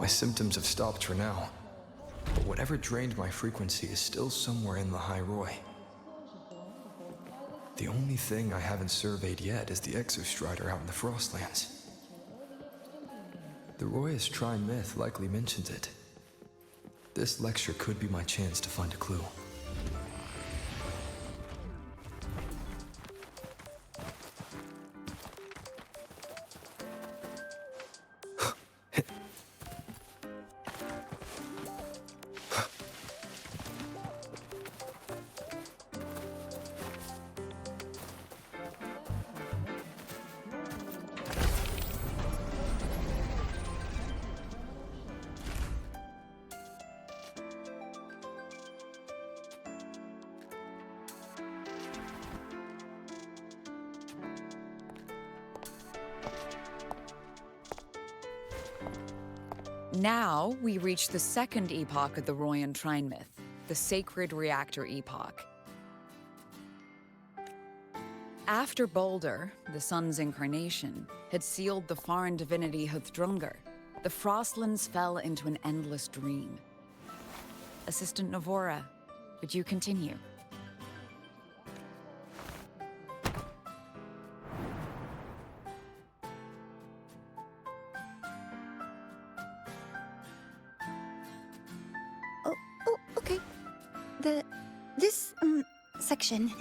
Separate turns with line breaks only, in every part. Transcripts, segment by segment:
My symptoms have stopped for now. But whatever drained my frequency is still somewhere in Lahai-Roi. The only thing I haven't surveyed yet is the Exostrider out in the Frostlands. The Roy's Trine myth likely mentions it. This lecture could be my chance to find a clue.
Now, we reach the second epoch of the Royan Trine myth, the Sacred Reactor Epoch. After Balder, the sun's incarnation, had sealed the foreign divinity Huthdrungr, the Frostlands fell into an endless dream. Assistant Nivora, would you continue?
Okay. This section,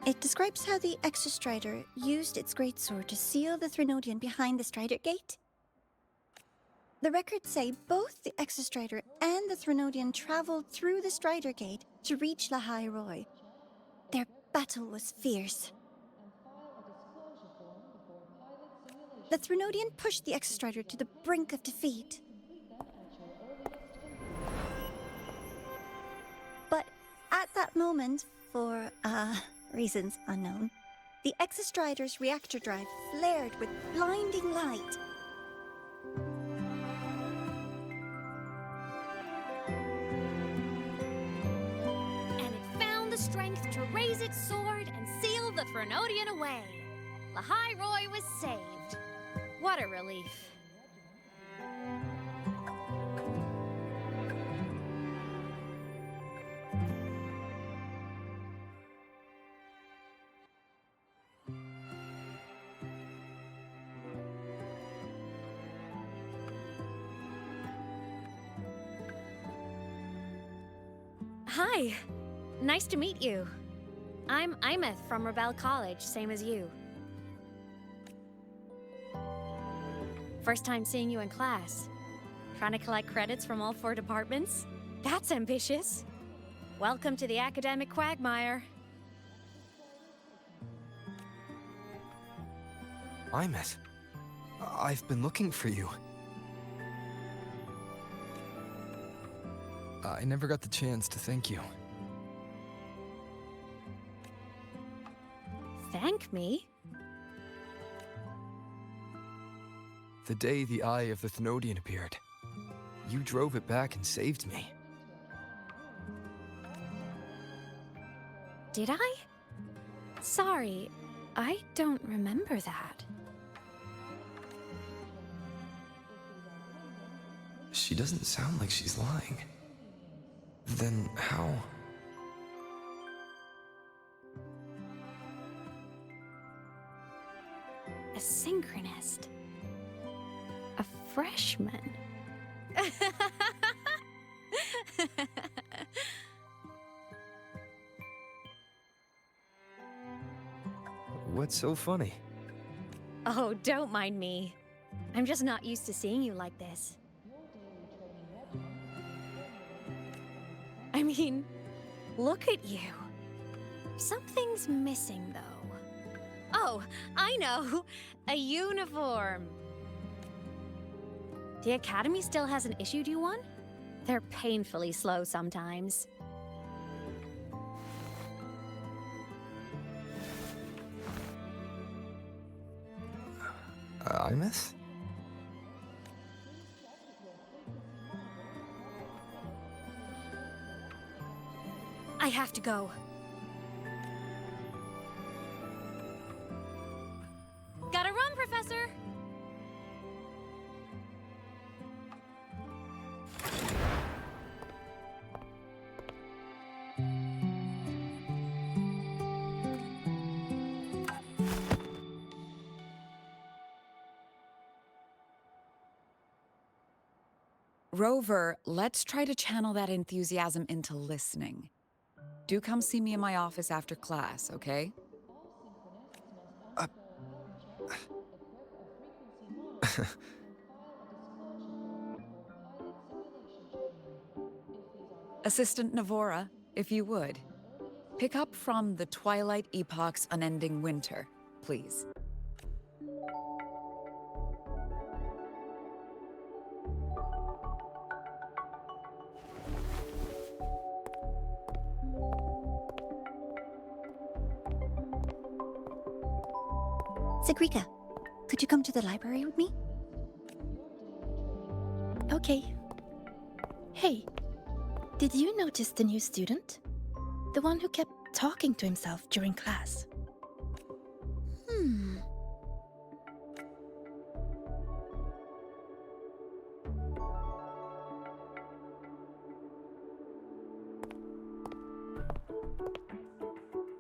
it describes how the Exostrider used its greatsword to seal the Threnodian behind the Strider Gate. The records say both the Exostrider and the Threnodian traveled through the Strider Gate to reach Lahai-Roi. Their battle was fierce. The Threnodian pushed the Exostrider to the brink of defeat. But at that moment, for, reasons unknown, the Exostrider's reactor drive flared with blinding light.
And it found the strength to raise its sword and seal the Threnodian away. Lahai-Roi was saved. What a relief. Hi. Nice to meet you. I'm Aemeath from Rebel College, same as you. First time seeing you in class. Trying to collect credits from all 4 departments? That's ambitious. Welcome to the academic quagmire.
Aemeath, I've been looking for you. I never got the chance to thank you.
Thank me?
The day the Eye of the Thenodian appeared, you drove it back and saved me.
Did I? Sorry, I don't remember that.
She doesn't sound like she's lying. Then how?
A synchronist. A freshman.
What's so funny?
Oh, don't mind me. I'm just not used to seeing you like this. I mean, look at you. Something's missing, though. Oh, I know! A uniform! The Academy still hasn't issued you one? They're painfully slow sometimes.
Aemeath?
I have to go. Gotta run, Professor!
Rover, let's try to channel that enthusiasm into listening. Do come see me in my office after class, okay? Assistant Nivora, if you would. Pick up from the Twilight Epoch's Unending Winter, please.
Sigrika, could you come to the library with me?
Okay. Hey, did you notice the new student? The one who kept talking to himself during class.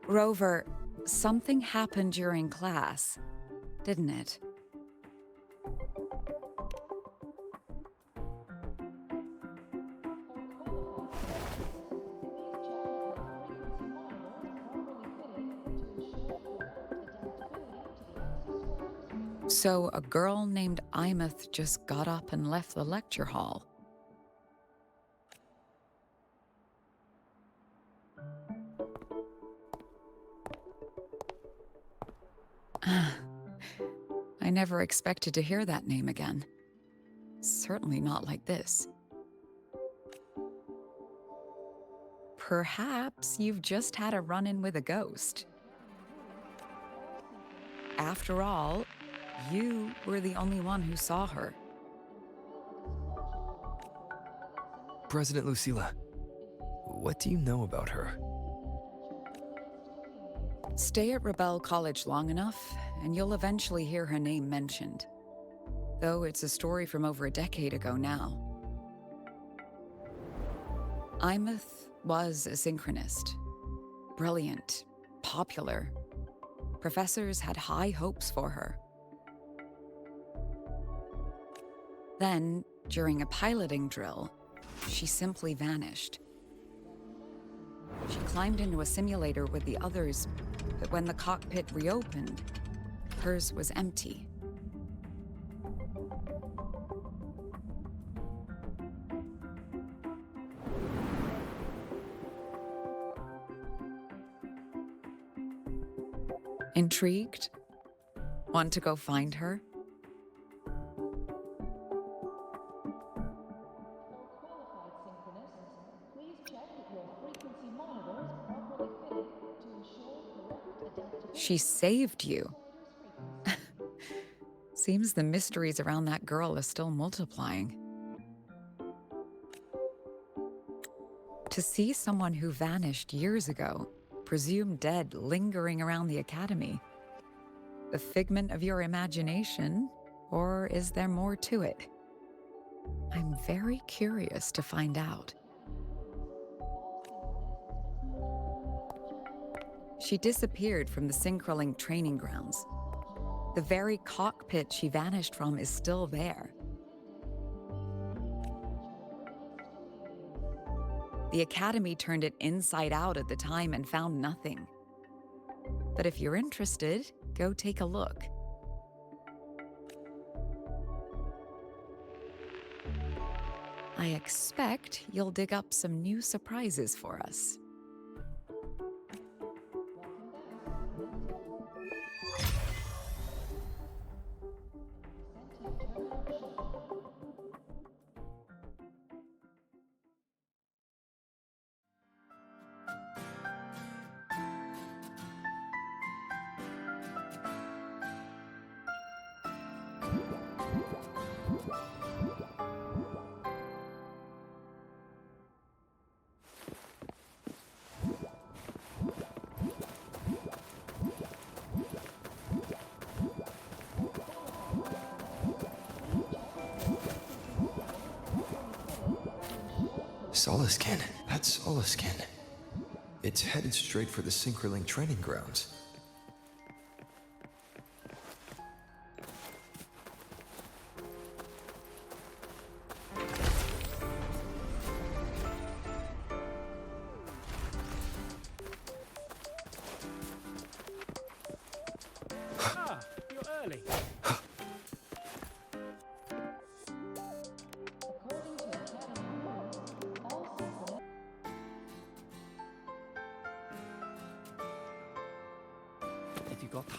Rover, something happened during class, didn't it? So a girl named Aemeath just got up and left the lecture hall. I never expected to hear that name again. Certainly not like this. Perhaps you've just had a run-in with a ghost. After all, you were the only one who saw her.
President Lucilla, what do you know about her?
Stay at Rebel College long enough, and you'll eventually hear her name mentioned. Though it's a story from over a decade ago now. Aemeath was a synchronist. Brilliant, popular. Professors had high hopes for her. Then, during a piloting drill, she simply vanished. She climbed into a simulator with the others, but when the cockpit reopened, hers was empty. Intrigued? Want to go find her? She saved you. Seems the mysteries around that girl are still multiplying. To see someone who vanished years ago, presumed dead, lingering around the academy. The figment of your imagination, or is there more to it? I'm very curious to find out. She disappeared from the Synchrolink training grounds. The very cockpit she vanished from is still there. The Academy turned it inside out at the time and found nothing. But if you're interested, go take a look. I expect you'll dig up some new surprises for us.
Solaskin. That's Solaskin. It's headed straight for the Synchrolink training grounds.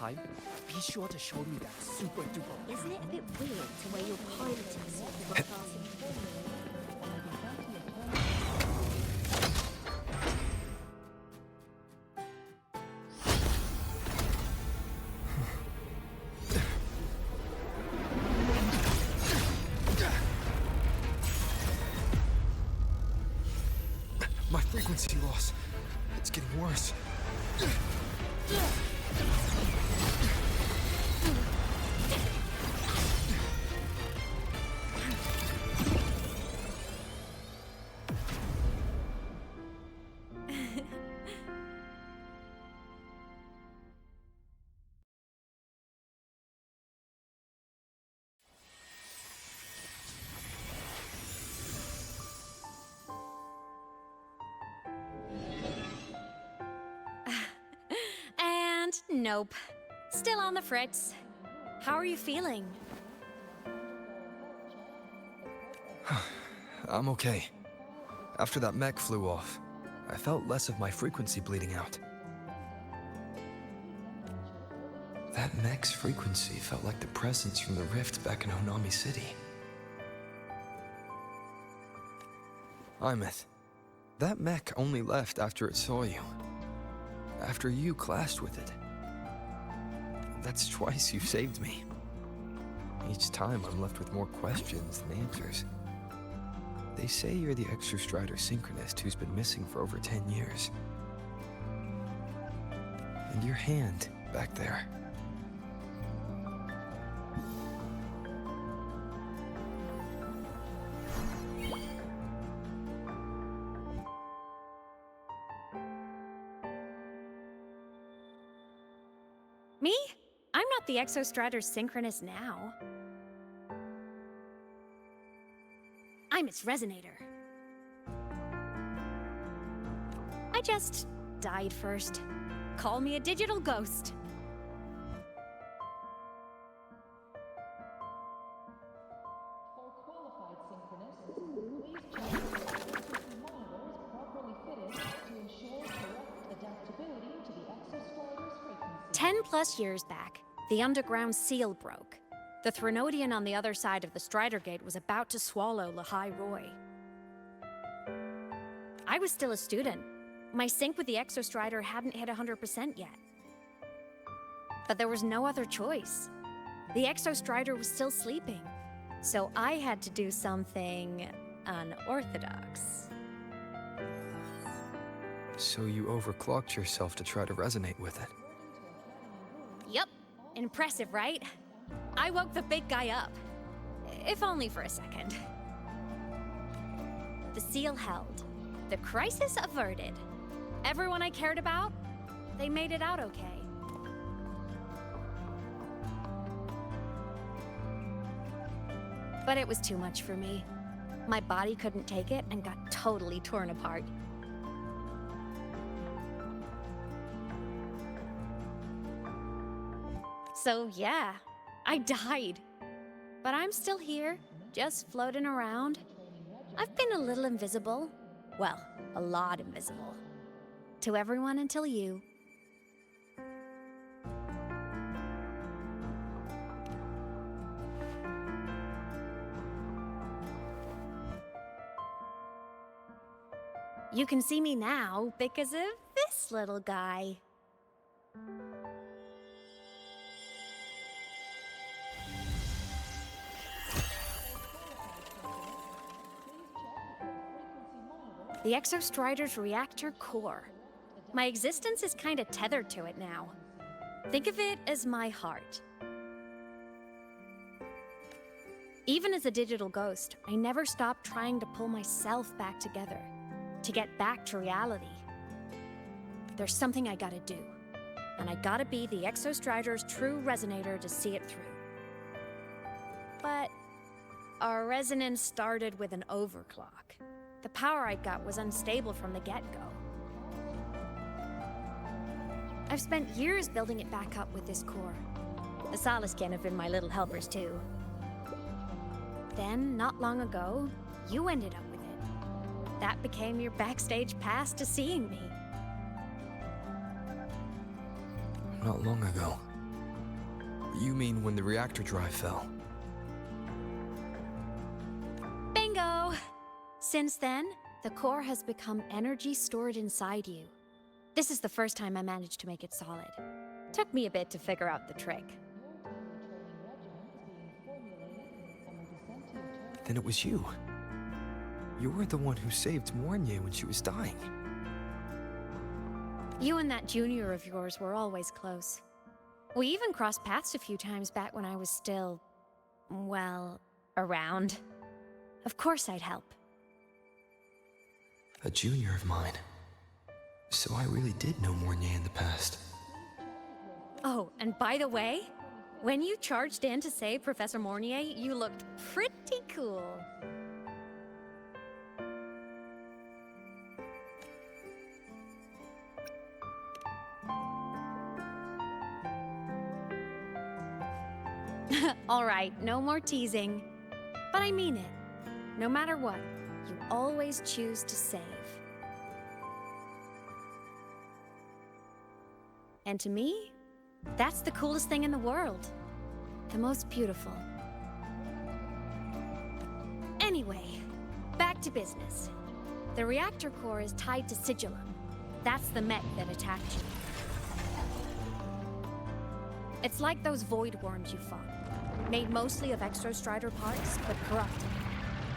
time, be sure to show me that super duper.
Isn't it a bit weird to wear your piloting suit for a class in
My frequency loss. It's getting worse.
Nope. Still on the fritz. How are you feeling?
I'm okay. After that mech flew off, I felt less of my frequency bleeding out. That mech's frequency felt like the presence from the rift back in Honami City. Aemeath, that mech only left after it saw you. After you clashed with it. That's twice you've saved me. Each time I'm left with more questions than answers. They say you're the Exostrider synchronist who's been missing for over 10 years. And your hand back there.
Me? I'm not the Exostrider's synchronist now. I'm its resonator. I just died first. Call me a digital ghost.
For qualified synchronists, please check that the frequency monitor is properly fitted to ensure correct adaptability to the Exostrider's frequency.
10+ years back, the underground seal broke. The Threnodian on the other side of the Strider Gate was about to swallow Lahai-Roi. I was still a student. My sync with the Exostrider hadn't hit 100% yet. But there was no other choice. The Exostrider was still sleeping, so I had to do something unorthodox.
So you overclocked yourself to try to resonate with it.
Yup. Impressive, right? I woke the big guy up. If only for a second. The seal held. The crisis averted. Everyone I cared about, they made it out okay. But it was too much for me. My body couldn't take it and got totally torn apart. So yeah, I died. But I'm still here, just floating around. I've been a little invisible. Well, a lot invisible. To everyone until you. You can see me now because of this little guy. The Exostrider's reactor core. My existence is kinda tethered to it now. Think of it as my heart. Even as a digital ghost, I never stopped trying to pull myself back together, to get back to reality. There's something I gotta do, and I gotta be the Exostrider's true resonator to see it through. But our resonance started with an overclock. The power I got was unstable from the get-go. I've spent years building it back up with this core. The Soliskin have been my little helpers too. Then, not long ago, you ended up with it. That became your backstage pass to seeing me.
Not long ago. You mean when the reactor drive fell?
Bingo! Since then, the core has become energy stored inside you. This is the first time I managed to make it solid. Took me a bit to figure out the trick.
Then it was you. You were the one who saved Mornye when she was dying.
You and that junior of yours were always close. We even crossed paths a few times back when I was still, well, around. Of course I'd help.
A junior of mine. So I really did know Mornye in the past.
Oh, and by the way, when you charged in to save Professor Mornye, you looked pretty cool. All right, no more teasing. But I mean it. No matter what, you always choose to save. And to me, that's the coolest thing in the world. The most beautiful. Anyway, back to business. The reactor core is tied to Sigillum. That's the mech that attacked you. It's like those void worms you fought. Made mostly of exostrider parts, but corrupted.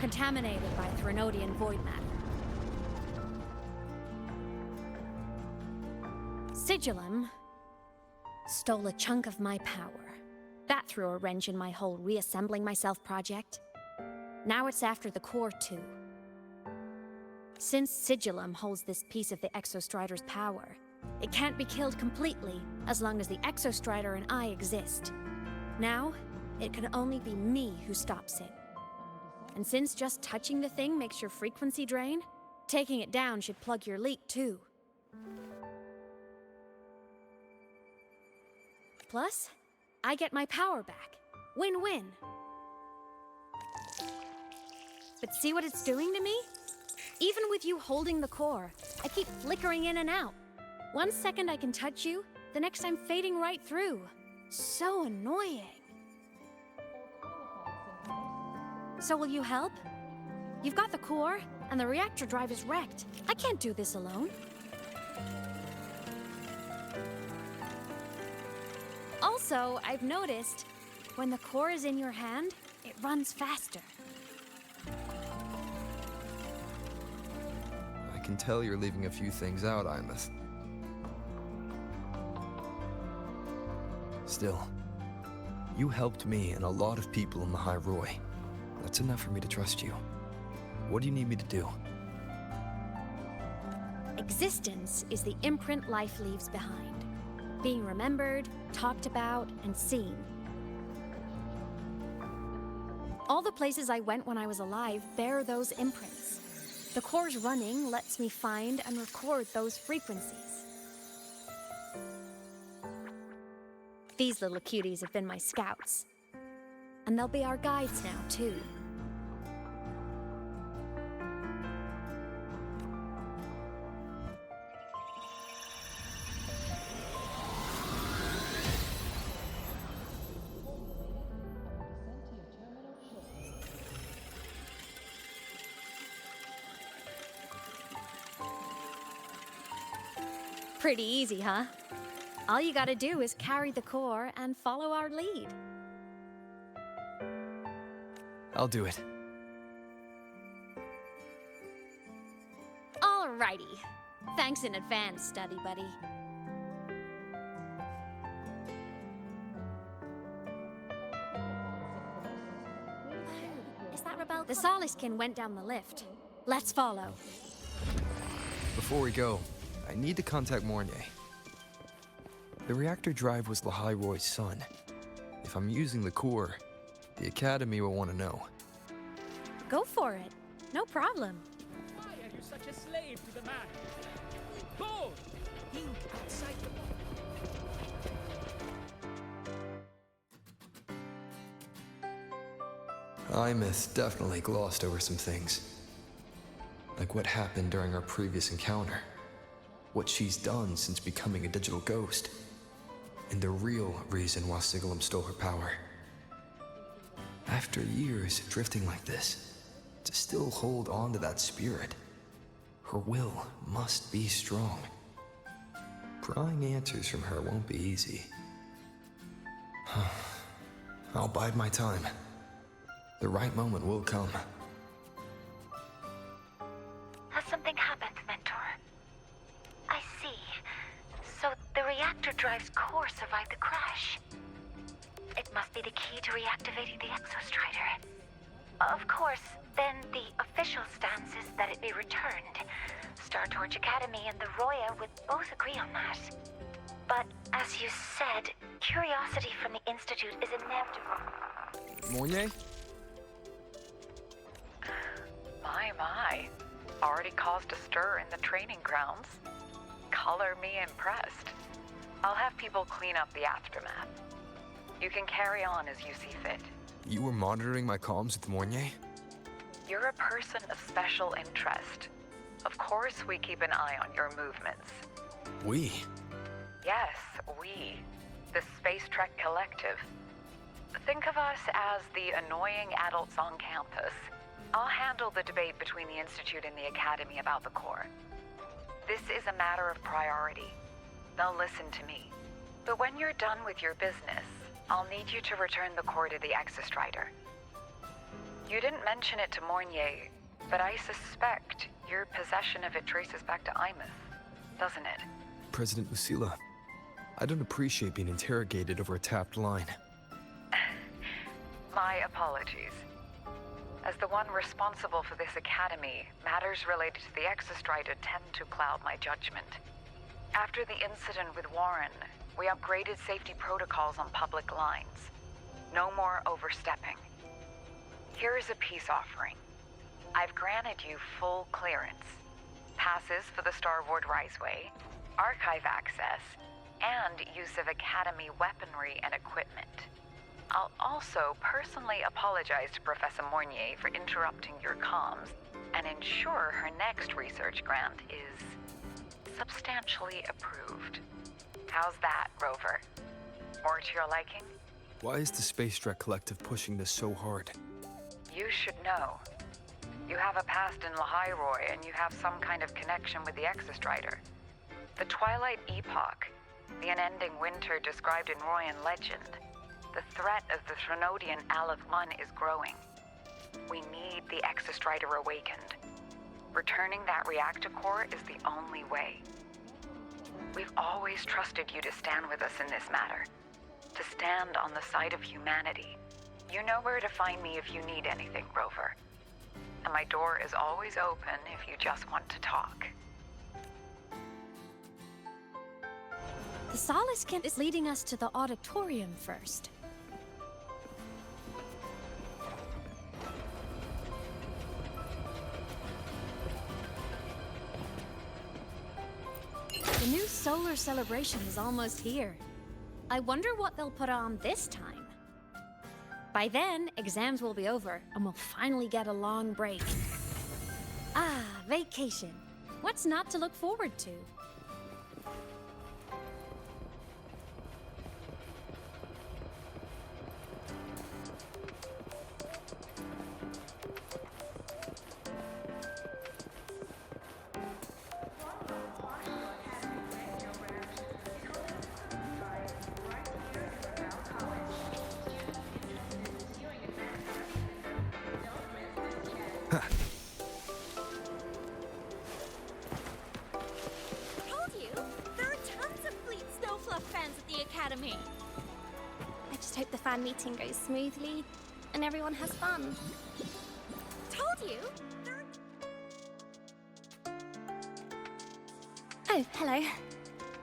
Contaminated by Threnodian void matter. Sigillum stole a chunk of my power. That threw a wrench in my whole reassembling myself project. Now it's after the core too. Since Sigillum holds this piece of the Exostrider's power, it can't be killed completely as long as the Exostrider and I exist. Now, it can only be me who stops it. And since just touching the thing makes your frequency drain, taking it down should plug your leak too. Plus, I get my power back. Win-win. But see what it's doing to me? Even with you holding the core, I keep flickering in and out. 1 second I can touch you, the next I'm fading right through. So annoying. So will you help? You've got the core, and the reactor drive is wrecked. I can't do this alone. Also, I've noticed, when the core is in your hand, it runs faster.
I can tell you're leaving a few things out, Aemeath. Still, you helped me and a lot of people in Lahai-Roi. That's enough for me to trust you. What do you need me to do?
Existence is the imprint life leaves behind. Being remembered, talked about, and seen. All the places I went when I was alive bear those imprints. The core's running lets me find and record those frequencies. These little cuties have been my scouts. And they'll be our guides now, too. Pretty easy, huh? All you gotta do is carry the core and follow our lead.
I'll do it.
Alrighty. Thanks in advance, study buddy. Is that Rebel? The Soliskin went down the lift. Let's follow.
Before we go, I need to contact Mornye. The reactor drive was Lahai-Roi's son. If I'm using the core, the Academy will want to know.
Go for it. No problem.
Why are you such a slave to the man? Go! Think outside the box.
Aemeath definitely glossed over some things. Like what happened during our previous encounter. What she's done since becoming a digital ghost. and the real reason why Sigalum stole her power. After years drifting like this, to still hold on to that spirit, her will must be strong. Prying answers from her won't be easy. I'll bide my time. The right moment will come.
Has something happened, Mentor? I see. So the reactor drive's core survived the crash. It must be the key to reactivating the Exostrider. Of course, then the official stance is that it be returned. Star Torch Academy and the Roya would both agree on that. But as you said, curiosity from the Institute is inevitable.
Mornye?
My. Already caused a stir in the training grounds. Color me impressed. I'll have people clean up the aftermath. You can carry on as you see fit.
You were monitoring my comms with Mornye?
You're a person of special interest. Of course we keep an eye on your movements.
We?
Yes, we. The Space Trek Collective. Think of us as the annoying adults on campus. I'll handle the debate between the Institute and the Academy about the core. This is a matter of priority. They'll listen to me. But when you're done with your business, I'll need you to return the core to the Exostrider. You didn't mention it to Mornye, but I suspect your possession of it traces back to Aemeath, doesn't it?
President Lucilla, I don't appreciate being interrogated over a tapped line.
My apologies. As the one responsible for this academy, matters related to the Exostrider tend to cloud my judgment. After the incident with Warren, we upgraded safety protocols on public lines. No more overstepping. Here is a peace offering. I've granted you full clearance. Passes for the Starboard Riseway, archive access, and use of Academy weaponry and equipment. I'll also personally apologize to Professor Mornye for interrupting your comms and ensure her next research grant is substantially approved. How's that, Rover? More to your liking?
Why is the Space Trek Collective pushing this so hard?
You should know. You have a past in Lahai-Roi and you have some kind of connection with the Exostrider. The Twilight Epoch, the unending winter described in Royan legend. The threat of the Threnodian Aleph 1 is growing. We need the Exostrider awakened. Returning that reactor core is the only way. We've always trusted you to stand with us in this matter. To stand on the side of humanity. You know where to find me if you need anything, Rover. And my door is always open if you just want to talk.
The Solace Camp is leading us to the auditorium first. The new solar celebration is almost here. I wonder what they'll put on this time. By then, exams will be over, and we'll finally get a long break. Ah, vacation. What's not to look forward to?
I just hope the fan meeting goes smoothly and everyone has fun.
Told you!
Oh, hello.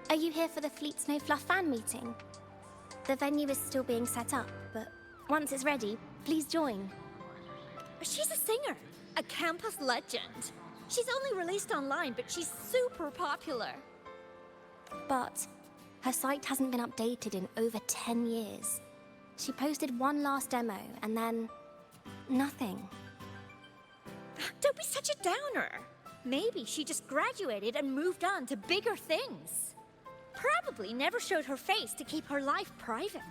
Are you here for the Fleet Snow Fluff fan meeting? The venue is still being set up, but once it's ready, please join.
She's a singer, a campus legend. She's only released online, but she's super popular.
But her site hasn't been updated in over 10 years. She posted one last demo, and then nothing.
Don't be such a downer. Maybe she just graduated and moved on to bigger things. probably never showed her face to keep her life private.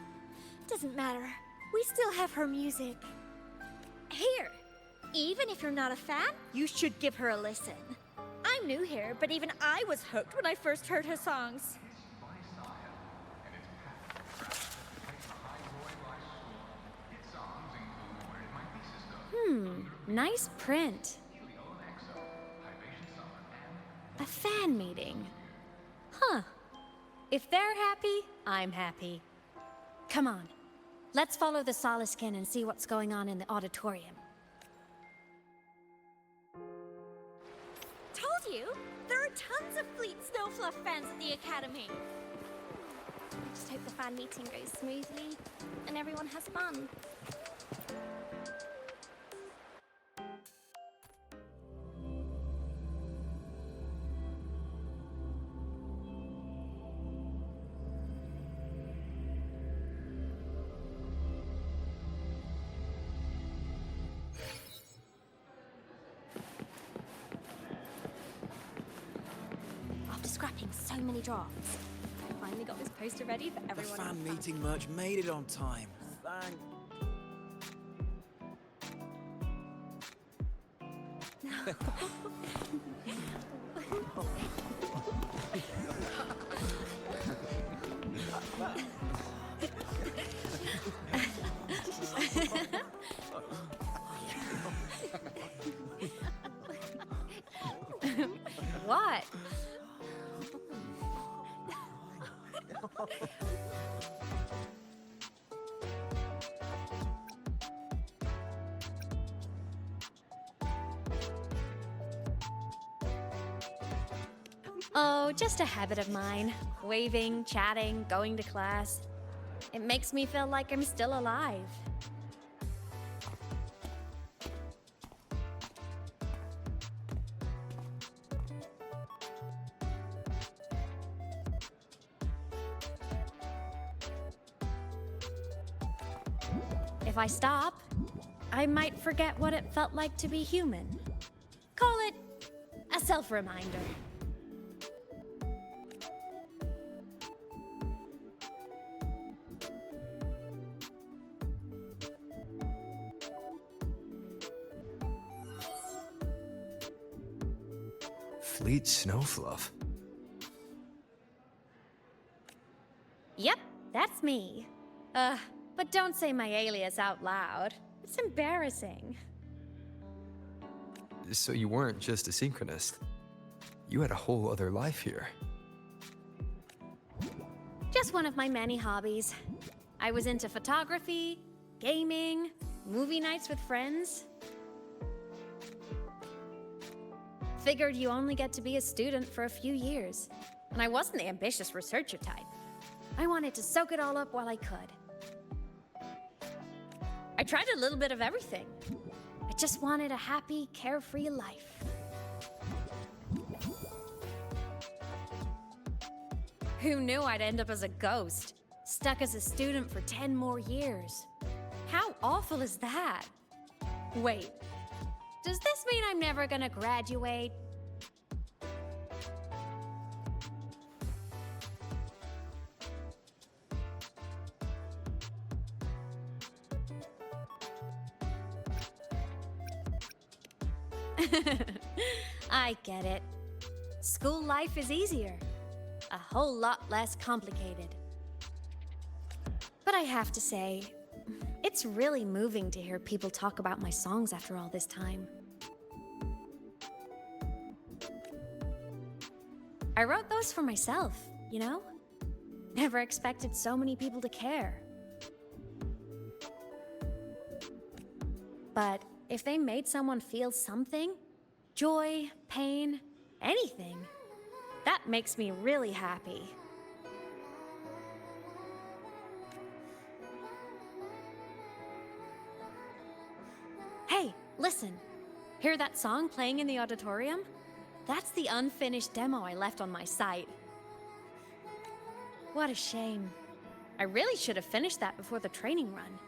Doesn't matter. We still have her music. Here, even if you're not a fan, you should give her a listen. I'm new here, but even I was hooked when I first heard her songs.
Nice print. A fan meeting. Huh. If they're happy, I'm happy. Come on. Let's follow the Soliskin and see what's going on in the auditorium.
Told you! There are tons of Fleet Snowfluff fans at the Academy.
I just hope the fan meeting goes smoothly and everyone has fun. After scrapping so many drafts, I finally got this poster ready for
The
everyone.
fan meeting merch made it on time. Thank...
What? Oh, just a habit of mine. Waving, chatting, going to class. It makes me feel like I'm still alive. If I stop, I might forget what it felt like to be human. Call it a self-reminder.
Fleet Snowfluff.
Yep, that's me. But don't say my alias out loud. It's embarrassing.
So you weren't just a synchronist. You had a whole other life here.
Just one of my many hobbies. I was into photography, gaming, movie nights with friends. Figured you only get to be a student for a few years. And I wasn't the ambitious researcher type. I wanted to soak it all up while I could. I tried a little bit of everything. I just wanted a happy, carefree life. Who knew I'd end up as a ghost, stuck as a student for 10 more years? How awful is that? Wait, does this mean I'm never gonna graduate? I get it. School life is easier. A whole lot less complicated. But I have to say, it's really moving to hear people talk about my songs after all this time. I wrote those for myself, you know? Never expected so many people to care. But if they made someone feel something, joy, pain, anything, that makes me really happy. Hey, listen. Hear that song playing in the auditorium? That's the unfinished demo I left on my site. What a shame. I really should have finished that before the training run.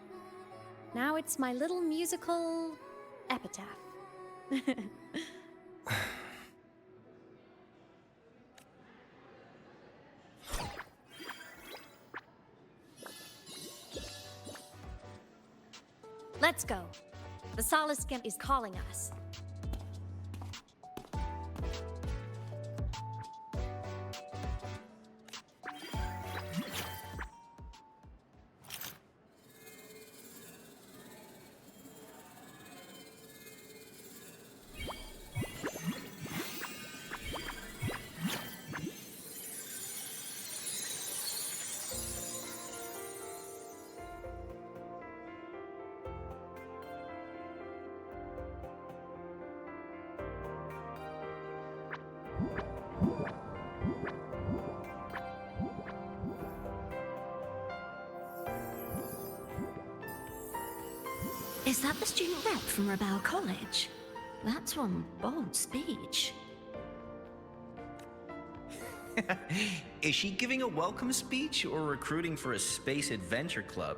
Now it's my little musical epitaph. Let's go. The Soliskin is calling us.
Is that the student rep from Rebel College? That's one bold speech.
Is she giving a welcome speech or recruiting for a space adventure club?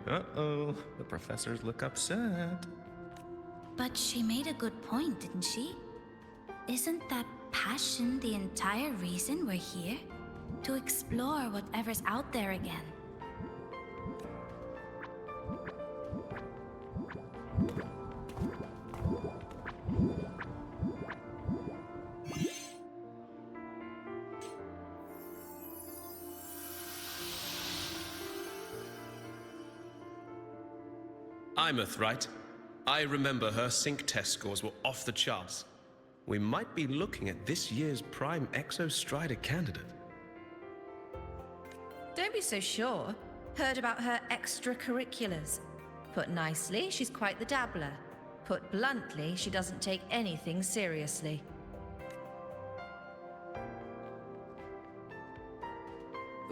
Uh-oh, the professors look upset.
But she made a good point, didn't she? Isn't that passion the entire reason we're here? To explore whatever's out there again.
Aemeath, right? I remember her sync test scores were off the charts. We might be looking at this year's prime Exostrider candidate.
Don't be so sure. Heard about her extracurriculars. Put nicely, she's quite the dabbler. Put bluntly, she doesn't take anything seriously.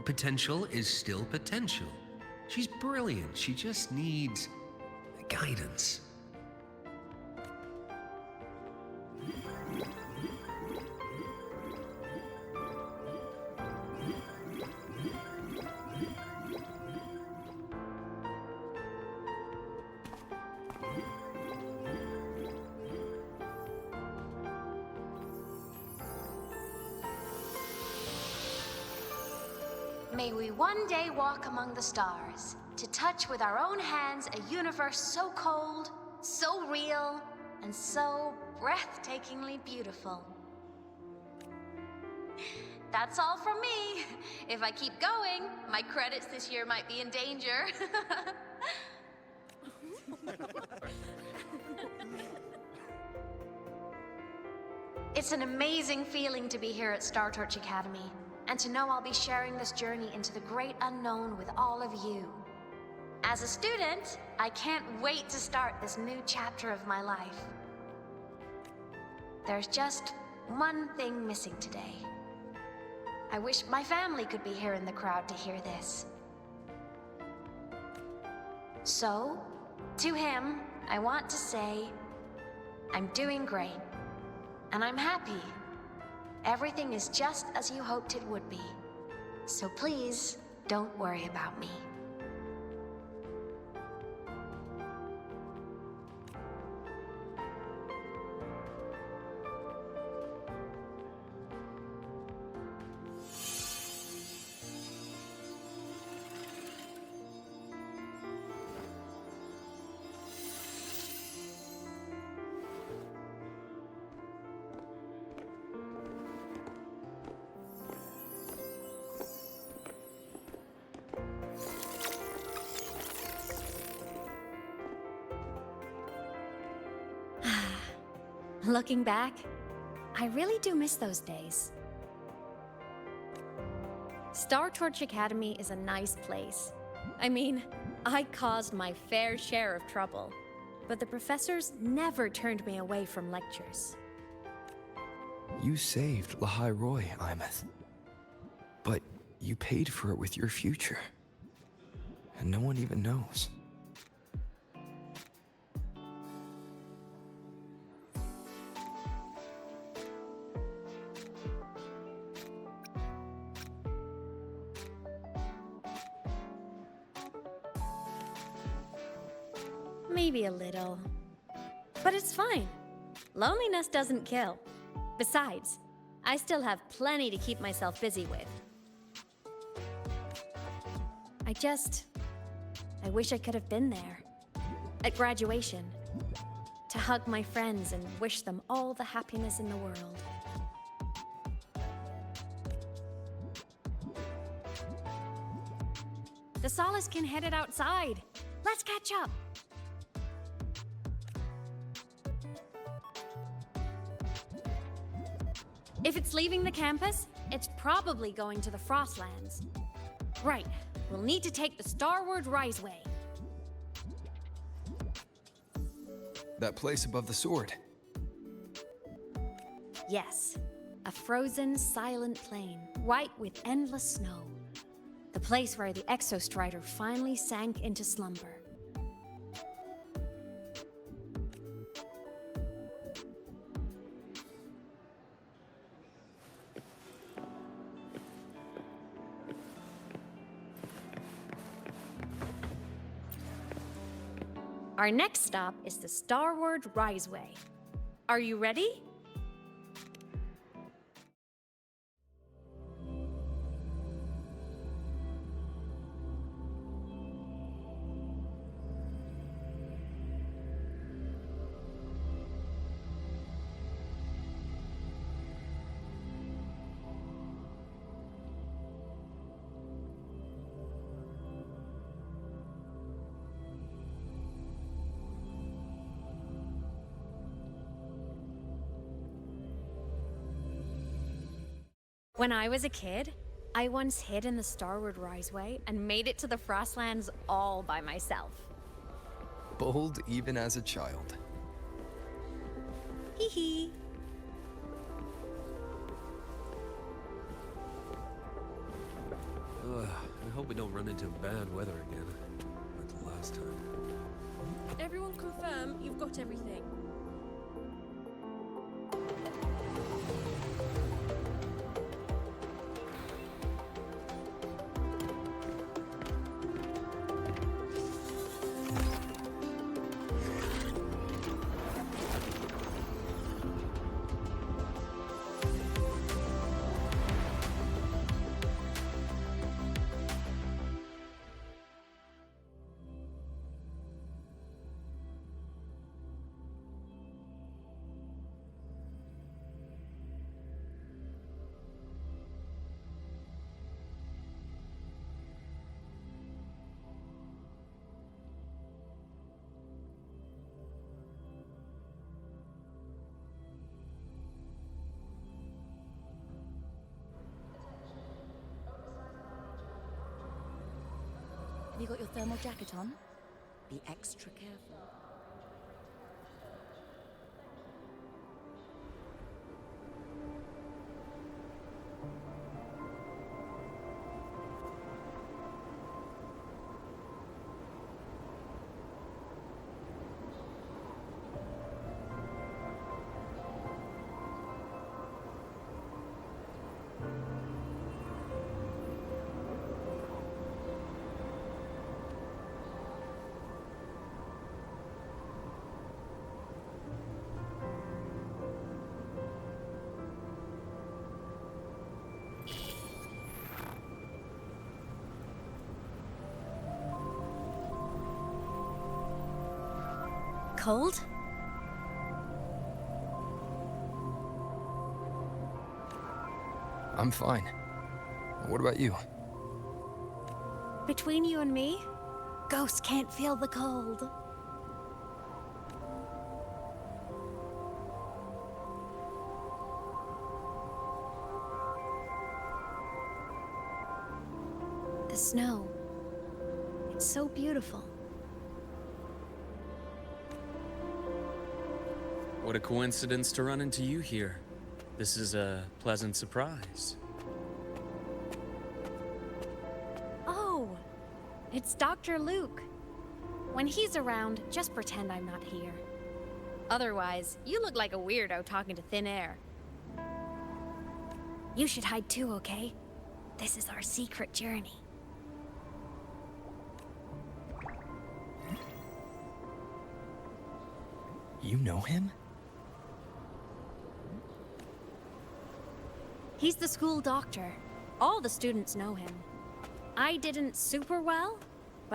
Potential is still potential. She's brilliant. She just needs guidance.
May we one day walk among the stars, to touch with our own hands a universe so cold, so real, and so breathtakingly beautiful. That's all from me. If I keep going, my credits this year might be in danger. It's an amazing feeling to be here at Star Torch Academy, and to know I'll be sharing this journey into the great unknown with all of you. As a student, I can't wait to start this new chapter of my life. There's just one thing missing today. I wish my family could be here in the crowd to hear this. So, to him, I want to say, I'm doing great, and I'm happy. Everything is just as you hoped it would be. So please, don't worry about me.
Looking back, I really do miss those days. Star Torch Academy is a nice place. I mean, I caused my fair share of trouble, but the professors never turned me away from lectures.
You saved Lahai-Roi, Aemeath. But you paid for it with your future. And no one even knows.
Maybe a little. But it's fine. Loneliness doesn't kill. Besides, I still have plenty to keep myself busy with. I wish I could have been there. At graduation. To hug my friends and wish them all the happiness in the world. The Solace can head it outside. Let's catch up. If it's leaving the campus, it's probably going to the Frostlands. Right, we'll need to take the Starward Riseway.
That place above the sword.
Yes, a frozen, silent plain, white with endless snow. The place where the Exostrider finally sank into slumber. Our next stop is the Starward Riseway. Are you ready? When I was a kid, I once hid in the Starward Riseway and made it to the Frostlands all by myself.
Bold even as a child.
Hee hee.
I hope we don't run into bad weather again, like the last time.
Everyone confirm you've got everything.
Have you got your thermal jacket on? Be extra careful.
Cold?
I'm fine. What about you?
Between you and me, ghosts can't feel the cold. The snow. It's so beautiful.
What a coincidence to run into you here. This is a pleasant surprise.
Oh, it's Dr. Luuk. When he's around, just pretend I'm not here. Otherwise, you look like a weirdo talking to thin air. You should hide too, okay? This is our secret journey.
You know him?
He's the school doctor. All the students know him. I didn't super well,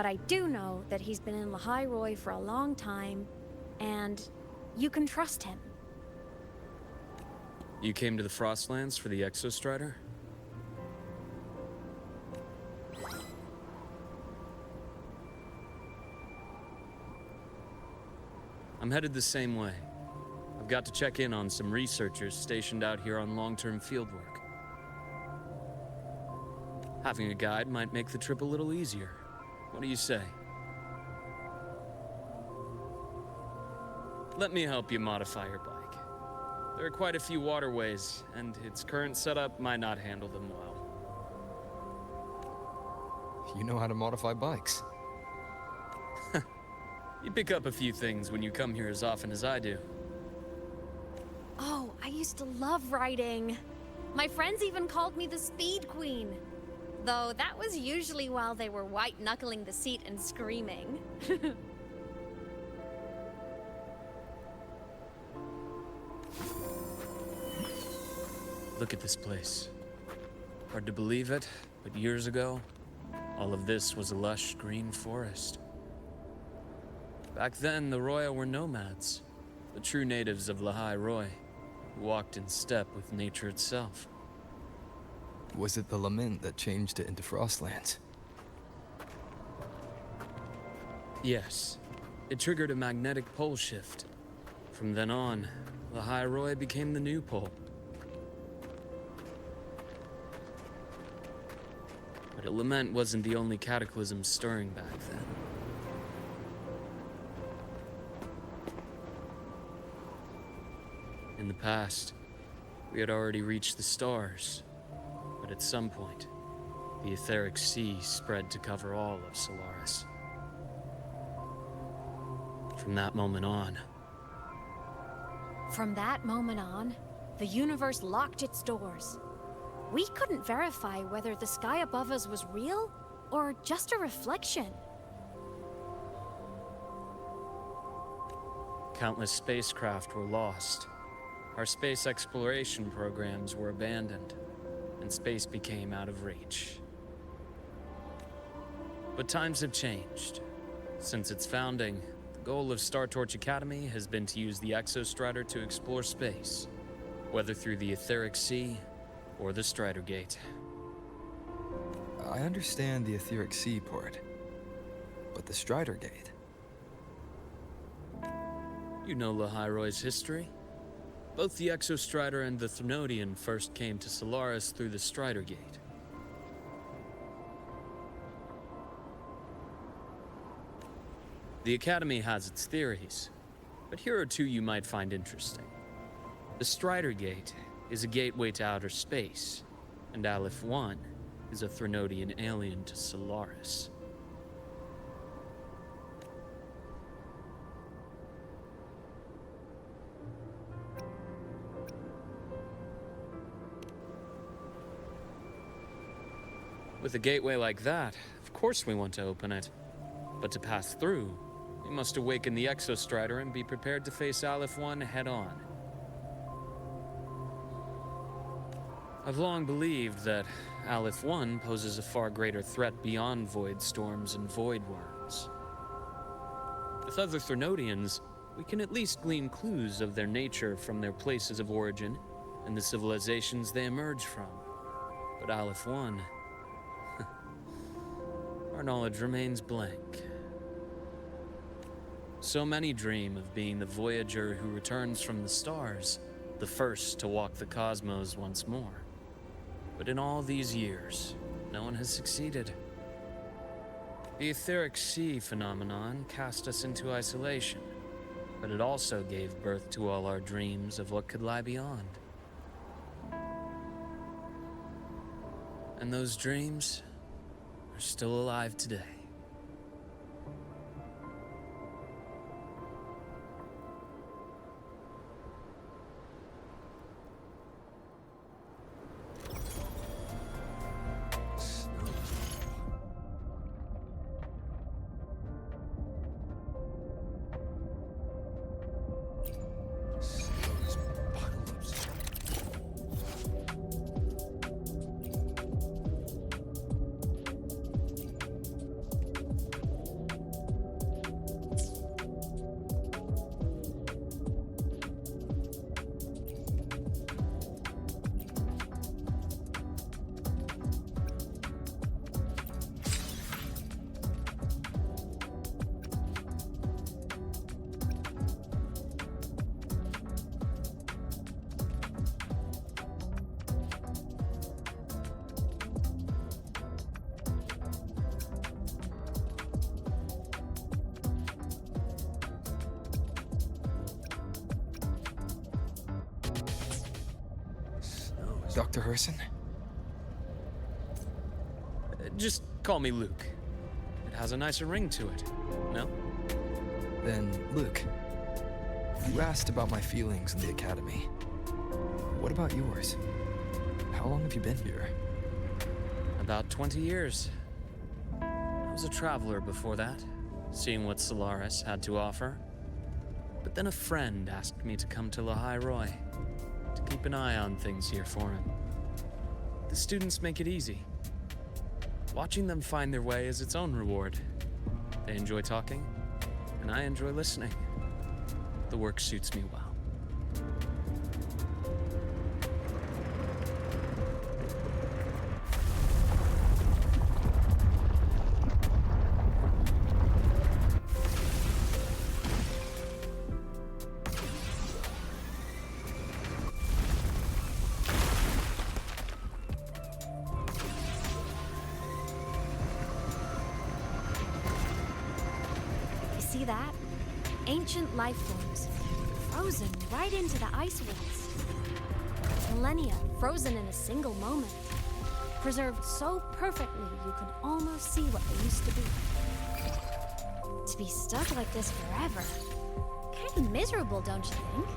But I do know that he's been in Lahai-Roi for a long time, and you can trust him.
You came to the Frostlands for the Exostrider? I'm headed the same way. I've got to check in on some researchers stationed out here on long-term fieldwork. Having a guide might make the trip a little easier. What do you say? Let me help you modify your bike. There are quite a few waterways, and its current setup might not handle them well.
You know how to modify bikes.
You pick up a few things when you come here as often as I do.
Oh, I used to love riding. My friends even called me the Speed Queen. Though that was usually while they were white-knuckling the seat and screaming.
Look at this place. Hard to believe it, but years ago, all of this was a lush green forest. Back then, the Roya were nomads, the true natives of Lahai-Roi, who walked in step with nature itself.
Was it the lament that changed it into Frostlands?
Yes. It triggered a magnetic pole shift. From then on, Lahai-Roi became the new pole. But a lament wasn't the only cataclysm stirring back then. In the past, we had already reached the stars, but at some point, the etheric sea spread to cover all of Solaris. From that moment on,
the universe locked its doors. We couldn't verify whether the sky above us was real or just a reflection.
countless spacecraft were lost. Our space exploration programs were abandoned, and space became out of reach. But times have changed. Since its founding, the goal of Star Torch Academy has been to use the Exostrider to explore space, whether through the Etheric Sea or the Strider Gate.
I understand the Etheric Sea part, but the Strider Gate?
You know Lahai-Roi's history? Both the Exostrider and the Threnodian first came to Solaris through the Strider Gate. The Academy has its theories, but here are two you might find interesting. The Strider Gate is a gateway to outer space, and Aleph 1 is a Threnodian alien to Solaris. With a gateway like that, of course we want to open it. But to pass through, we must awaken the Exostrider and be prepared to face Aleph 1 head-on. I've long believed that Aleph 1 poses a far greater threat beyond void storms and void worms. With other Threnodians, we can at least glean clues of their nature from their places of origin and the civilizations they emerge from. But Aleph 1... our knowledge remains blank. So many dream of being the Voyager who returns from the stars, the first to walk the cosmos once more. But in all these years, no one has succeeded. The Etheric Sea phenomenon cast us into isolation, but it also gave birth to all our dreams of what could lie beyond. And those dreams are still alive today.
Dr. Herssen?
Just call me Luuk. It has a nicer ring to it, no?
Then, Luuk, you asked about my feelings in the academy. What about yours? How long have you been here?
About 20 years. I was a traveler before that, seeing what Solaris had to offer. But then a friend asked me to come to Lahai-Roi, to keep an eye on things here for him. The students make it easy. Watching them find their way is its own reward. They enjoy talking, and I enjoy listening. The work suits me well.
See that? Ancient life forms, frozen right into the ice walls. Millennia frozen in a single moment. Preserved so perfectly you can almost see what they used to be. To be stuck like this forever. Kind of miserable, don't you think?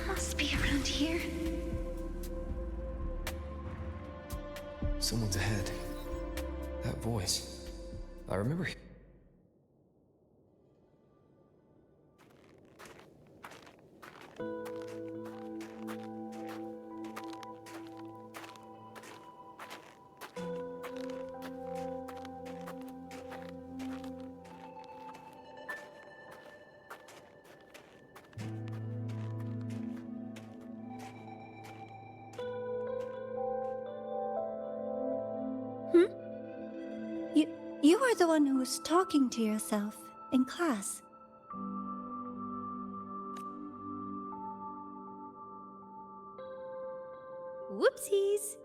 Must be around here.
Someone's ahead. That voice. I remember.
You are the one who was talking to yourself in class. Whoopsies!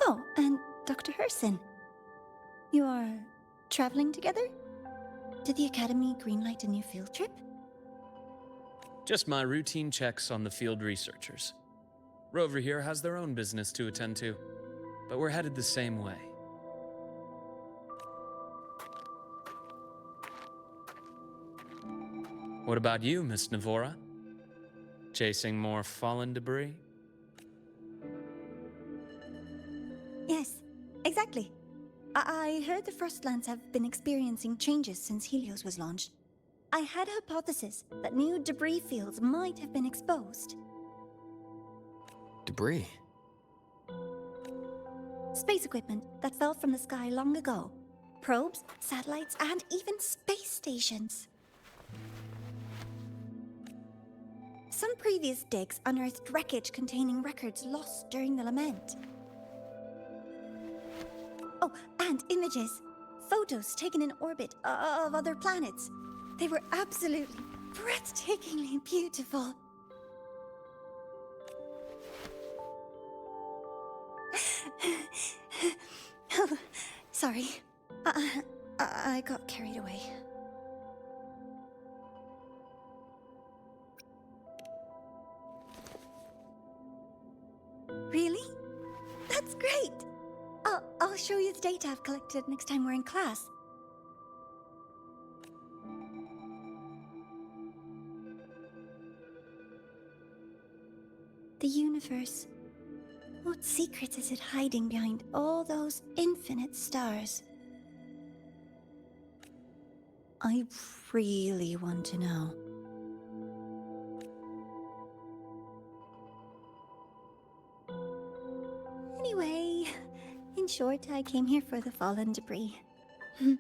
Oh, and Dr. Herssen. You are traveling together? Did the Academy greenlight a new field trip?
Just my routine checks on the field researchers. Rover here has their own business to attend to, but we're headed the same way. What about you, Miss Nivora? Chasing more fallen debris?
Yes, exactly. I heard the First Lands have been experiencing changes since Helios was launched. I had a hypothesis that new debris fields might have been exposed.
Debris?
Space equipment that fell from the sky long ago. Probes, satellites, and even space stations. Some previous digs unearthed wreckage containing records lost during the lament. Oh, and images. Photos taken in orbit of other planets. They were absolutely breathtakingly beautiful. Oh, sorry. I got carried away. Really? That's great! I'll show you the data I've collected next time we're in class. The universe. What secrets is it hiding behind all those infinite stars? I really want to know. Anyway, in short, I came here for the fallen debris. The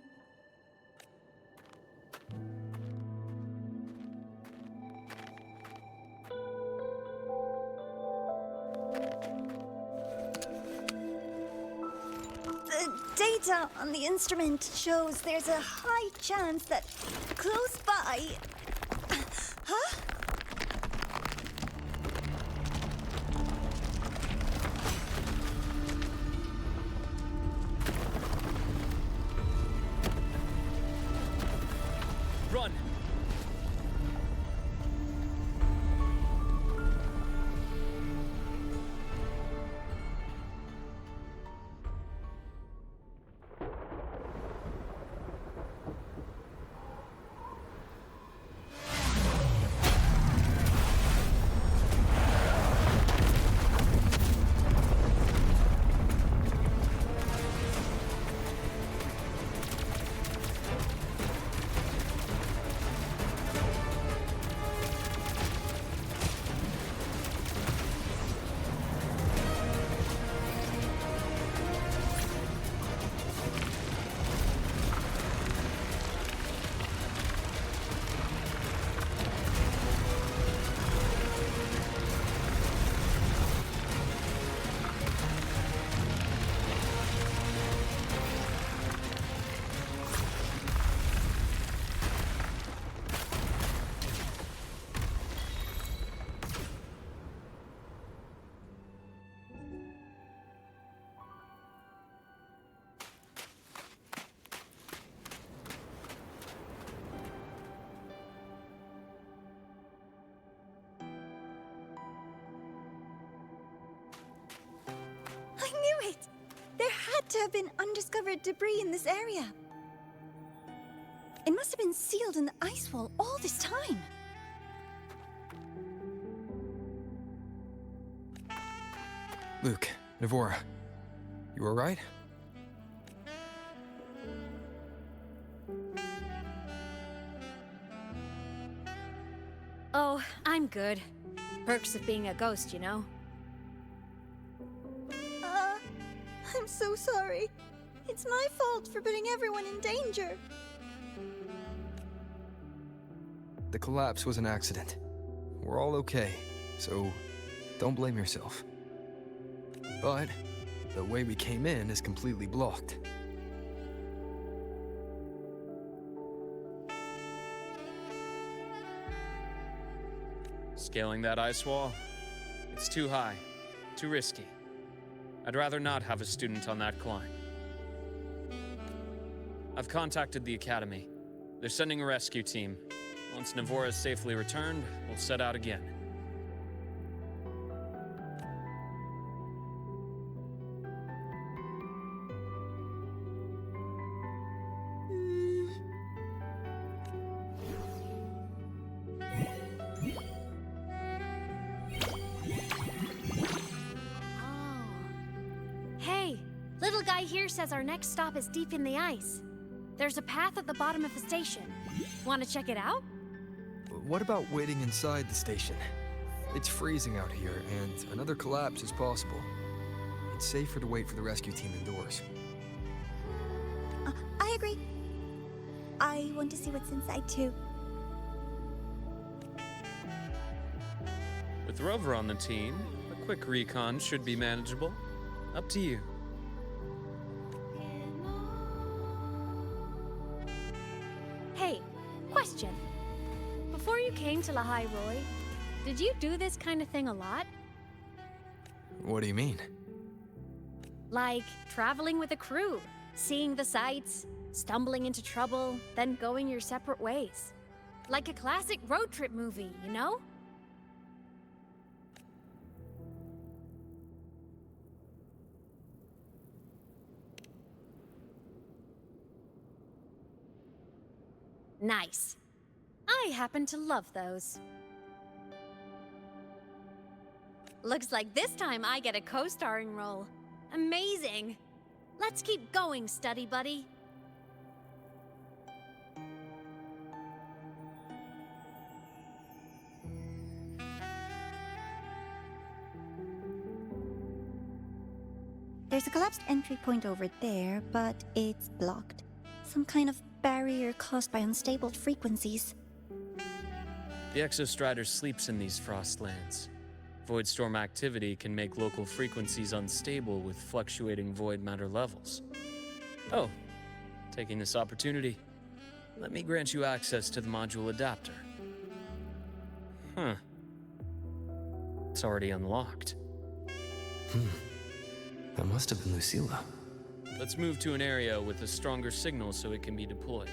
data on the instrument shows there's a high chance that close by... Huh?
Run!
to have been undiscovered debris in this area. It must have been sealed in the ice wall all this time.
Luuk, Nivora, you alright?
Oh, I'm good. Perks of being a ghost, you know?
I'm so sorry. It's my fault for putting everyone in danger.
The collapse was an accident. We're all okay, so don't blame yourself. But the way we came in is completely blocked.
Scaling that ice wall? It's too high, too risky. I'd rather not have a student on that climb. I've contacted the Academy. They're sending a rescue team. Once Nivora is safely returned, we'll set out again.
Little guy here says our next stop is deep in the ice. There's a path at the bottom of the station. Want to check it out?
What about waiting inside the station? It's freezing out here, and another collapse is possible. It's safer to wait for the rescue team indoors.
I agree. I want to see what's inside, too.
With Rover on the team, a quick recon should be manageable. Up to you.
Hey, question. Before you came to Lahai-Roi, did you do this kind of thing a lot?
What do you mean?
Like traveling with a crew, seeing the sights, stumbling into trouble, then going your separate ways. Like a classic road trip movie, you know? Nice. I happen to love those. Looks like this time I get a co-starring role. Amazing! Let's keep going, study buddy.
There's a collapsed entry point over there, but it's blocked. Some kind of barrier caused by unstable frequencies.
The Exostrider sleeps in these frostlands. Void storm activity can make local frequencies unstable with fluctuating void matter levels. Oh, taking this opportunity, let me grant you access to the module adapter. Huh. It's already unlocked.
That must have been Lucilla.
Let's move to an area with a stronger signal so it can be deployed.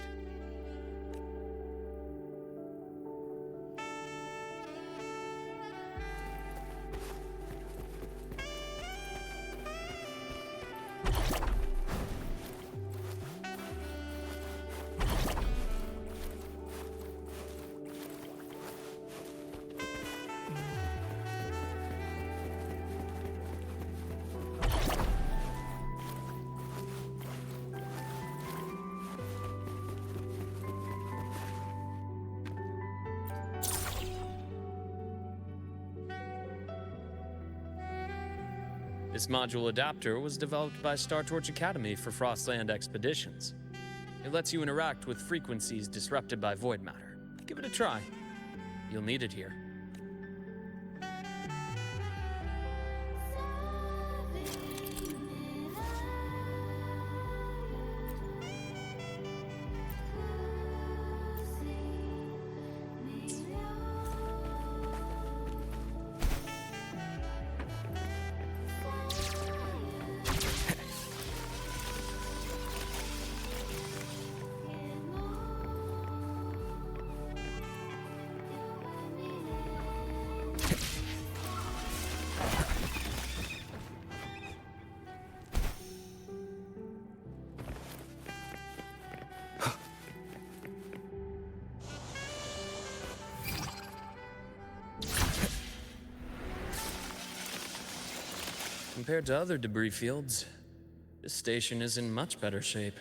This module adapter was developed by Star Torch Academy for Frostland expeditions. It lets you interact with frequencies disrupted by void matter. Give it a try. You'll need it here. compared to other debris fields, this station is in much better shape.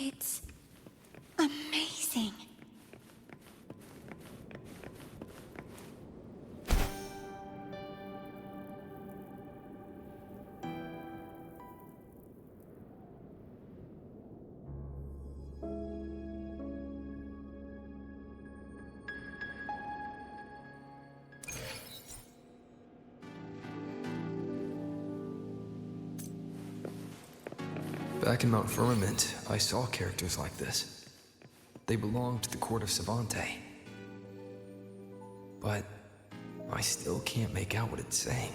It's amazing.
Back in Mount Firmament, I saw characters like this. They belonged to the court of Savante. But I still can't make out what it's saying.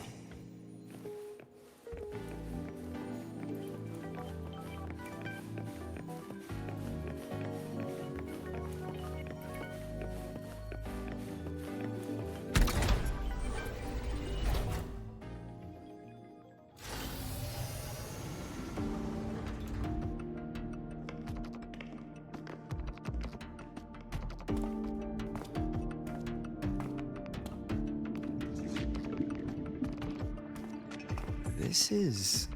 This is...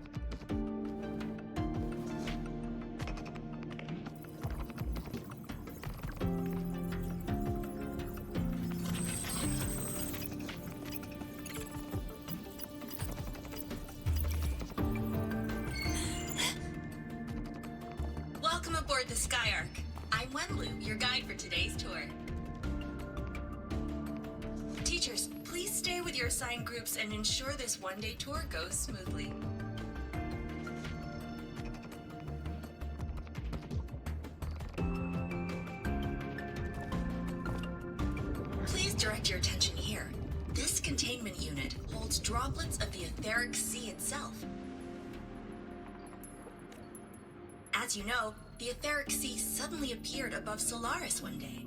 Welcome aboard the Skyark. I'm Wenlu, your guide for today's tour. Teachers, please stay with your assigned groups and ensure this one-day tour goes smoothly. Please direct your attention here. This containment unit holds droplets of the etheric sea itself. As you know, the etheric sea suddenly appeared above Solaris one day.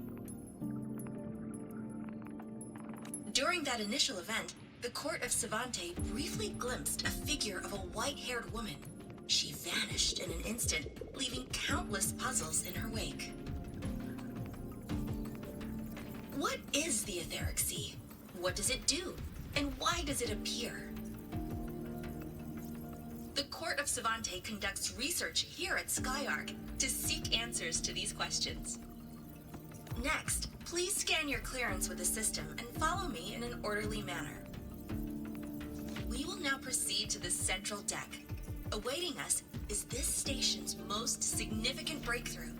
During that initial event, the court of Savante briefly glimpsed a figure of a white-haired woman. She vanished in an instant, leaving countless puzzles in her wake. What is the etheric sea? What does it do? And why does it appear? The court of Savante conducts research here at Skyark to seek answers to these questions. Next, please scan your clearance with the system and follow me in an orderly manner. We will now proceed to the central deck. Awaiting us is this station's most significant breakthrough,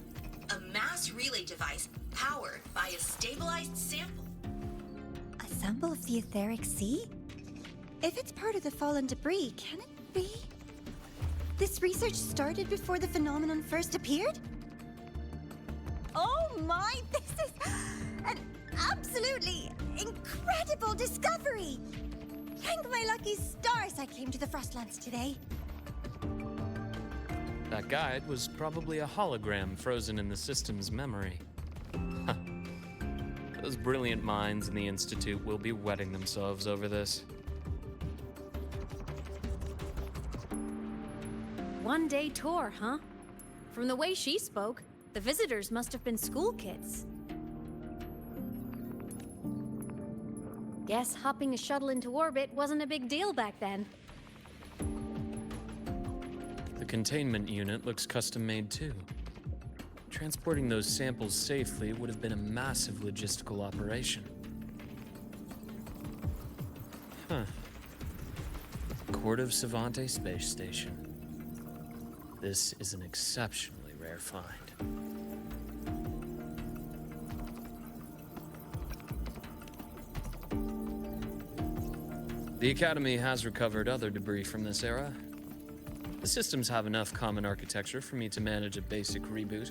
a mass relay device powered by a stabilized sample.
A sample of the etheric sea? If it's part of the fallen debris, can it be? This research started before the phenomenon first appeared? Oh my, this is an absolutely incredible discovery! Thank my lucky stars I came to the Frostlands today.
That guide was probably a hologram frozen in the system's memory. Those brilliant minds in the Institute will be wetting themselves over this.
One-day tour, huh? From the way she spoke, the visitors must have been school kids. Guess hopping a shuttle into orbit wasn't a big deal back then.
The containment unit looks custom-made too. Transporting those samples safely would have been a massive logistical operation. Huh. Court of Savante Space Station. This is an exceptionally rare find. The Academy has recovered other debris from this era. The systems have enough common architecture for me to manage a basic reboot.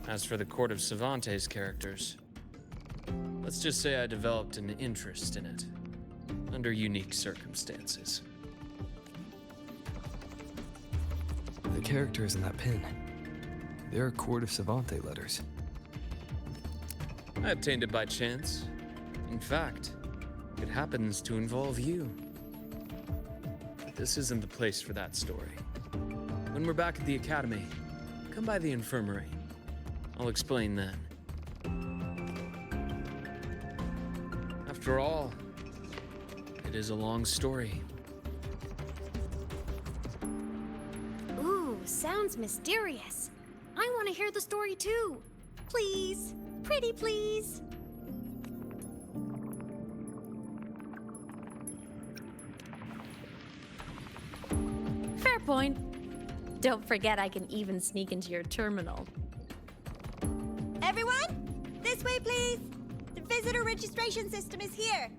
As for the Court of Savante's characters, let's just say I developed an interest in it, under unique circumstances.
The characters in that pin, they're Court of Savante letters.
I obtained it by chance. In fact, it happens to involve you. But this isn't the place for that story. When we're back at the Academy, come by the infirmary. I'll explain then. After all, It is a long story.
Ooh, sounds mysterious. I want to hear the story too.
Please. Pretty please.
Fair point. Don't forget I can even sneak into your terminal.
Everyone, this way, please. The visitor registration system is here.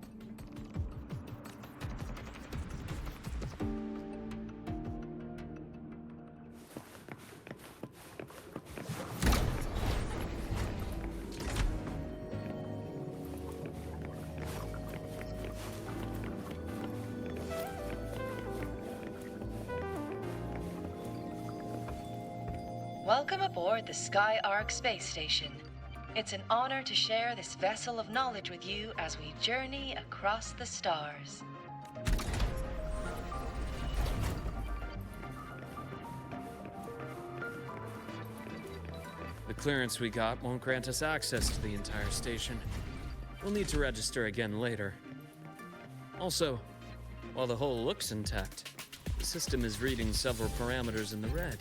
Welcome aboard the Sky Ark space station. It's an honor to share this vessel of knowledge with you as we journey across the stars.
The clearance we got won't grant us access to the entire station. We'll need to register again later. Also, while the hull looks intact, the system is reading several parameters in the red.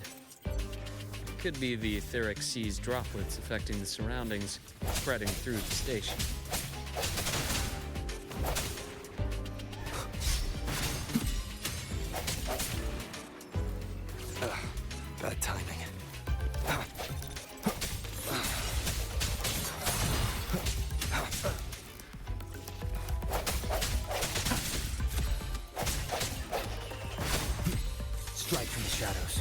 Could be the etheric sea's droplets affecting the surroundings, spreading through the station.
Bad timing. Strike from the shadows.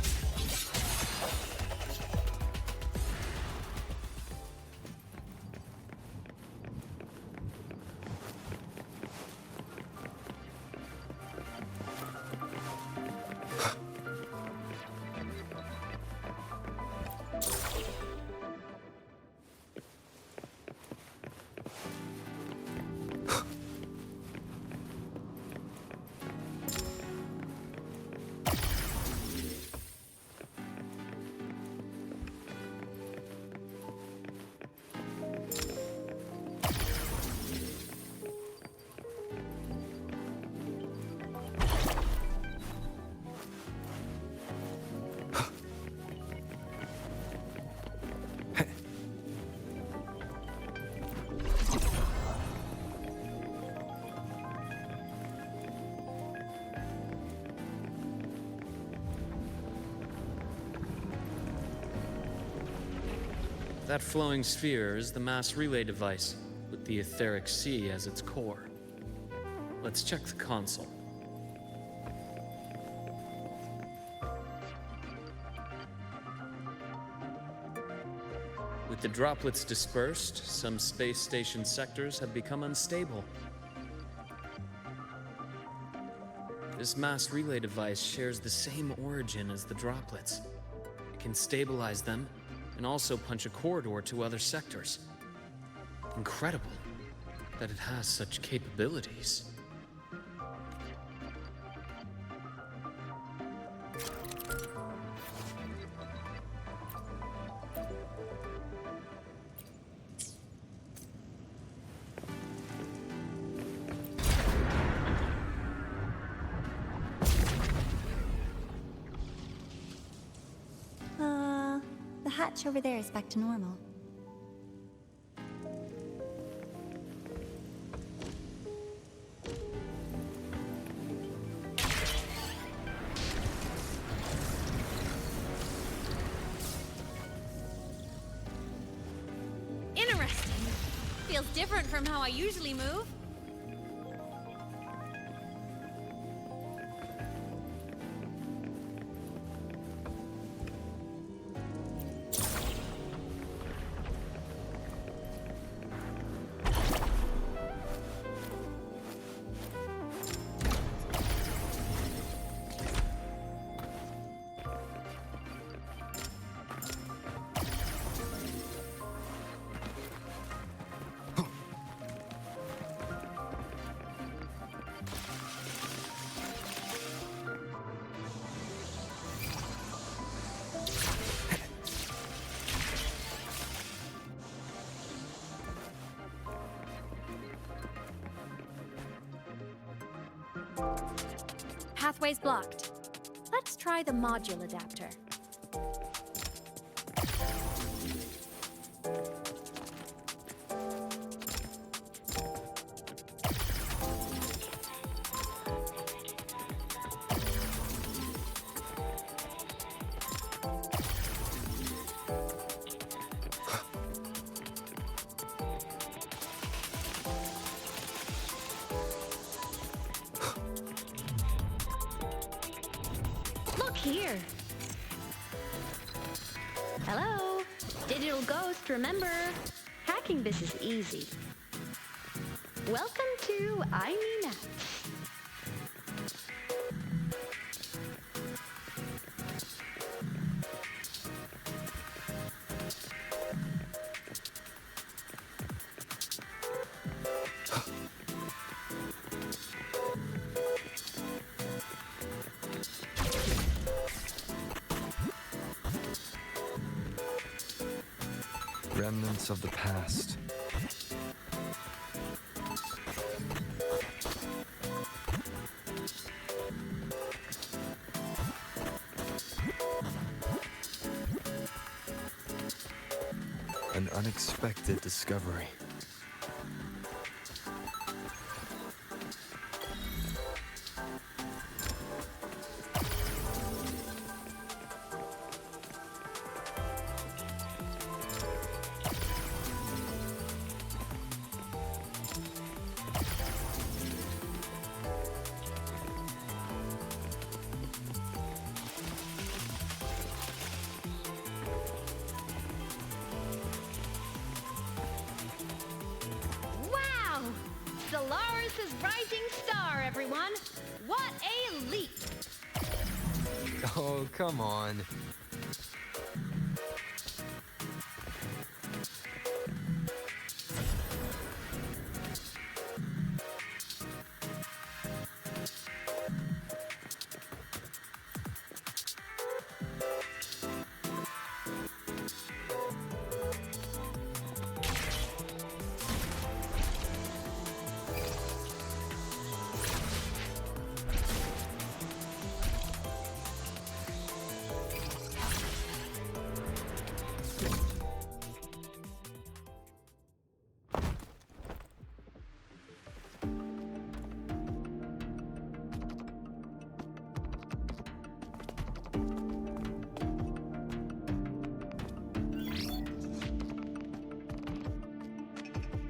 That flowing sphere is the mass relay device, with the etheric sea as its core. Let's check the console. With the droplets dispersed, some space station sectors have become unstable. This mass relay device shares the same origin as the droplets. It can stabilize them and also punch a corridor to other sectors. Incredible that it has such capabilities.
The hatch over there is back to normal.
Interesting. Feels different from how I usually move.
pathway's blocked. Let's try the module adapter.
Here. Hello, Digital Ghost, remember, hacking this is easy. Welcome to Aemeath.
Remnants of the past. An unexpected discovery.
Solaris' rising star, everyone! What a leap!
Oh, come on.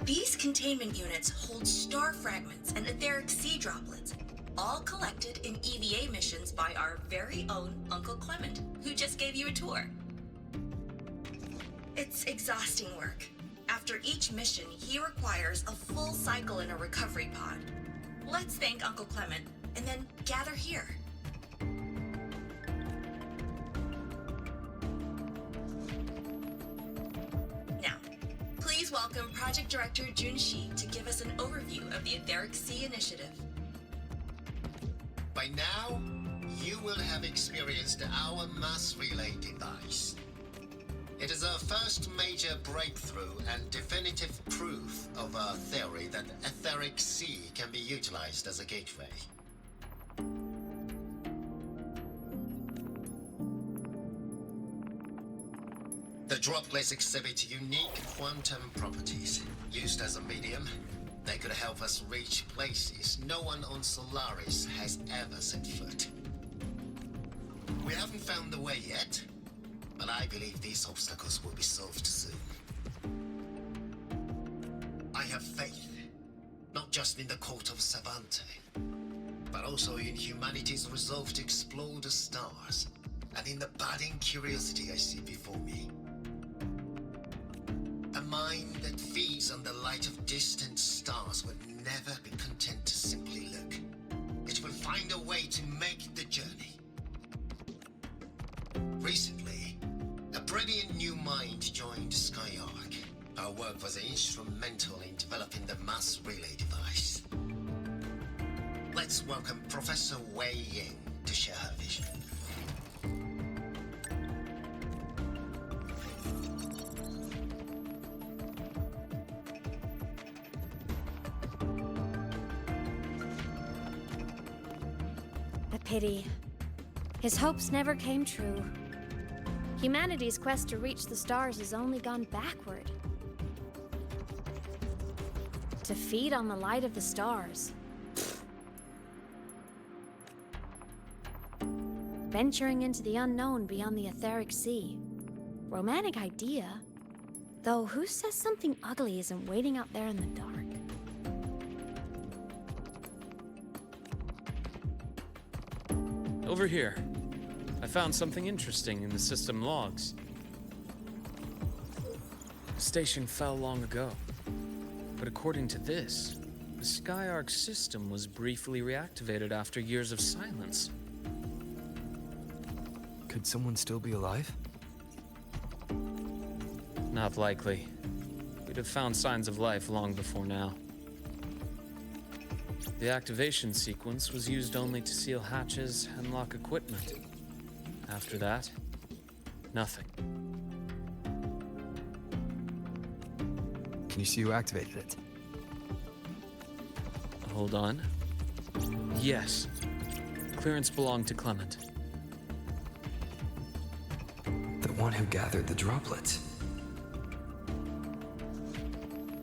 These containment units hold star fragments and etheric sea droplets, all collected in EVA missions by our very own Uncle Clement, who just gave you a tour. It's exhausting work. After each mission, he requires a full cycle in a recovery pod. Let's thank Uncle Clement, and then gather here. Please welcome Project Director Junshi to give us an overview of the Etheric Sea Initiative.
By now, you will have experienced our mass relay device. It is our first major breakthrough and definitive proof of our theory that Etheric Sea can be utilized as a gateway. The droplets exhibit unique quantum properties. Used as a medium, they could help us reach places no one on Solaris has ever set foot. We haven't found the way yet, but I believe these obstacles will be solved soon. I have faith, not just in the court of Savante, but also in humanity's resolve to explore the stars, and in the budding curiosity I see before me. A mind that feeds on the light of distant stars would never be content to simply look. It will find a way to make the journey. Recently, a brilliant new mind joined Skyark. Our work was instrumental in developing the mass relay device. Let's welcome Professor Wei Ying to share her vision.
The
pity. His hopes never came true. Humanity's quest to reach the stars has only gone backward. To feed on the light of the stars. Venturing into the unknown beyond the etheric sea. Romantic idea. Though who says something ugly isn't waiting out there in the dark?
Over here. I found something interesting in the system logs. The station fell long ago. But according to this, the Skyark system was briefly reactivated after years of silence.
Could someone still be alive?
Not likely. We'd have found signs of life long before now. The activation sequence was used only to seal hatches and lock equipment. After that, nothing.
Can you see who activated it?
Hold on. Yes. Clearance belonged to Clement.
The one who gathered the droplets.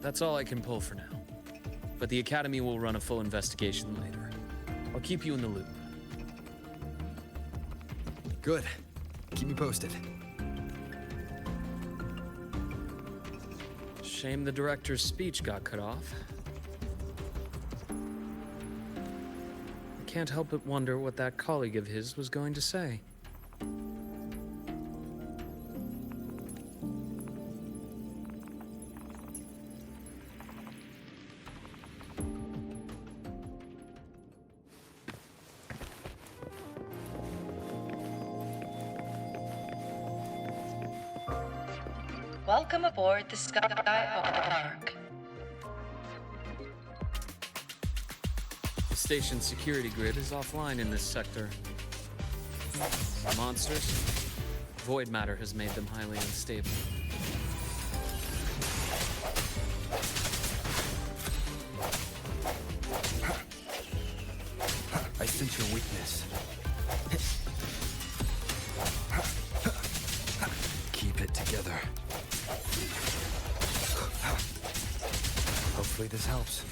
That's all I can pull for now. But the Academy will run a full investigation later. I'll keep you in the loop.
Good. Keep me posted.
Shame the director's speech got cut off. I can't help but wonder what that colleague of his was going to say.
Welcome aboard the Skyark.
The station's security grid is offline in this sector. Monsters? Void matter has made them highly unstable.
I sense your weakness. Keep it together. Hopefully this helps.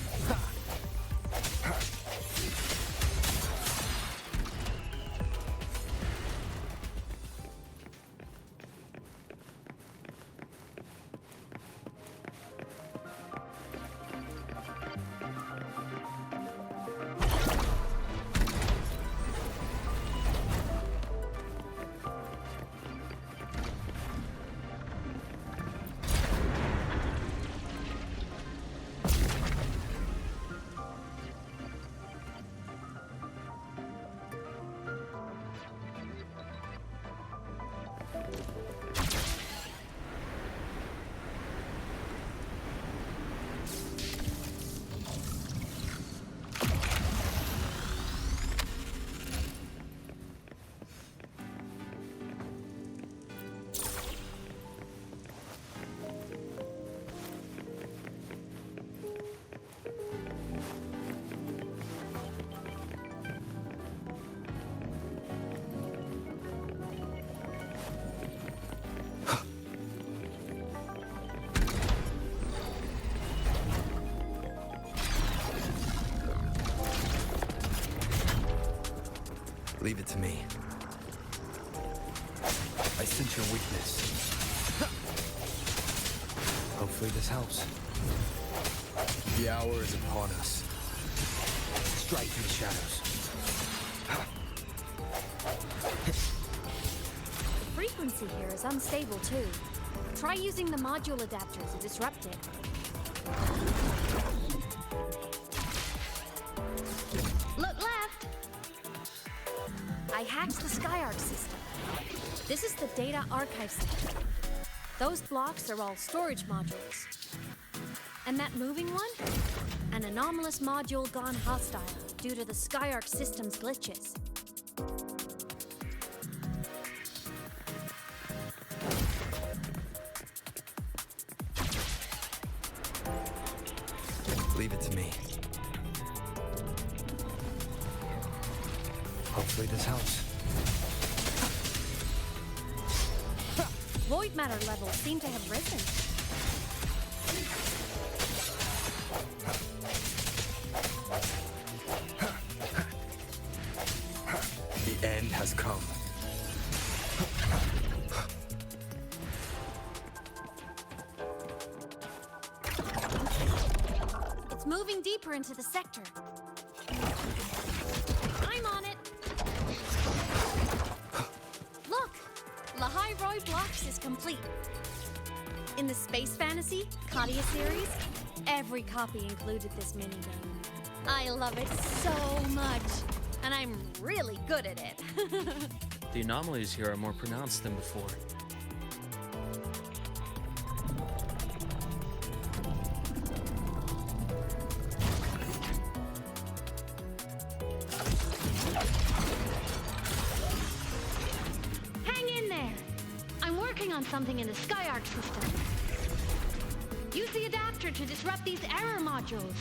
Leave it to me. I sense your weakness. Hopefully this helps. The hour is upon us. Strike in the shadows.
The frequency here is unstable too. Try using the module adapter to disrupt it. Look left! I hacked the Skyark system. This is the data archive center. Those blocks are all storage modules. And that moving one? An anomalous module gone hostile due to the Skyark system's glitches.
Leave it to me. Hopefully this helps.
Void matter levels seem to have risen.
The end has come.
It's moving deeper into the sector. I'm on it. Look! Lahai-Roi Blocks is complete. In the Space Fantasy Katia series, every copy included this minigame. I love it so much, and I'm really good at it.
The anomalies here are more pronounced than before.
Hang in there! I'm working on something in the Skyark system. Use the adapter to disrupt these error modules.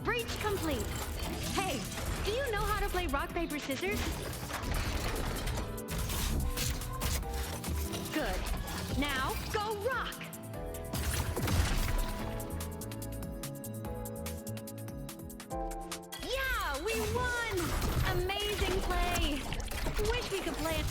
Breach complete. Hey, do you know how to play rock, paper, scissors? Good. Now, go rock! Yeah, we won! Amazing play! Wish we could play it.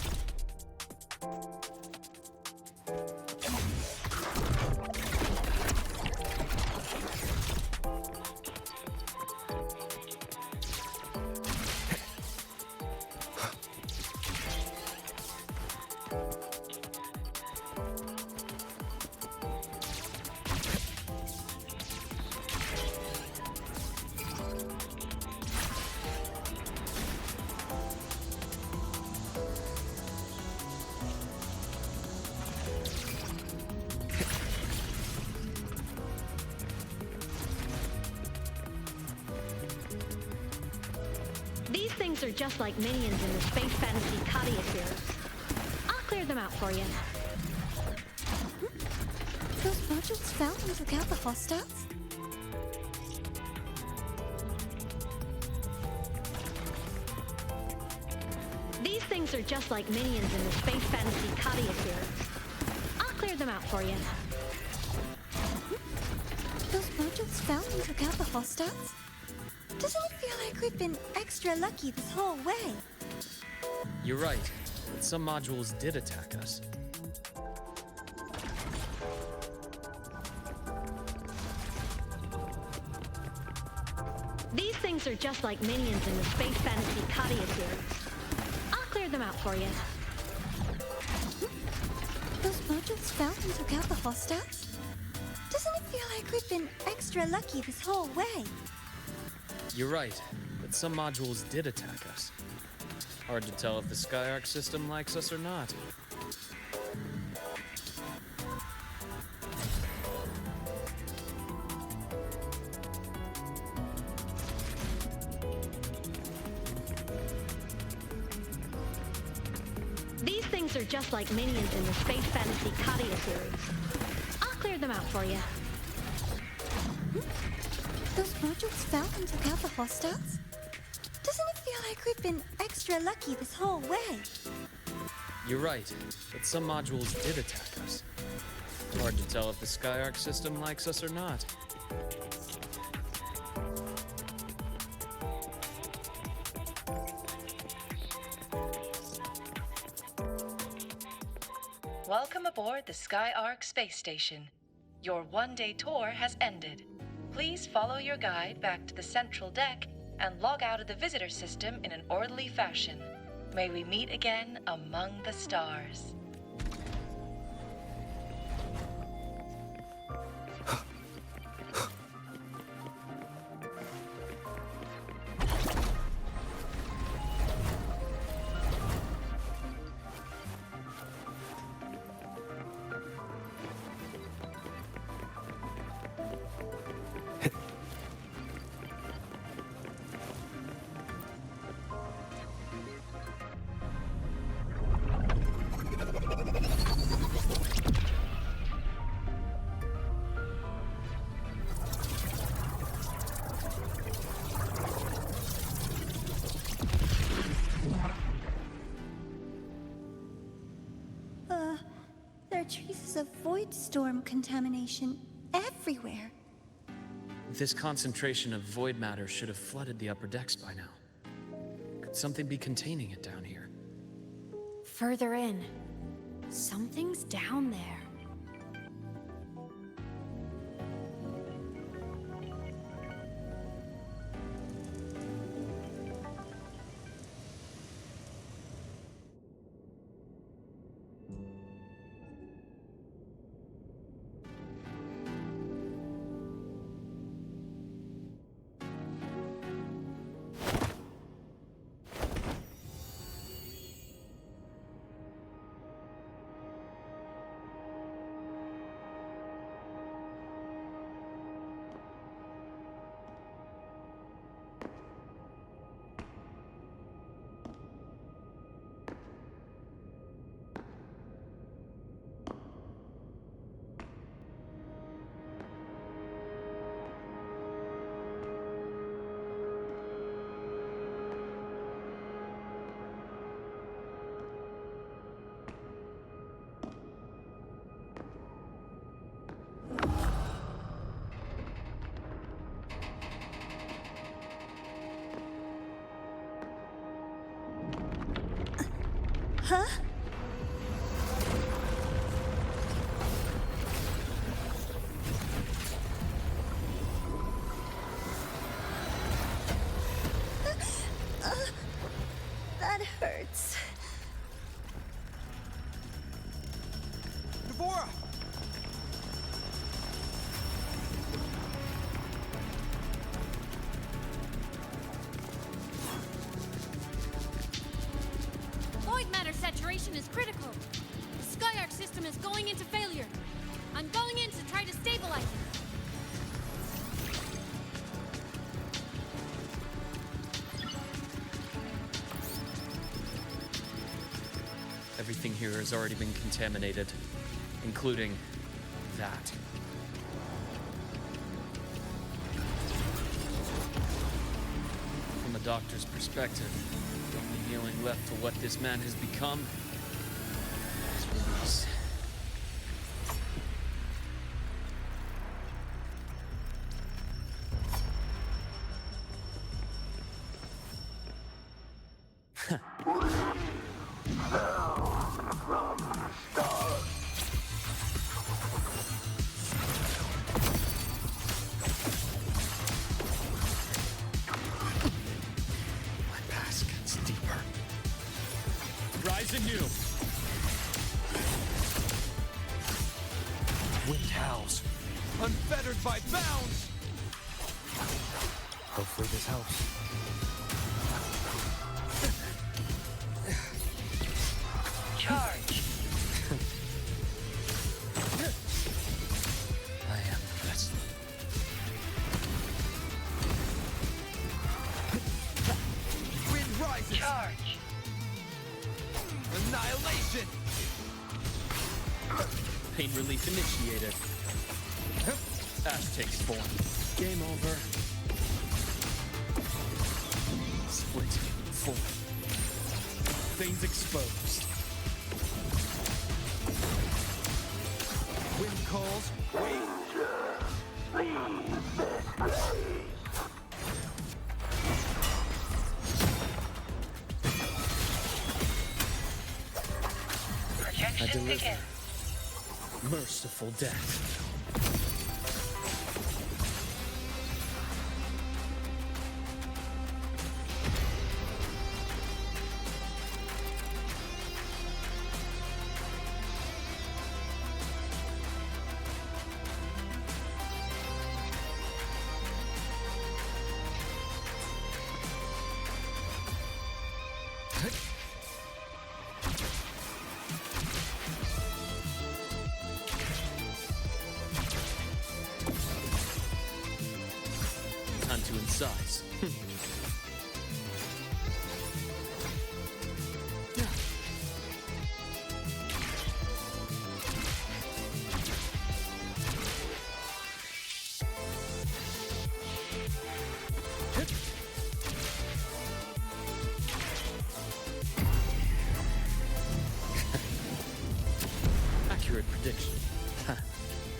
These things are just like minions in the Space Fantasy Katia series. I'll clear them out for you.
Those modules found and took out the hostiles?
These things are just like minions in the Space Fantasy Katia series. I'll clear them out for you.
Those modules found and took out the hostiles? Doesn't it feel like we've been extra lucky this whole way?
You're right, but some modules did attack us.
These things are just like minions in the Space Fantasy Katia series. I'll clear them out for you.
Those modules found and took out the hostiles? Doesn't it feel like we've been extra lucky this whole way?
You're right, but some modules did attack us. Hard to tell if the Skyark system likes us or not.
These things are just like minions in the Space Fantasy Katia series. I'll clear them out for you.
Those modules found and took out the hostiles? Doesn't it feel like we've been extra lucky this whole way?
You're right, but some modules did attack us. Hard to tell if the Skyark system likes us or not.
Welcome aboard the Skyark space station. Your one-day tour has ended. Please follow your guide back to the central deck and log out of the visitor system in an orderly fashion. May we meet again among the stars.
are traces of void storm contamination everywhere.
This concentration of void matter should have flooded the upper decks by now. Could something be containing it down here?
Further in. Something's down there.
Huh? That hurts.
Nivora!
Void matter saturation is critical. The Skyark system is going into failure. I'm going in to try to stabilize it.
Everything here has already been contaminated, including that. From a doctor's perspective, the only healing left for what this man has become is release. Rise anew.
Wind howls, unfettered by bounds. Hopefully this helps.
Charge.
I am the best.
Wind rises.
Charge.
Annihilation.
Pain relief initiated. Ash takes form. Game over. Split. Full. Veins exposed.
Wind calls. Wait.
Leave this place.
I deliver. Merciful death. Time to incise. Accurate prediction.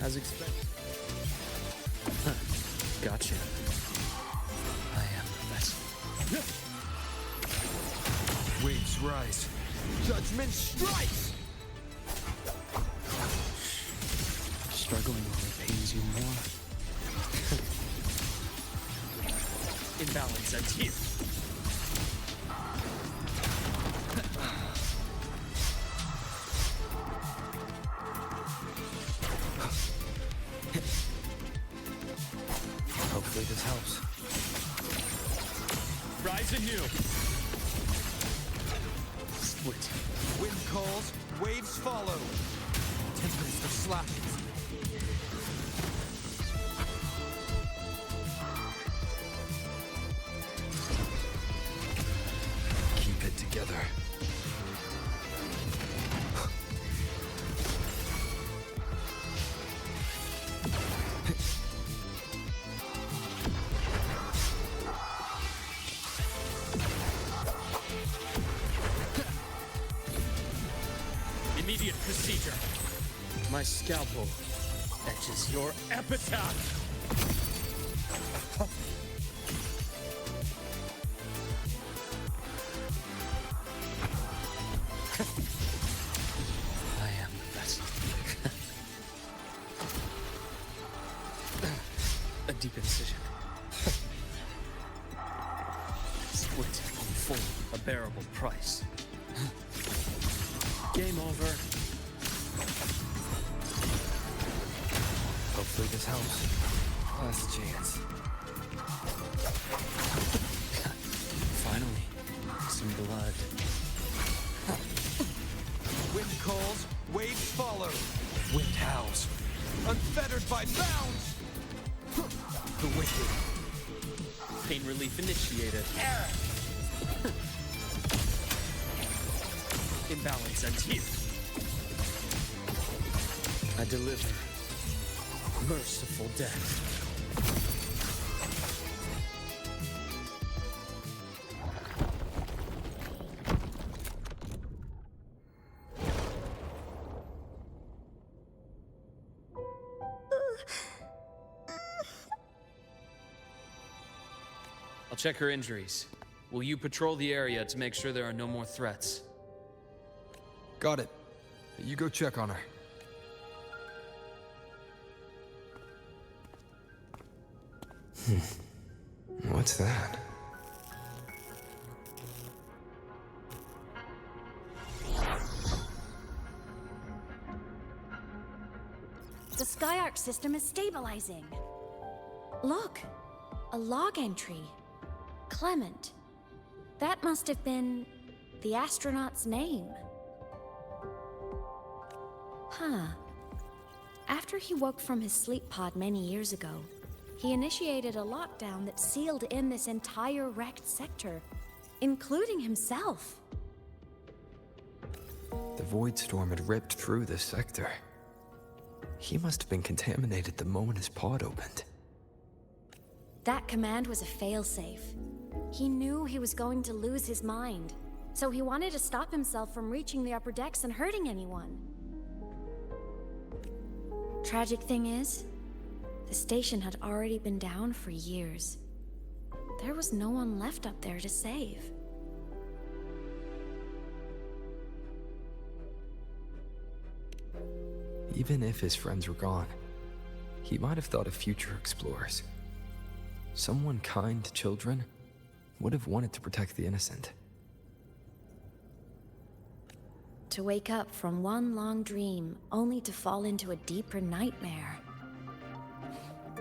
As expected. Gotcha. I am the vessel.
Waves rise. Judgment strikes!
Struggling only pains you more. Imbalance ends here.
Hopefully this helps.
Rise anew. Split.
Wind calls, waves follow. Tempest of slashes. Keep it together.
Immediate procedure. My scalpel etches your epitaph. I am the vessel. A deep incision. Split in full, a bearable price. Game over.
Hopefully this helps. Last chance.
Finally, some blood.
Wind calls, waves follow. Wind howls, unfettered by bounds. The wicked.
Pain relief initiated. Imbalance ends here. I deliver merciful death. I'll check her injuries. Will you patrol the area to make sure there are no more threats?
Got it. You go check on her. What's that?
The Skyark system is stabilizing. Look, a log entry. Clement. That must have been the astronaut's name. Huh. After he woke from his sleep pod many years ago, he initiated a lockdown that sealed in this entire wrecked sector, including himself.
The void storm had ripped through this sector. He must have been contaminated the moment his pod opened.
That command was a failsafe. He knew he was going to lose his mind, so he wanted to stop himself from reaching the upper decks and hurting anyone. Tragic thing is, the station had already been down for years. There was no one left up there to save.
Even if his friends were gone, he might have thought of future explorers. Someone kind to children would have wanted to protect the innocent.
To wake up from one long dream, only to fall into a deeper nightmare.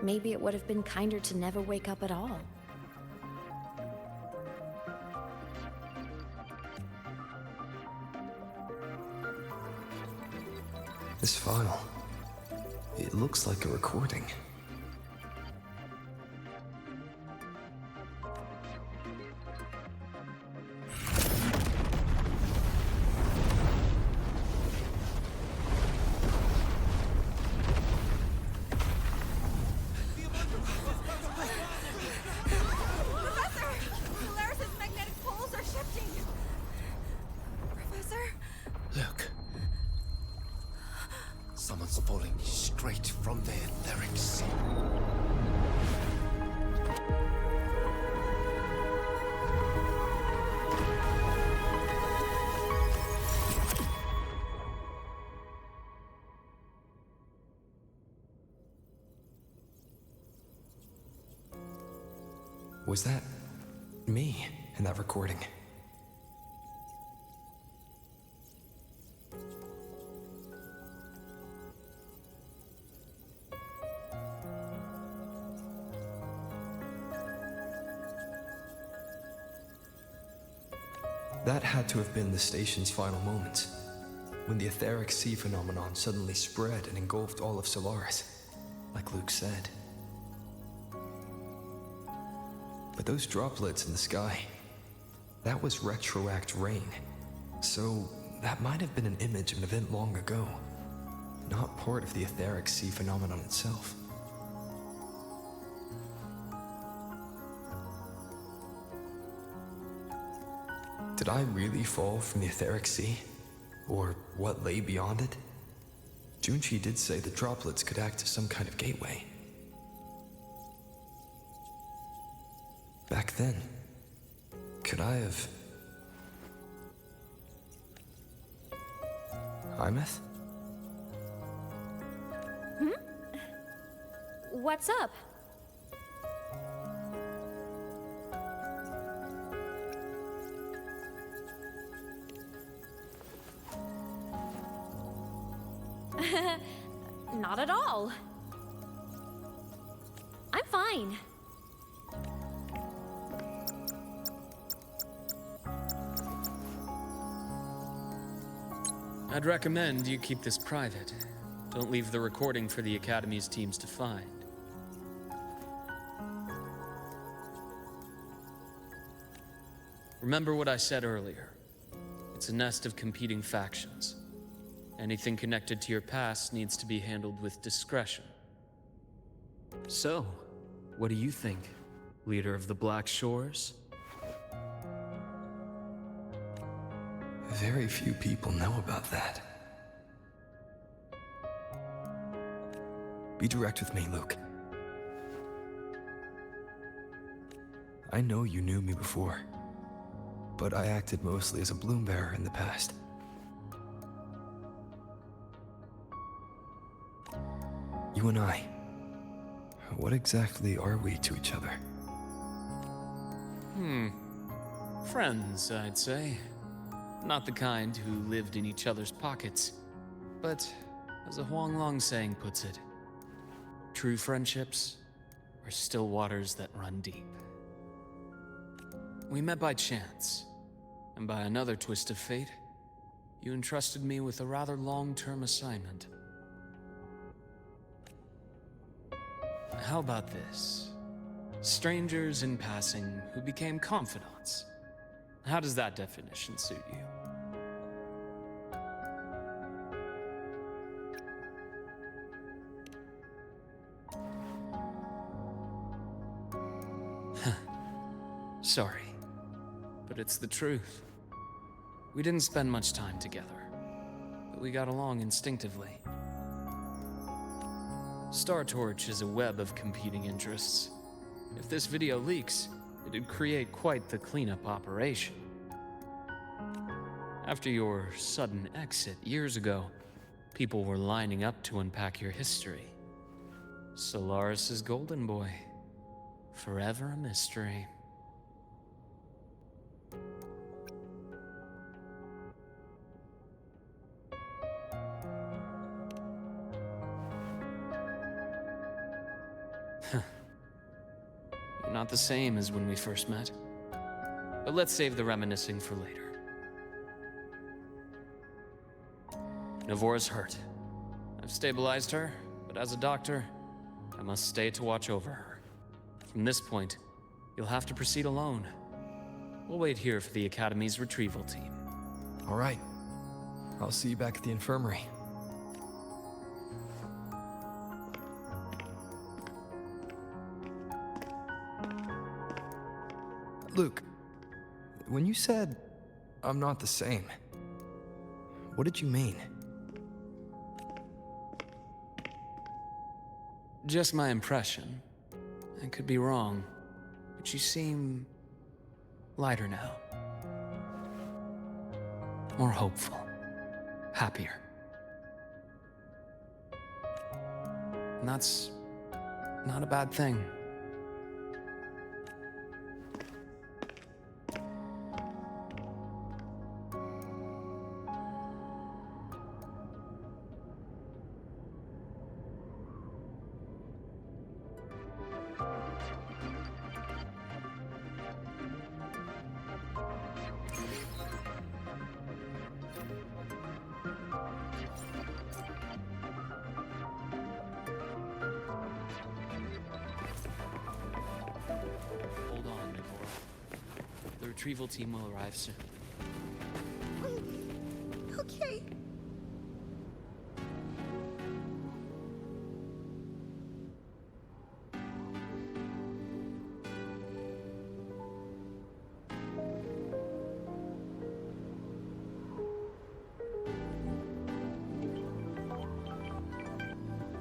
Maybe it would have been kinder to never wake up at all.
This file, it looks like a recording.
droplets falling straight from the etheric sea.
Was that me in that recording? That had to have been the station's final moments, when the etheric sea phenomenon suddenly spread and engulfed all of Solaris, like Luke said. But those droplets in the sky, that was retroact rain. So that might have been an image of an event long ago, not part of the etheric sea phenomenon itself. Did I really fall from the etheric sea? Or what lay beyond it? Junchi did say the droplets could act as some kind of gateway. Back then, could I have... Aemeath?
What's up? Not at all. I'm fine.
I'd recommend you keep this private. Don't leave the recording for the Academy's teams to find. Remember what I said earlier. It's a nest of competing factions. Anything connected to your past needs to be handled with discretion. So, what do you think, leader of the Black Shores?
Very few people know about that. Be direct with me, Luke. I know you knew me before, but I acted mostly as a bloom bearer in the past. You and I, what exactly are we to each other?
Friends, I'd say. Not the kind who lived in each other's pockets, but as a Huanglong saying puts it, true friendships are still waters that run deep. We met by chance, and by another twist of fate, you entrusted me with a rather long-term assignment. How about this? Strangers in passing who became confidants. How does that definition suit you? Sorry, but it's the truth. We didn't spend much time together, but we got along instinctively. Star Torch is a web of competing interests. If this video leaks, it'd create quite the cleanup operation. After your sudden exit years ago, people were lining up to unpack your history. Solaris's golden boy. Forever a mystery. You're not the same as when we first met. But let's save the reminiscing for later. Nivora's hurt. I've stabilized her, but as a doctor, I must stay to watch over her. From this point, you'll have to proceed alone. We'll wait here for the Academy's retrieval team.
All right. I'll see you back at the infirmary. Luke, when you said, I'm not the same, what did you mean?
Just my impression. I could be wrong, but you seem lighter now. More hopeful. Happier. And that's not a bad thing. Hold on, Nivora. The retrieval team will arrive soon.
Okay.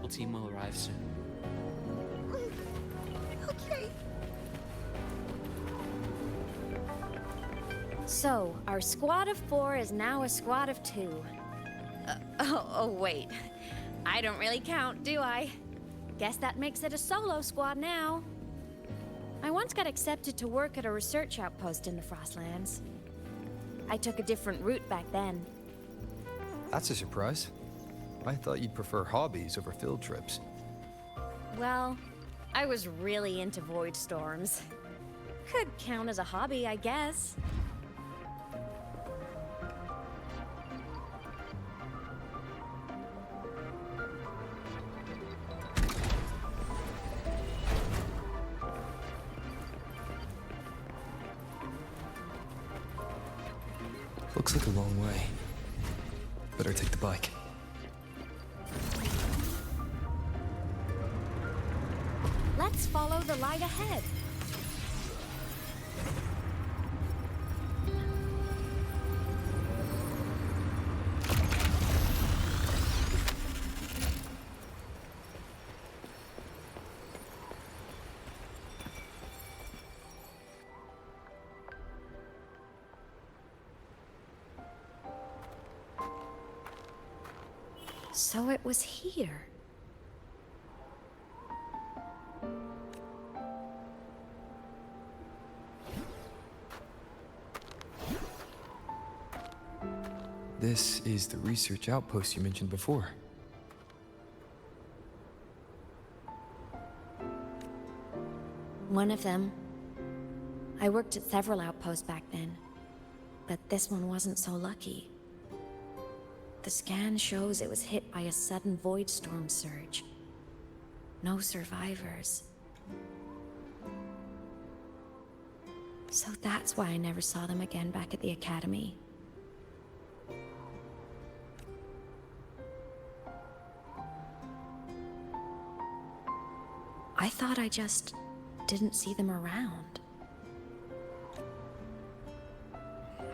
The team will arrive soon.
Okay.
So, our squad of 4 is now a squad of 2. Oh, wait. I don't really count, do I? Guess that makes it a solo squad now. I once got accepted to work at a research outpost in the Frostlands. I took a different route back then.
That's a surprise. I thought you'd prefer hobbies over field trips.
Well, I was really into void storms. Could count as a hobby, I guess.
Looks like a long way. Better take the bike.
Let's follow the light ahead. So it was here.
This is the research outpost you mentioned before.
One of them. I worked at several outposts back then, but this one wasn't so lucky. The scan shows it was hit by a sudden void storm surge. No survivors. So that's why I never saw them again back at the academy. I thought I just didn't see them around.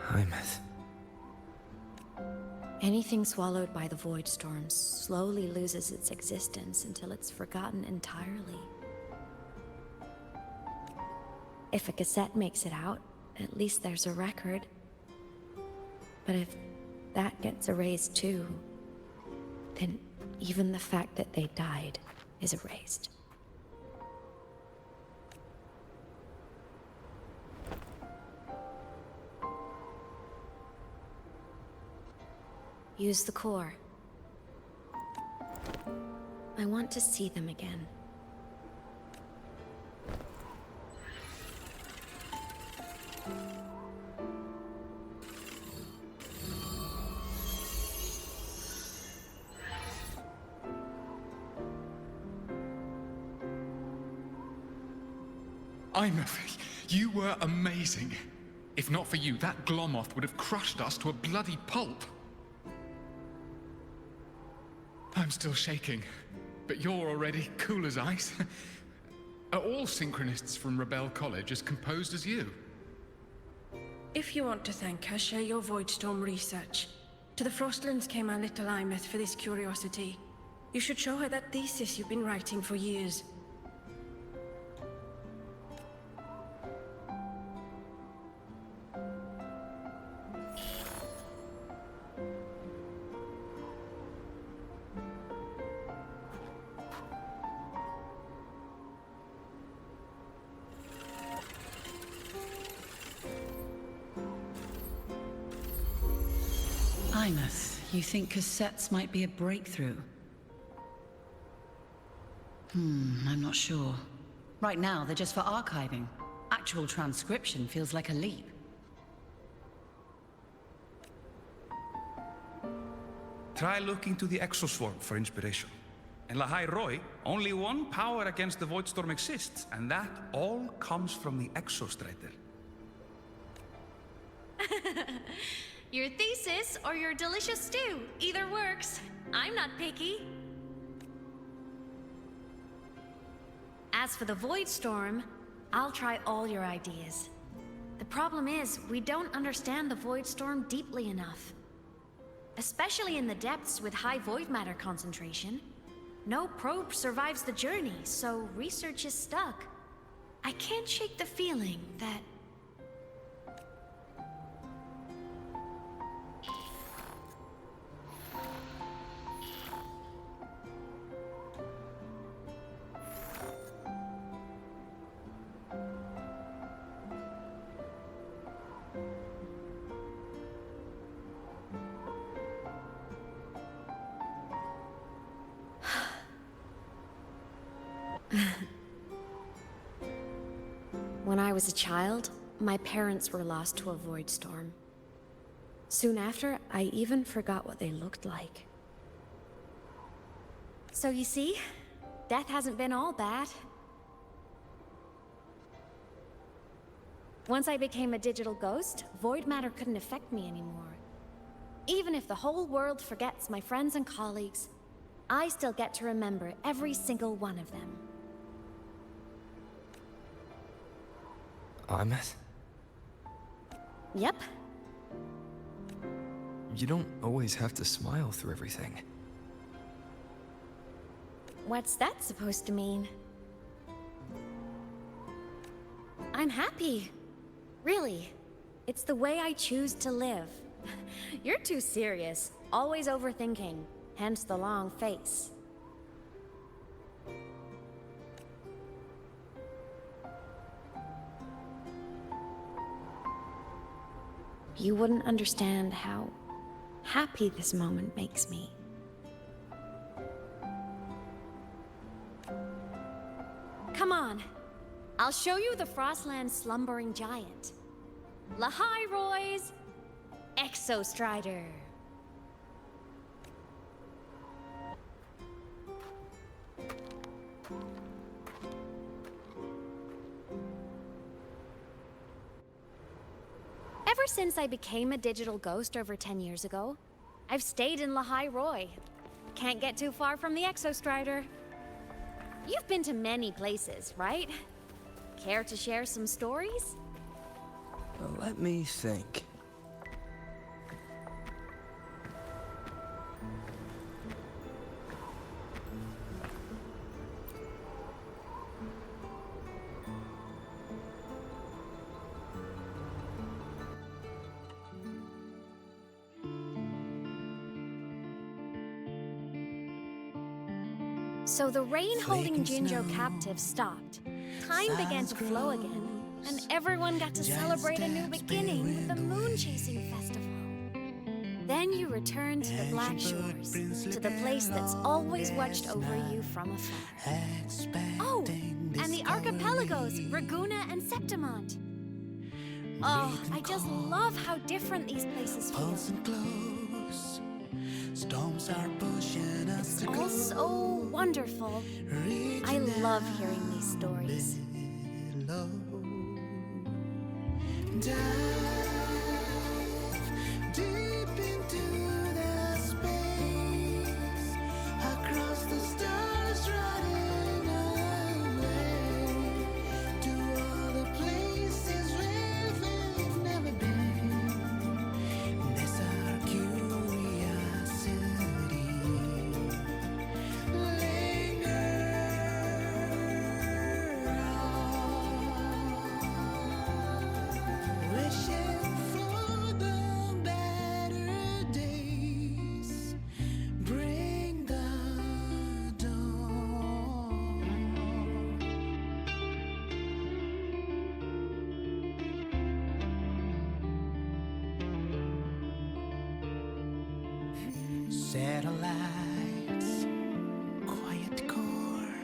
Aemeath.
Anything swallowed by the void storms slowly loses its existence until it's forgotten entirely. If a cassette makes it out, at least there's a record. But if that gets erased too, then even the fact that they died is erased. Use the core. I want to see them again.
Aemeath, you were amazing. If not for you, that Glomoth would have crushed us to a bloody pulp. I'm still shaking, but you're already cool as ice. Are all synchronists from Rebel College as composed as you?
If you want to thank her, share your Voidstorm research. To the Frostlands came our little Aemeath for this curiosity. You should show her that thesis you've been writing for years.
Aemeath, you think cassettes might be a breakthrough? I'm not sure. Right now, they're just for archiving. Actual transcription feels like a leap.
Try looking to the exoswarm for inspiration. In Lahai-Roi, only one power against the Voidstorm exists, and that all comes from the exostrider.
Your thesis or your delicious stew, either works. I'm not picky. As for the Voidstorm, I'll try all your ideas. The problem is, we don't understand the Voidstorm deeply enough. Especially in the depths with high void matter concentration. No probe survives the journey, so research is stuck. I can't shake the feeling that... When I was a child, my parents were lost to a void storm. Soon after, I even forgot what they looked like. So you see, death hasn't been all bad. Once I became a digital ghost, void matter couldn't affect me anymore. Even if the whole world forgets my friends and colleagues, I still get to remember every single one of them.
Aemeath?
Yep.
You don't always have to smile through everything.
What's that supposed to mean? I'm happy. Really. It's the way I choose to live. You're too serious. Always overthinking. Hence the long face. You wouldn't understand how happy this moment makes me. Come on. I'll show you the Frostland's slumbering giant. Lahai-Roi's Exostrider. Ever since I became a digital ghost over 10 years ago, I've stayed in Lahai-Roi. Can't get too far from the Exostrider. You've been to many places, right? Care to share some stories?
Let me think.
So the rain holding Jinjo captive stopped. Time began to flow again, and everyone got to celebrate a new beginning with the Moon Chasing Festival. Then you returned to the Black Shores, to the place that's always watched over you from afar. Oh, and the archipelagos, Raguna and Septimont. Oh, I just love how different these places feel.
Storms are pushing us
It's all so wonderful. I love hearing these stories.
Deep into the space, across the stars, running away to all the places where we've never been. There's our curiosity, lights, quiet core,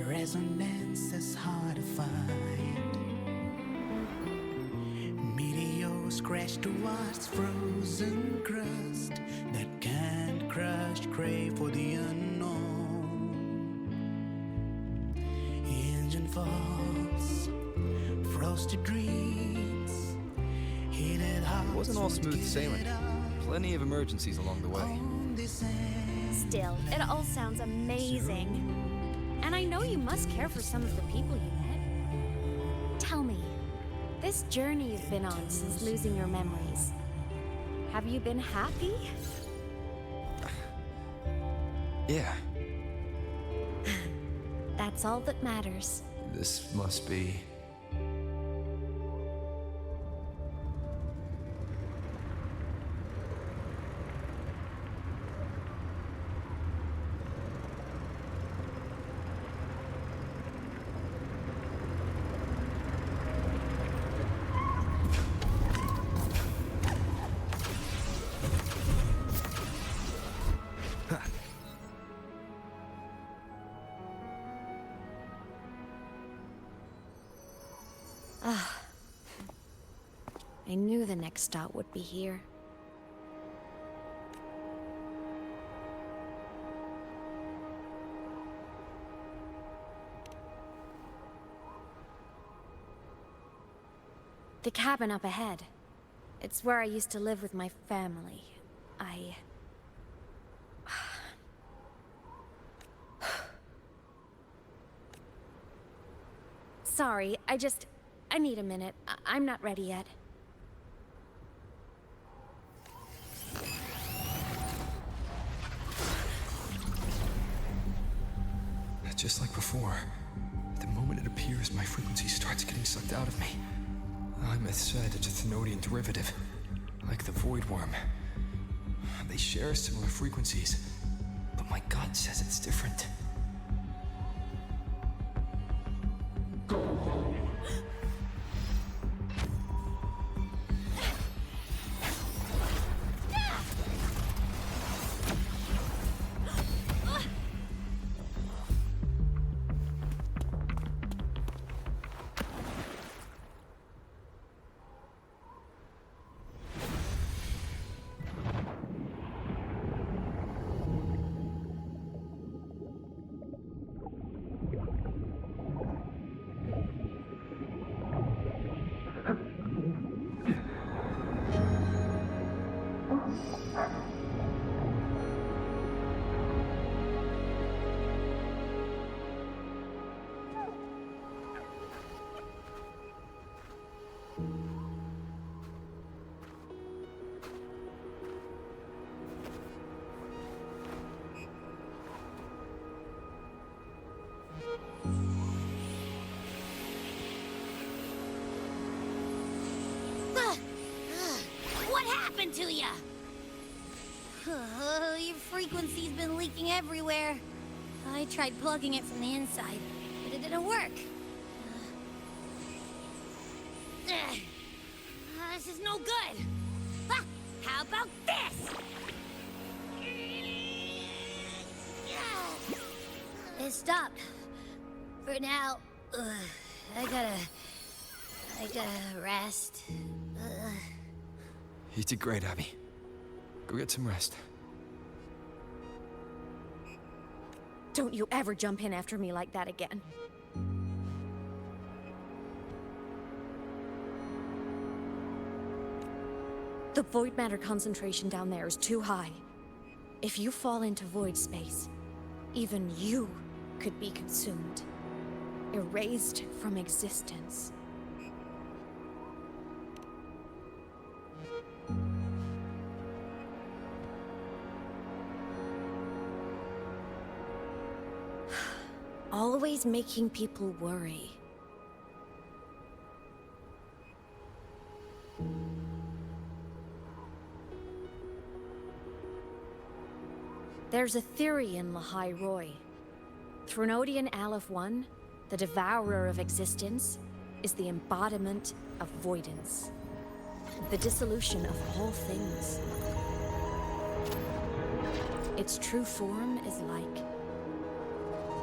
resonance is hard to find. Meteors crash towards frozen crust that can't crush, crave for the unknown. Engine falls, frosted dreams, heated hearts.
It wasn't all smooth sailing. Plenty of emergencies along the way.
Still, it all sounds amazing. And I know you must care for some of the people you met. Tell me, this journey you've been on since losing your memories, have you been happy?
Yeah,
That's all that matters.
this must be...
I knew the next stop would be here. The cabin up ahead. It's where I used to live with my family. Sorry, I need a minute. I'm not ready yet.
Just like before. The moment it appears, my frequency starts getting sucked out of me. Aemeath said it's a Thenodian derivative, like the Void Worm. They share similar frequencies, but my gut says it's different.
What happened to ya? Your frequency's been leaking everywhere. I tried plugging it from the inside, but it didn't work. This is no good. How about this? It stopped. For now, I gotta rest.
You did great, Abby. Go get some rest.
Don't you ever jump in after me like that again. The void matter concentration down there is too high. If you fall into void space, even you could be consumed, erased from existence. Always making people worry. There's a theory in Lahai-Roi. Thenodian Aleph 1, the devourer of existence, is the embodiment of voidance. The dissolution of all things. Its true form is like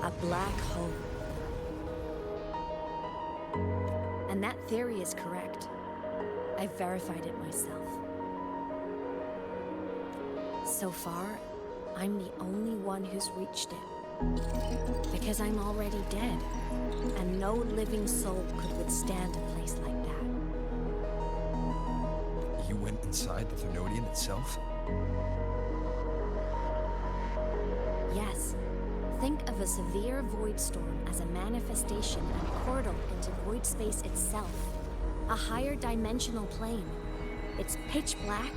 a black hole. And that theory is correct. I've verified it myself. So far, I'm the only one who's reached it. Because I'm already dead, and no living soul could withstand a place like that.
You went inside the Threnodian itself?
Yes. Think of a severe void storm as a manifestation and portal into void space itself. A higher dimensional plane. It's pitch black,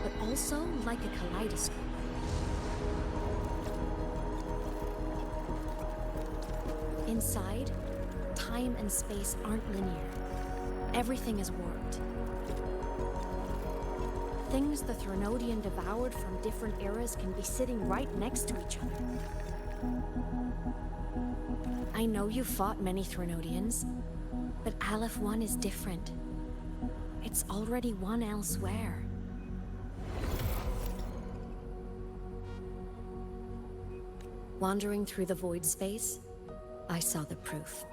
but also like a kaleidoscope. Inside, time and space aren't linear. Everything is warped. Things the Threnodian devoured from different eras can be sitting right next to each other. I know you fought many Threnodians, but Aleph 1 is different. It's already won elsewhere. Wandering through the void space, I saw the proof.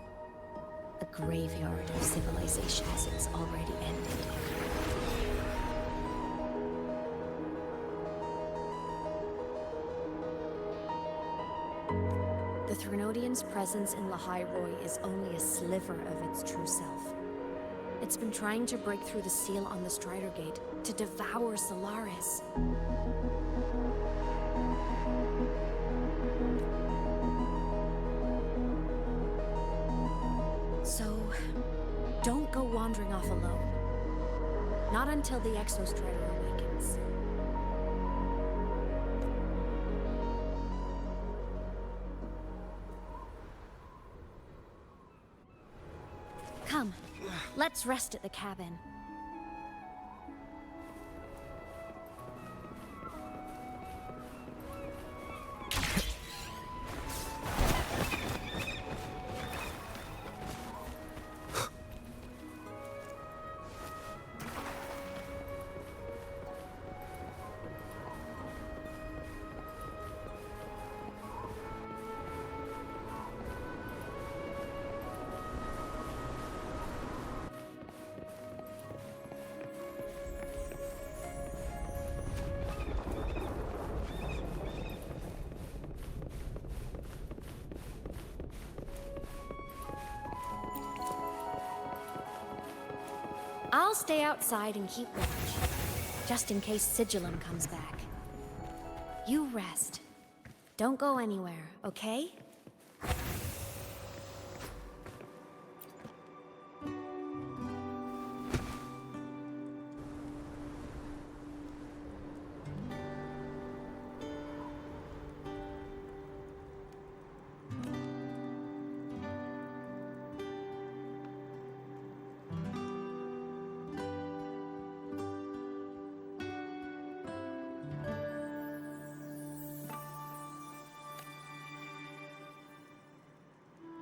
A graveyard of civilizations it's already ended. The Threnodian's presence in Lahai-Roi is only a sliver of its true self. It's been trying to break through the seal on the Strider Gate to devour Solaris. So, don't go wandering off alone. Not until the Exostrider awakens. Come, let's rest at the cabin. I'll stay outside and keep watch, just in case Sigillum comes back. You rest. Don't go anywhere, okay?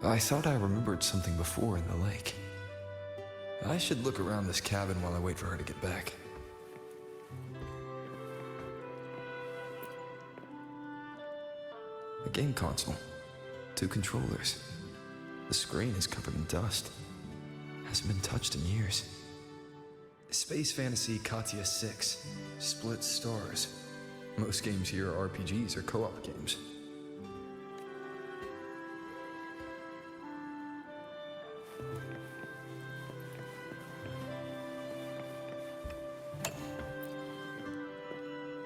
I thought I remembered something before in the lake. I should look around this cabin while I wait for her to get back. A game console. 2 controllers. The screen is covered in dust. Hasn't been touched in years. Space Fantasy Katya 6. Split stars. Most games here are RPGs or co-op games.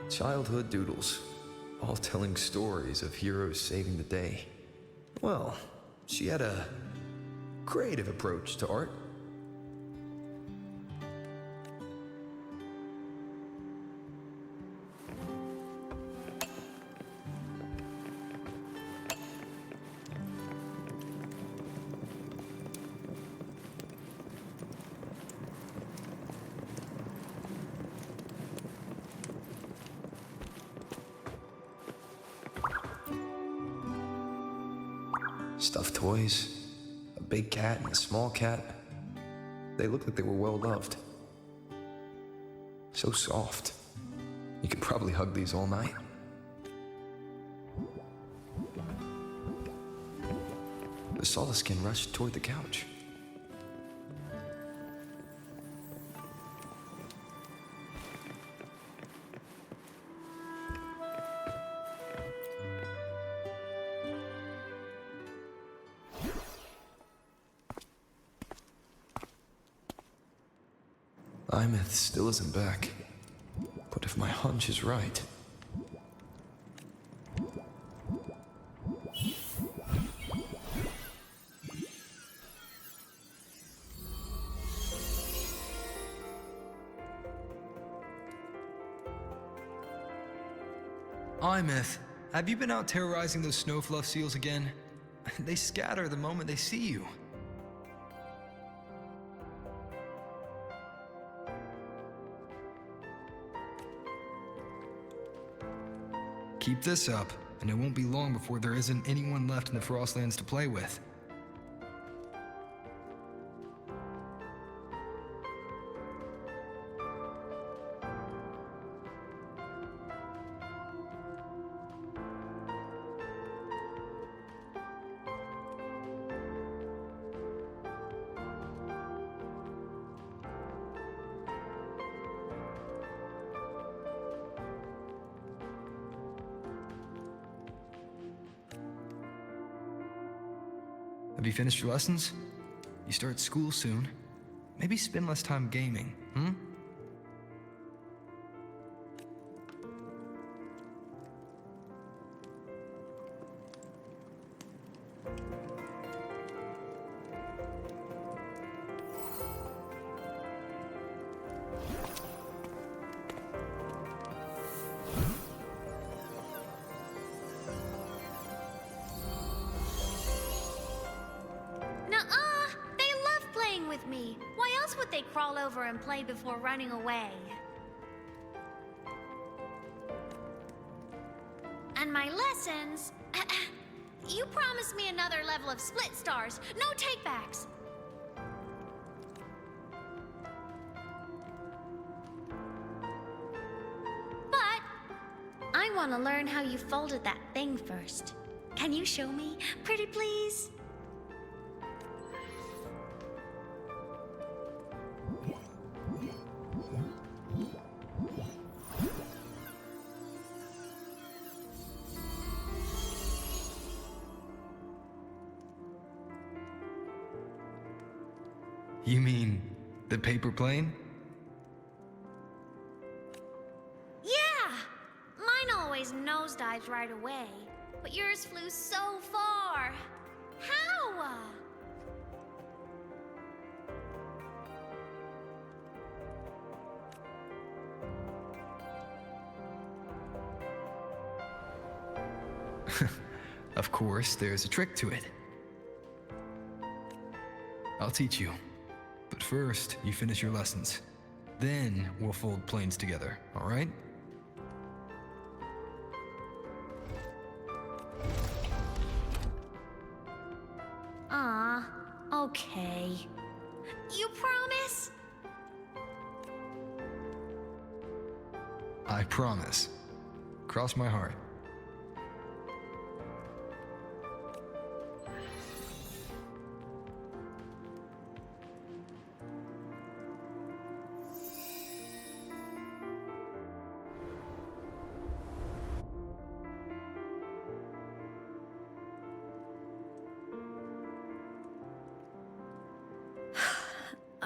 Childhood doodles, all telling stories of heroes saving the day. Well, she had a creative approach to art. Stuffed toys, a big cat and a small cat. They look like they were well loved. So soft. You could probably hug these all night. the Solaskin rushed toward the couch. Aemeath still isn't back. But if my hunch is right... Aemeath, have you been out terrorizing those snowfluff seals again? They scatter the moment they see you. Keep this up, and it won't be long before there isn't anyone left in the Frostlands to play with. Have you finished your lessons? You start school soon. Maybe spend less time gaming, hmm?
Crawl over and play before running away. And my lessons... You promised me another level of split stars. No takebacks. But I want to learn how you folded that thing first. Can you show me? Pretty please?
You mean the paper plane?
Yeah! Mine always nosedives right away, but yours flew so far. How?
Of course, there's a trick to it. I'll teach you. But first, you finish your lessons. Then we'll fold planes together, all right?
Okay. You promise?
I promise. Cross my heart.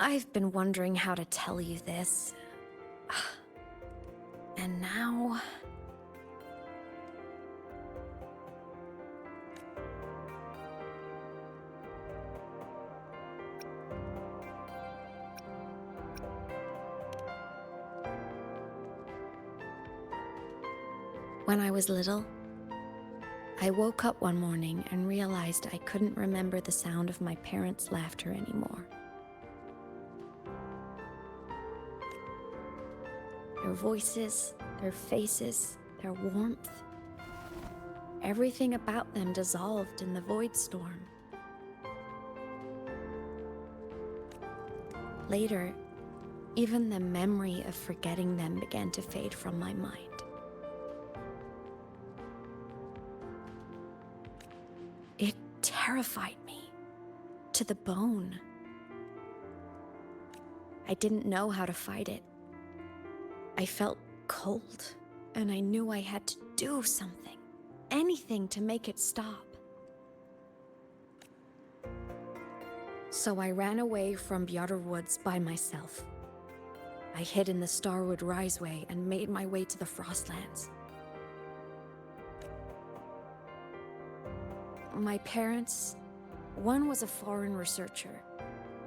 I've been wondering how to tell you this. And now... When I was little, I woke up one morning and realized I couldn't remember the sound of my parents' laughter anymore. Their voices, their faces, their warmth. Everything about them dissolved in the void storm. Later, even the memory of forgetting them began to fade from my mind. It terrified me. to the bone. I didn't know how to fight it. I felt cold, and I knew I had to do something. Anything to make it stop. So I ran away from Bjarter Woods by myself. I hid in the Starwood Riseway and made my way to the Frostlands. My parents, one was a foreign researcher,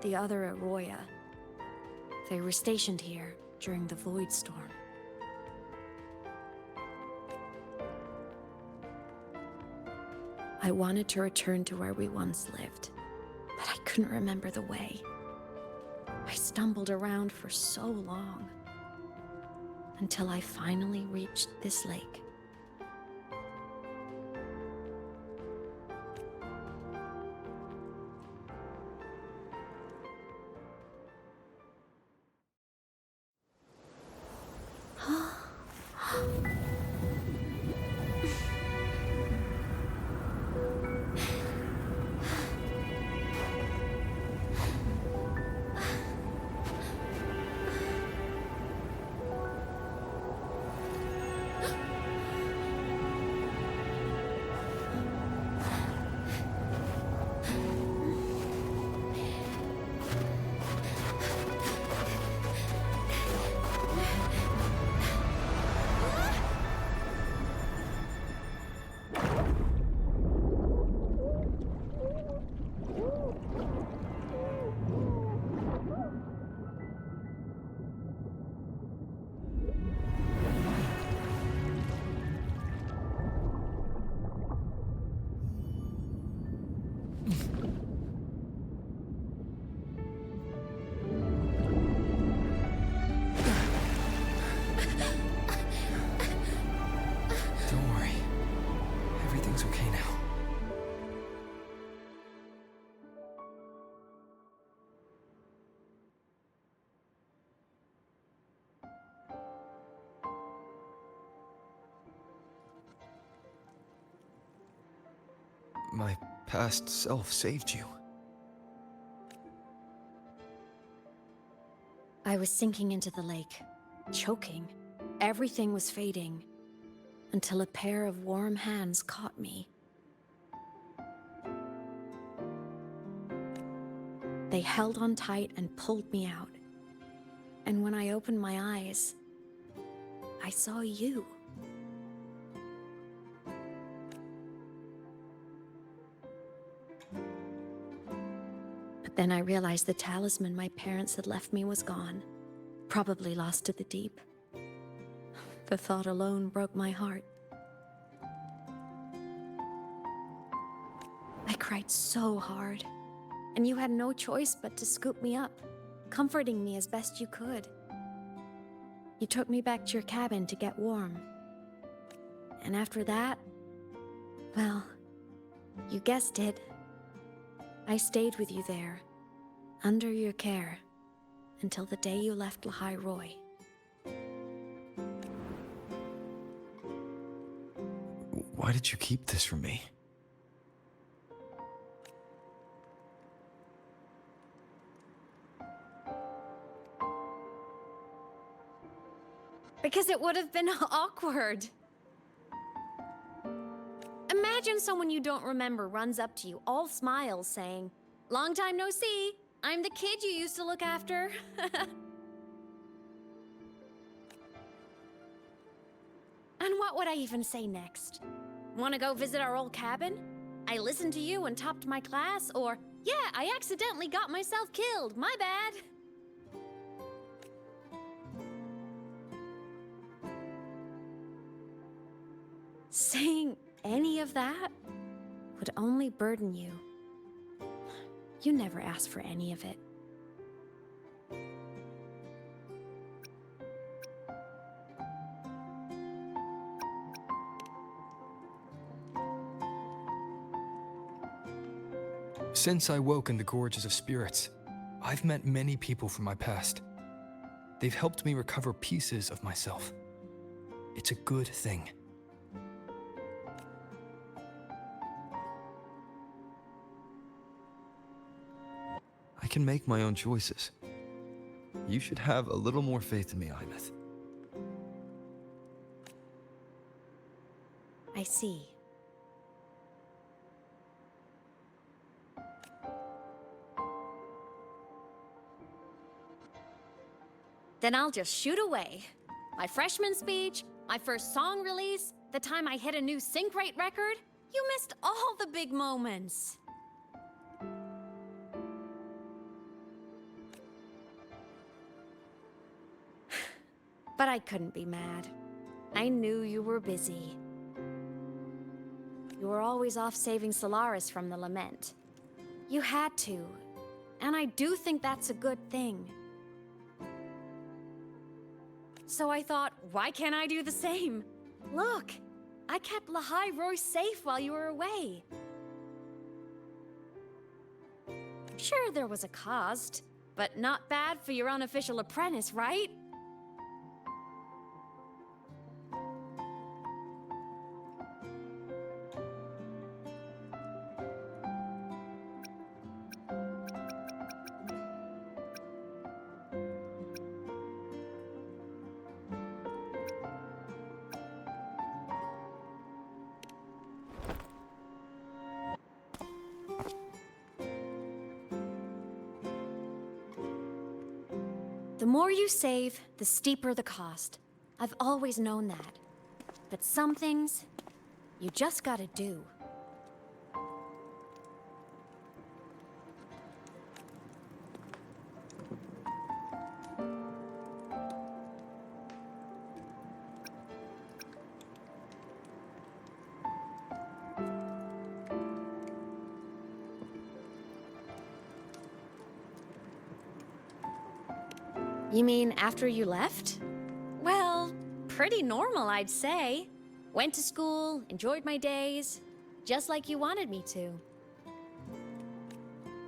the other a Roya. They were stationed here during the Void Storm. I wanted to return to where we once lived, but I couldn't remember the way. I stumbled around for so long, until I finally reached this lake.
My past self saved you.
I was sinking into the lake, choking. Everything was fading, until a pair of warm hands caught me. They held on tight and pulled me out. And when I opened my eyes, I saw you. Then I realized the talisman my parents had left me was gone, probably lost to the deep. The thought alone broke my heart. I cried so hard, and you had no choice but to scoop me up, comforting me as best you could. You took me back to your cabin to get warm. And after that, well, you guessed it. I stayed with you there, under your care, until the day you left Lahai-Roi.
Why did you keep this from me?
Because it would have been awkward. Imagine someone you don't remember runs up to you, all smiles, saying, "Long time no see. I'm the kid you used to look after." And what would I even say next? Want to go visit our old cabin? I listened to you and topped my class, or, "Yeah, I accidentally got myself killed. My bad." Saying any of that would only burden you. You never asked for any of it.
Since I woke in the Gorges of Spirits, I've met many people from my past. They've helped me recover pieces of myself. It's a good thing. can make my own choices. You should have a little more faith in me, Aemeath.
I see. Then I'll just shoot away. My freshman speech, my first song release, the time I hit a new sync rate record. You missed all the big moments. But I couldn't be mad. I knew you were busy. You were always off saving Solaris from the lament. You had to, and I do think that's a good thing. So I thought, why can't I do the same? Look, I kept Lahai-Roi safe while you were away. Sure, there was a cost, but not bad for your unofficial apprentice, right? The more you save, the steeper the cost. I've always known that. But some things, you just gotta do. You mean after you left? Well, pretty normal, I'd say. Went to school, enjoyed my days, just like you wanted me to.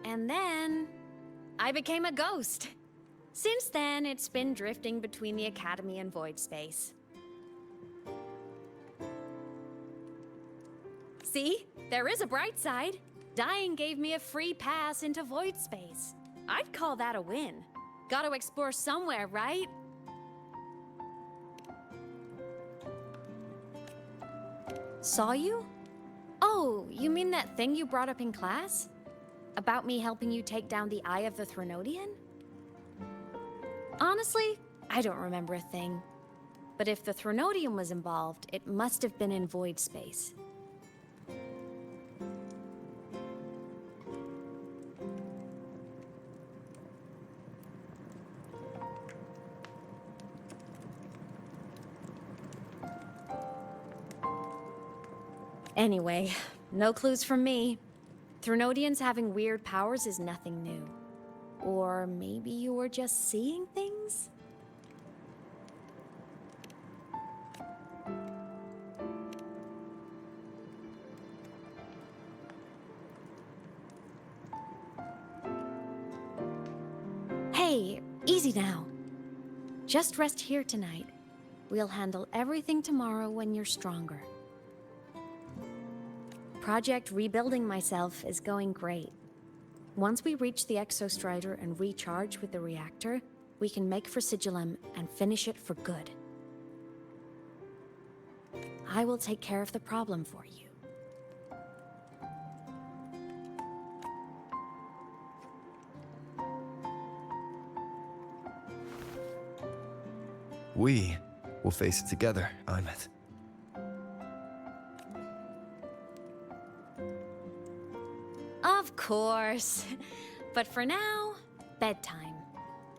And then, I became a ghost. Since then, it's been drifting between the Academy and Void Space. See? There is a bright side. Dying gave me a free pass into Void Space. I'd call that a win. Gotta explore somewhere, right? Saw you? Oh, you mean that thing you brought up in class? About me helping you take down the Eye of the Threnodian? Honestly, I don't remember a thing. But if the Threnodian was involved, it must have been in Void Space. Anyway, no clues from me. Threnodians having weird powers is nothing new. Or maybe you were just seeing things? Hey, easy now. Just rest here tonight. We'll handle everything tomorrow when you're stronger. Project Rebuilding Myself is going great. Once we reach the Exostrider and recharge with the reactor, we can make for Sigillum and finish it for good. I will take care of the problem for you.
We will face it together, Aemeath.
Of course. But for now, bedtime.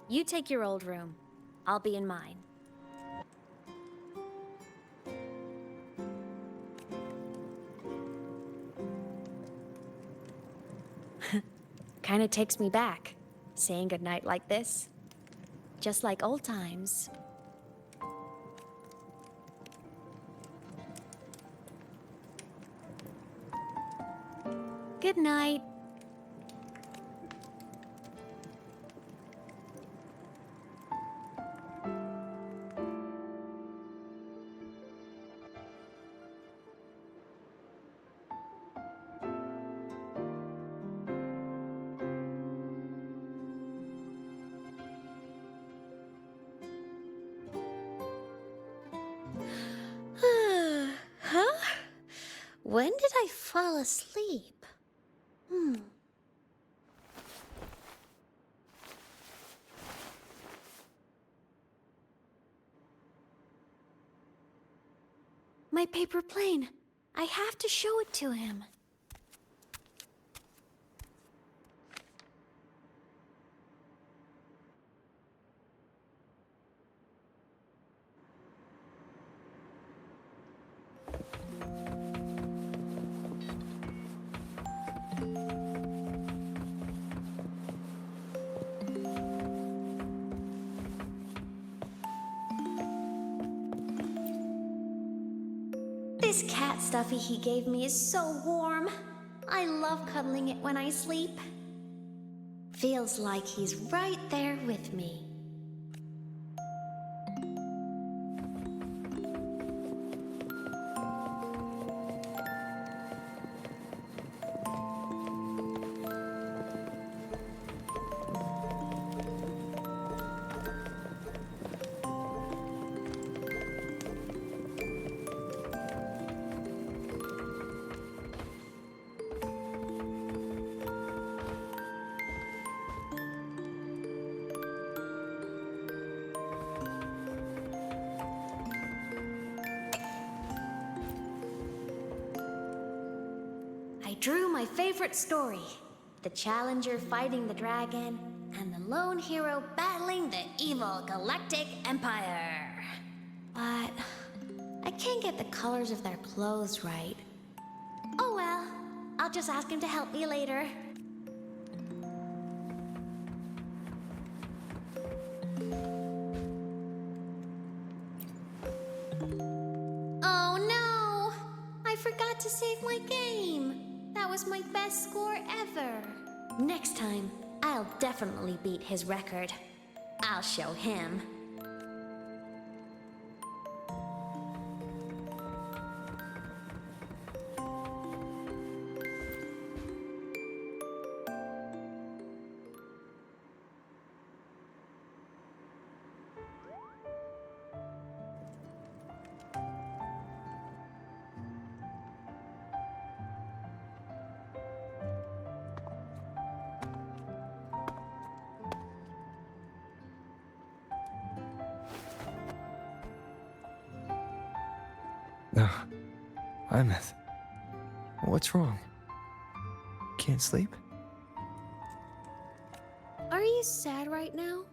You take your old room. I'll be in mine. Kinda takes me back, saying goodnight like this. Just like old times. Good night.
When did I fall asleep? My paper plane. I have to show it to him. This cat stuffy he gave me is so warm. I love cuddling it when I sleep. Feels like he's right there with me. I drew my favorite story. The Challenger fighting the dragon, and the lone hero battling the evil Galactic Empire. But I can't get the colors of their clothes right. Oh well, I'll just ask him to help me later. Oh no! I forgot to save my game. That was my best score ever. Next time, I'll definitely beat his record. I'll show him.
Aemeath, what's wrong? Can't sleep?
Are you sad right now?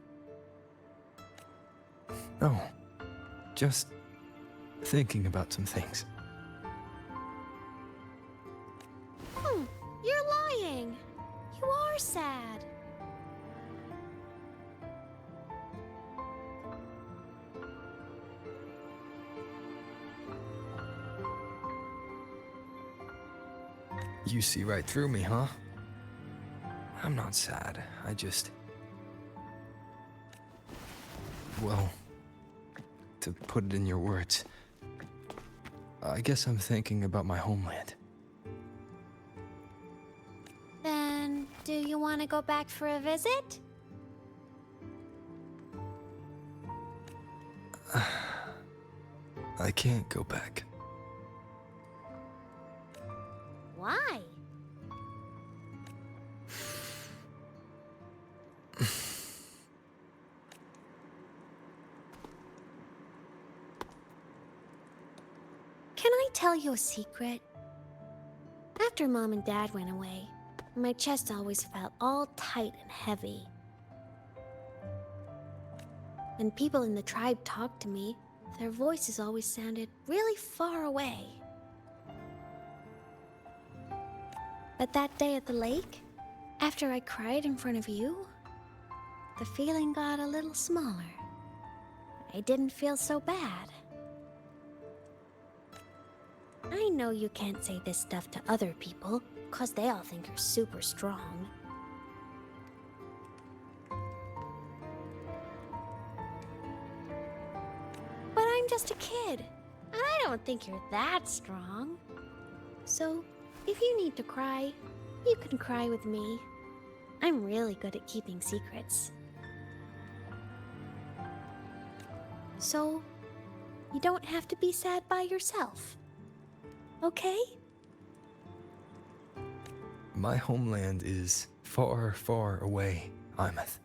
No, just thinking about some things.
You're lying. You are sad.
You see right through me, huh? I'm not sad. I just... Well, to put it in your words, I guess I'm thinking about my homeland.
Then, do you want to go back for a visit?
I can't go back.
Why? Can I tell you a secret? After Mom and Dad went away, my chest always felt all tight and heavy. When people in the tribe talked to me, their voices always sounded really far away. But that day at the lake, after I cried in front of you, the feeling got a little smaller. I didn't feel so bad. I know you can't say this stuff to other people, 'cause they all think you're super strong. But I'm just a kid, and I don't think you're that strong. So, if you need to cry, you can cry with me. I'm really good at keeping secrets. So, you don't have to be sad by yourself. Okay?
My homeland is far, far away, Aemeath.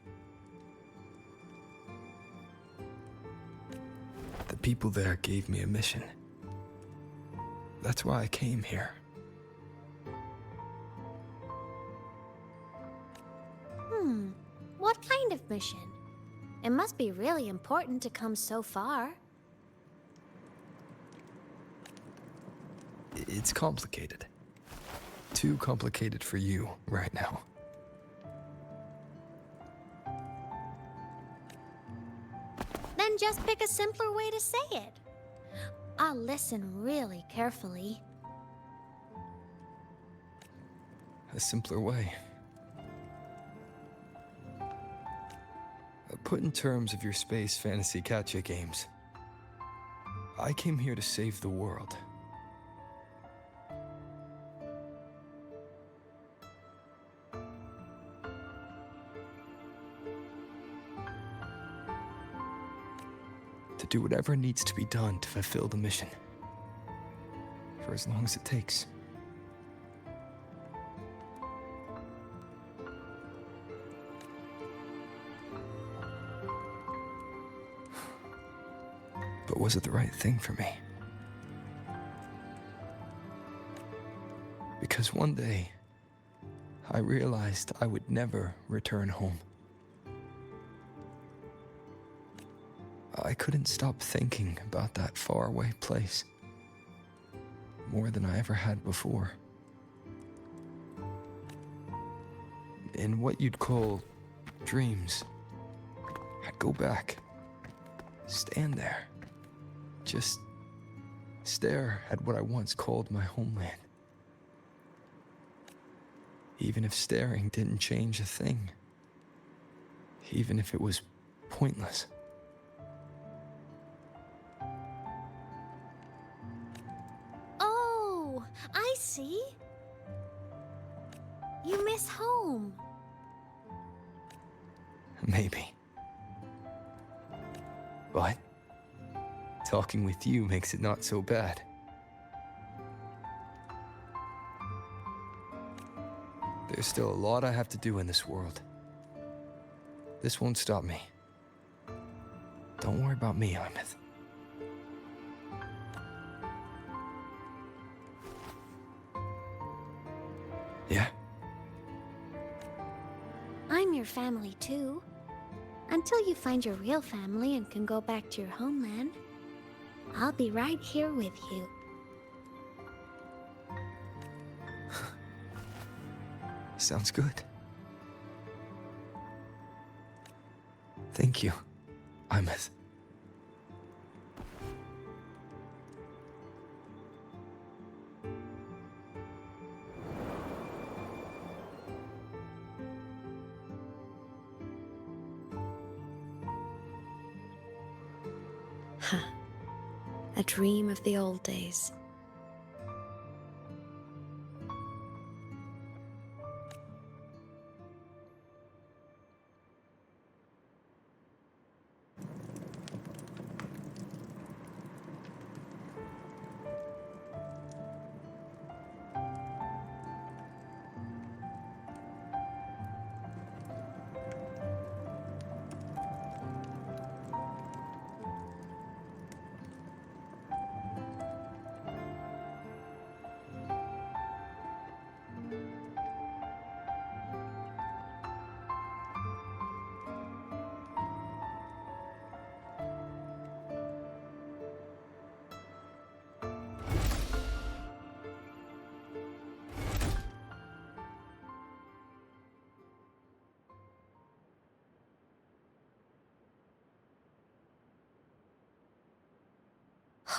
The people there gave me a mission. That's why I came here.
What kind of mission? It must be really important to come so far.
It's complicated. Too complicated for you right now.
Then just pick a simpler way to say it. I'll listen really carefully.
A simpler way. Put in terms of your space fantasy gacha games. I came here to save the world. To do whatever needs to be done to fulfill the mission. For as long as it takes. But was it the right thing for me? Because one day, I realized I would never return home. I couldn't stop thinking about that faraway place. More than I ever had before. In what you'd call dreams, I'd go back, stand there, just stare at what I once called my homeland. Even if staring didn't change a thing. Even if it was pointless.
Oh, I see. You miss home.
Maybe. But talking with you makes it not so bad. There's still a lot I have to do in this world. This won't stop me. Don't worry about me, Aemeath. Yeah?
I'm your family too. Until you find your real family and can go back to your homeland, I'll be right here with you.
Sounds good. Thank you, Aemeath.
Huh. A dream of the old days.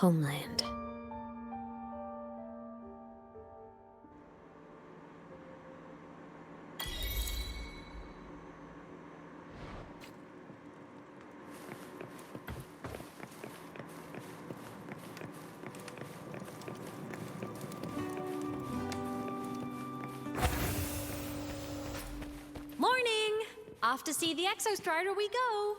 Homeland. Morning! Off to see the Exostrider we go!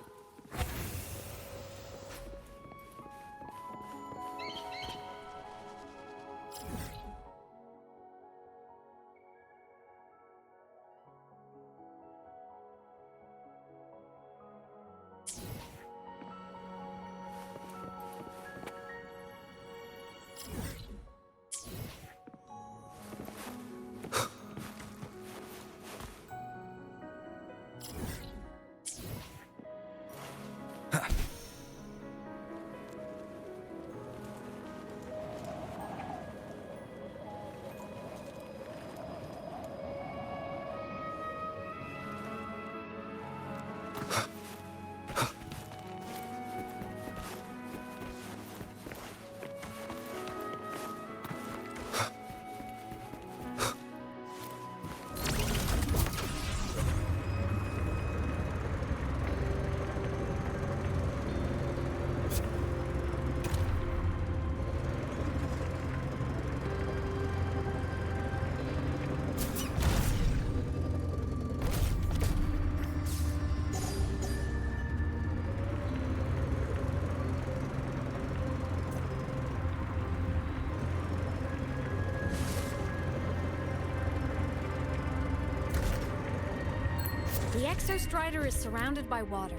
Exostrider is surrounded by water.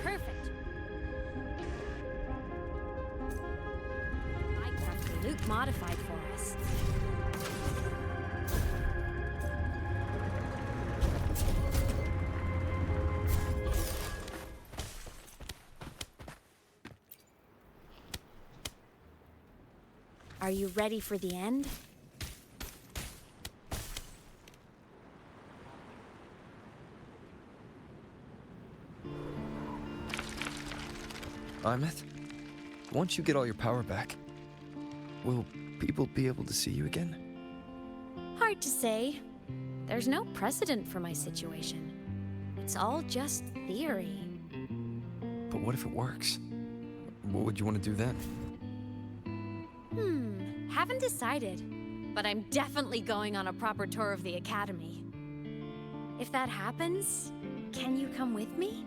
Perfect.
Minecraft Luuk modified for us. Are you ready for the end?
Aemeath, once you get all your power back, will people be able to see you again?
Hard to say. There's no precedent for my situation. It's all just theory.
But what if it works? What would you want to do then?
Haven't decided. But I'm definitely going on a proper tour of the Academy. If that happens, can you come with me?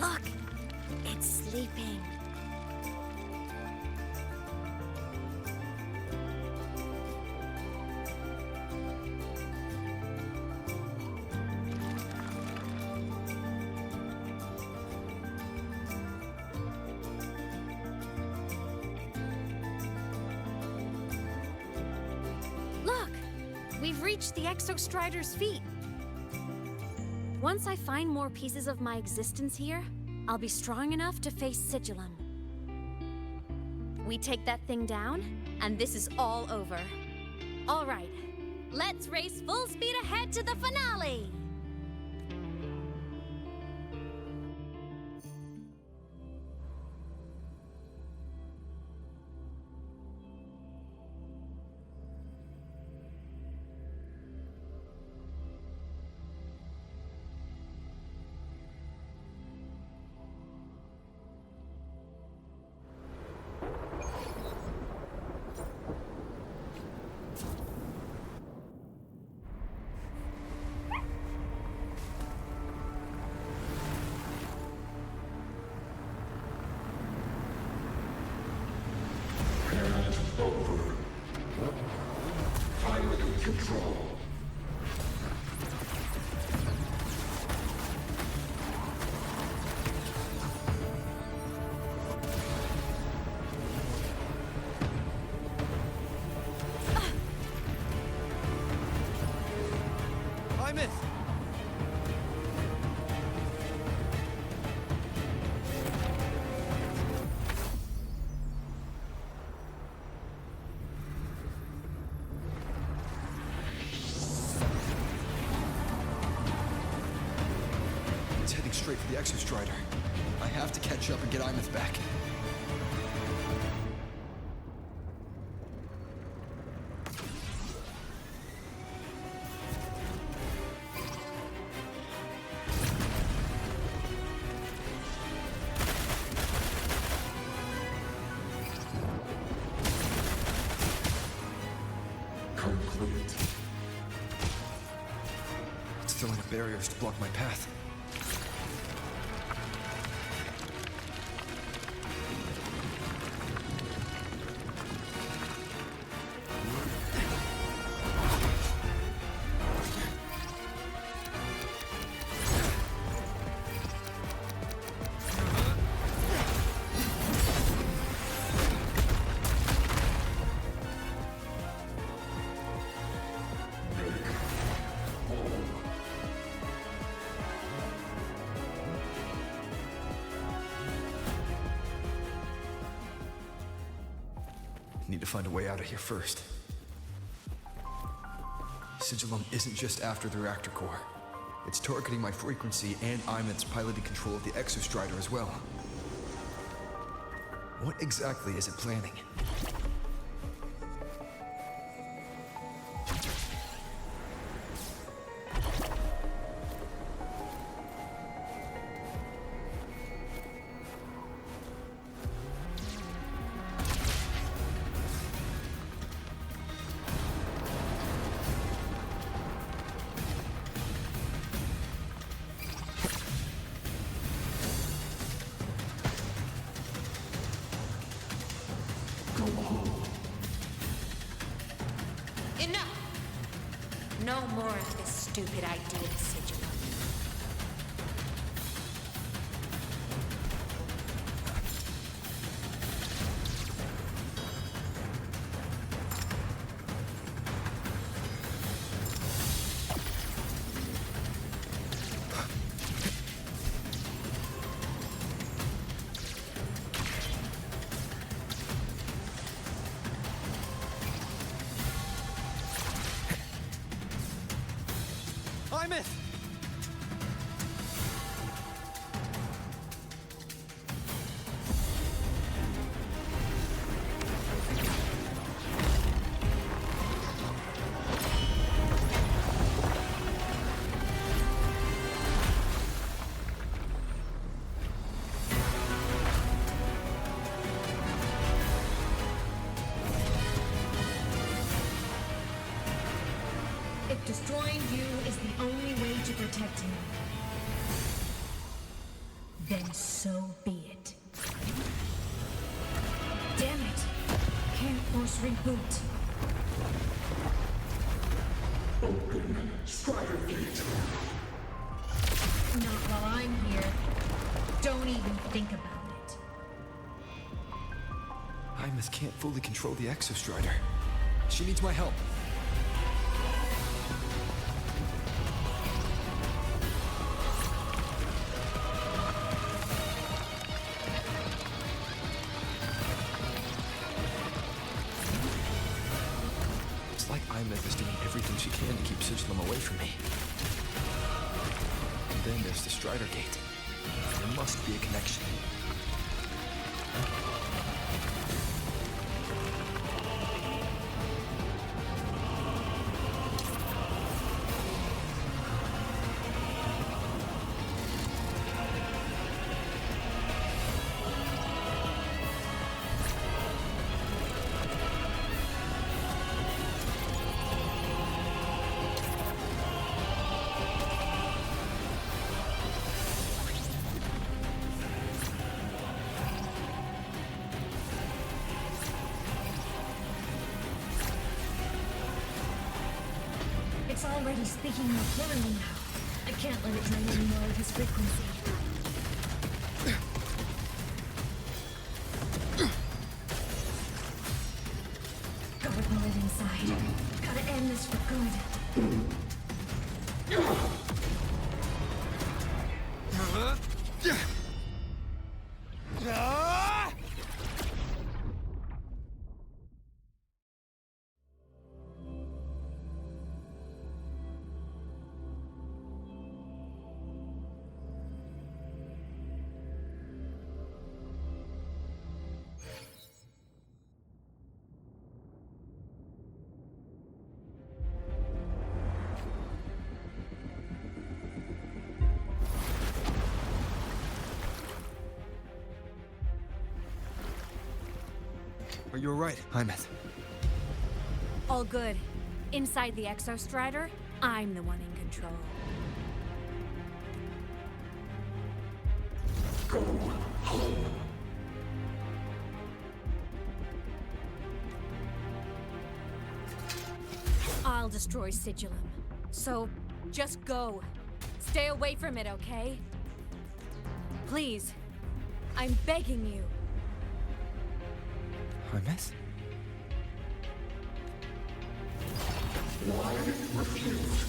Look! It's sleeping. Look! We've reached the Exostrider's feet. Once I find more pieces of my existence here, I'll be strong enough to face Sigillum. We take that thing down, and this is all over. All right, let's race full speed ahead to the finale!
Over. Pilot control.
Aemeath! Straight for the Exostrider. I have to catch up and get Aemeath back.
Complete.
It's throwing up barriers to block my path. Need to find a way out of here first. Sigillum isn't just after the reactor core. It's targeting my frequency and Aemeath's piloted control of the Exostrider as well. What exactly is it planning?
Enough! No more of this stupid idea, Sigrika.
Aemeath!
If destroying you is the only way to protect him, then so be it. Damn it! Can't force reboot.
Open Strider Gate.
Not while I'm here. Don't even think about it.
Aemeath can't fully control the Exostrider. She needs my help. Aemeath is doing everything she can to keep Sigrika away from me. And then there's the Strider Gate. There must be a connection.
It's already speaking more clearly now. I can't let it drain any more of his frequency. Gotta pull it inside. Gotta end this for good.
Are you alright, Aemeath?
All good. Inside the Exostrider, I'm the one in control.
Go home.
I'll destroy Sigrika. So, just go. Stay away from it, okay? Please. I'm begging you.
Aemeath?
Why refuse?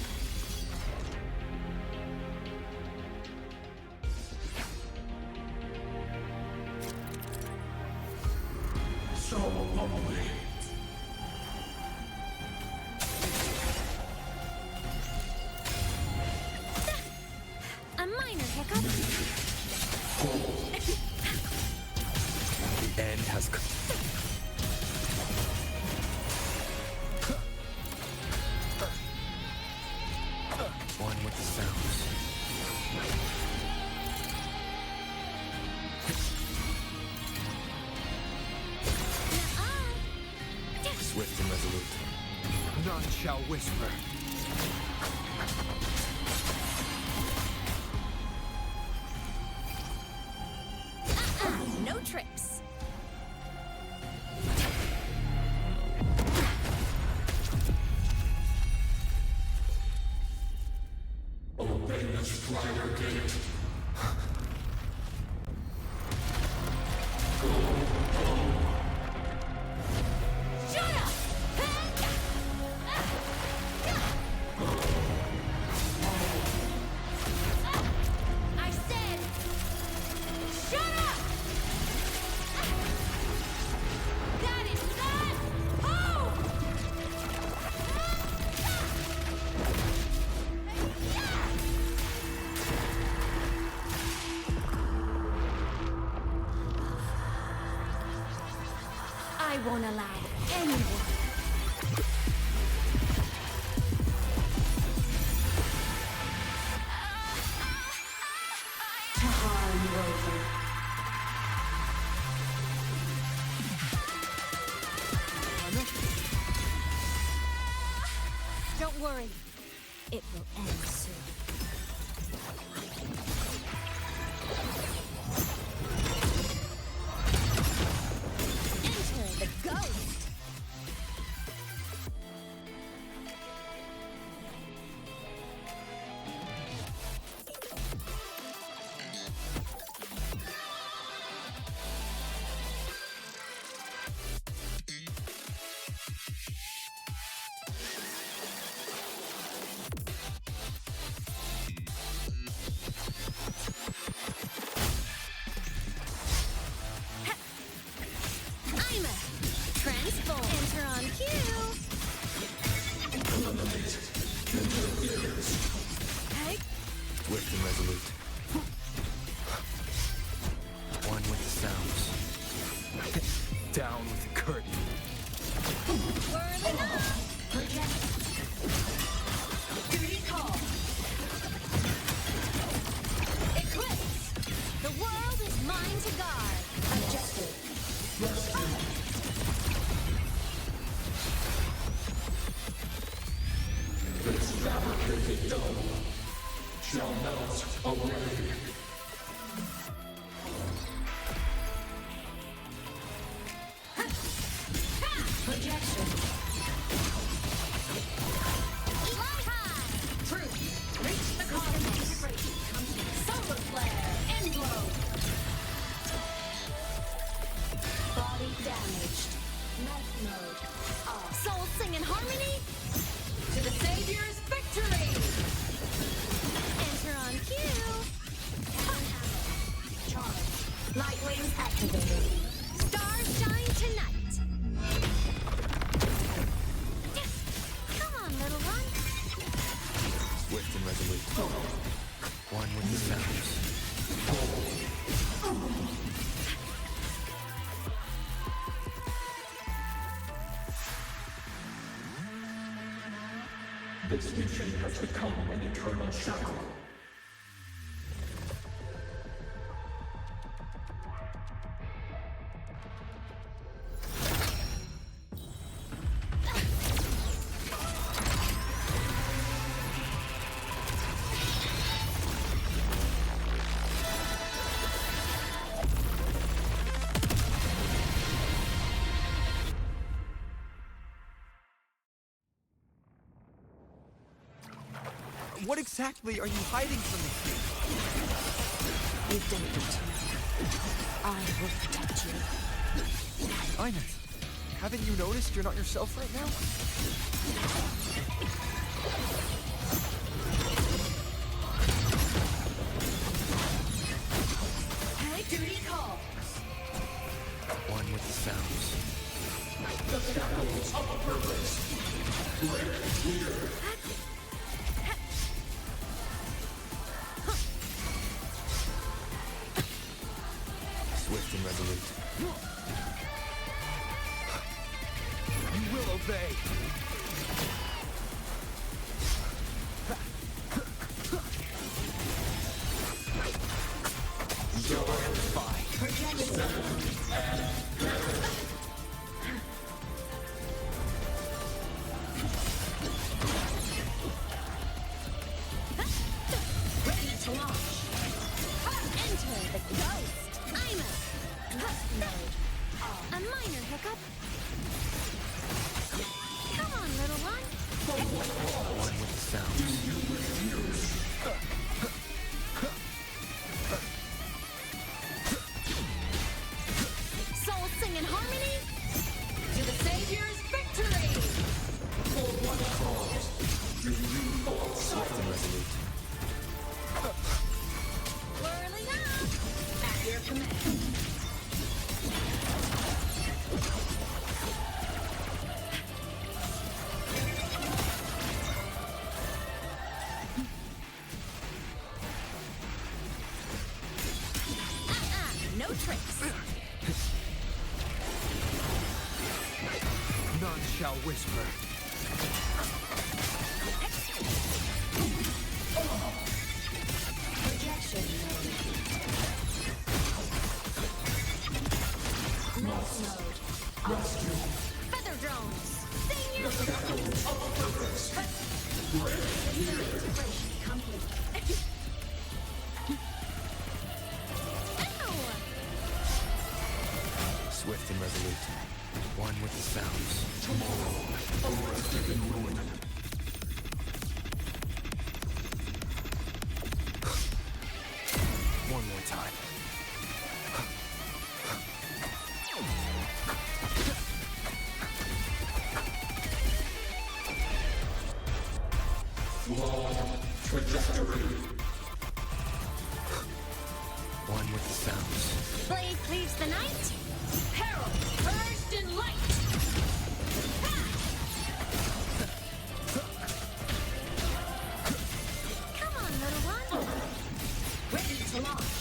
So lonely.
A minor hiccup.
The end has come. One with the sounds. Swift and resolute. None shall whisper.
No tricks.
Strider Gate.
Shut up! I said, shut up! That is not home! I won't allow anyone.
Rover.
Don't worry. It will end soon. Enter the ghost! Aemeath! Transform! Enter on cue! Hey!
Swift and resolute. One with the sounds. Down with the curtain.
Whirling up!
Duty call.
Eclipse! The world is mine to guard!
Objective.
This fabricated dome shall melt away.
Projection.
Fly high!
Truth. Reach the cosmos. Solar flare. End blow. Body damaged. Night mode. Off.
Soul sing in harmony?
To the Savior's victory!
Enter on cue!
Charge. Light wings activated.
Stars shine tonight! Come on, little one!
Swift and resolute. One with the sounds.
This mission has become an eternal shackle.
What exactly are you hiding from me?
You've done it to me. I will protect you.
Aemeath, haven't you noticed you're not yourself right now?
Hey, duty call.
One with the sounds.
The shackles of a purpose. Break here.
Swift and resolute. You will obey.
Ready to launch.
Enter the ghost! Aemeath! A minor hiccup. Come on, little one.
One with the sounds. whisper.
Projection mode. Mouse mode.
Rescue.
Feather drones. Senior. Integration complete.
Swift and resolute. One with the sounds.
Tomorrow, arrested and ruined.
One more time.
Long trajectory.
One with the sounds.
Blade cleaves the night. Herald purged in light. Come on, little one. Ready to launch.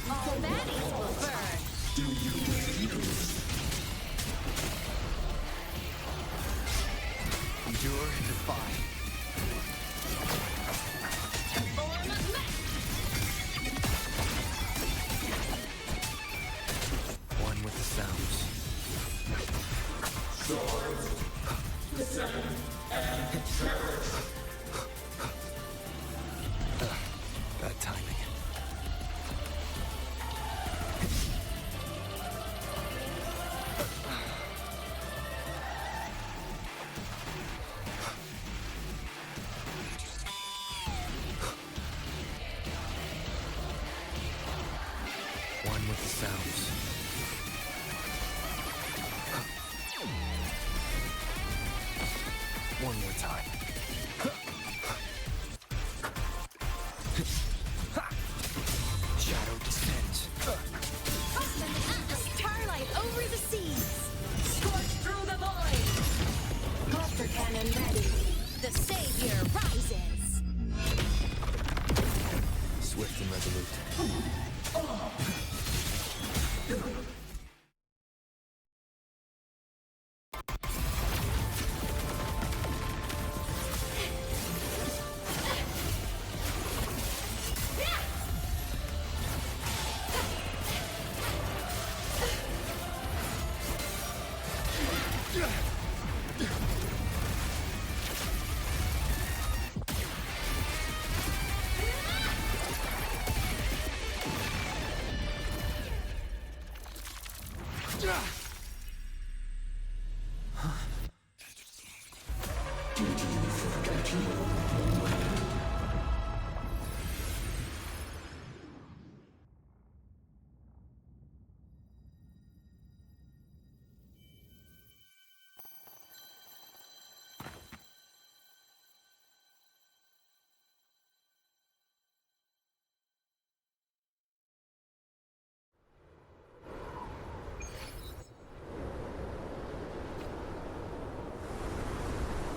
All baddies will burn.
Do you refuse?
Endure and defy.
Form of mech.
One with the sounds.
Swords. Descend and cherish.
Bad timing. One with the sounds. One more time. Shadow descends.
Starlight over the seas. Scorch through the void. Cluster cannon ready. The savior rises.
Swift and resolute.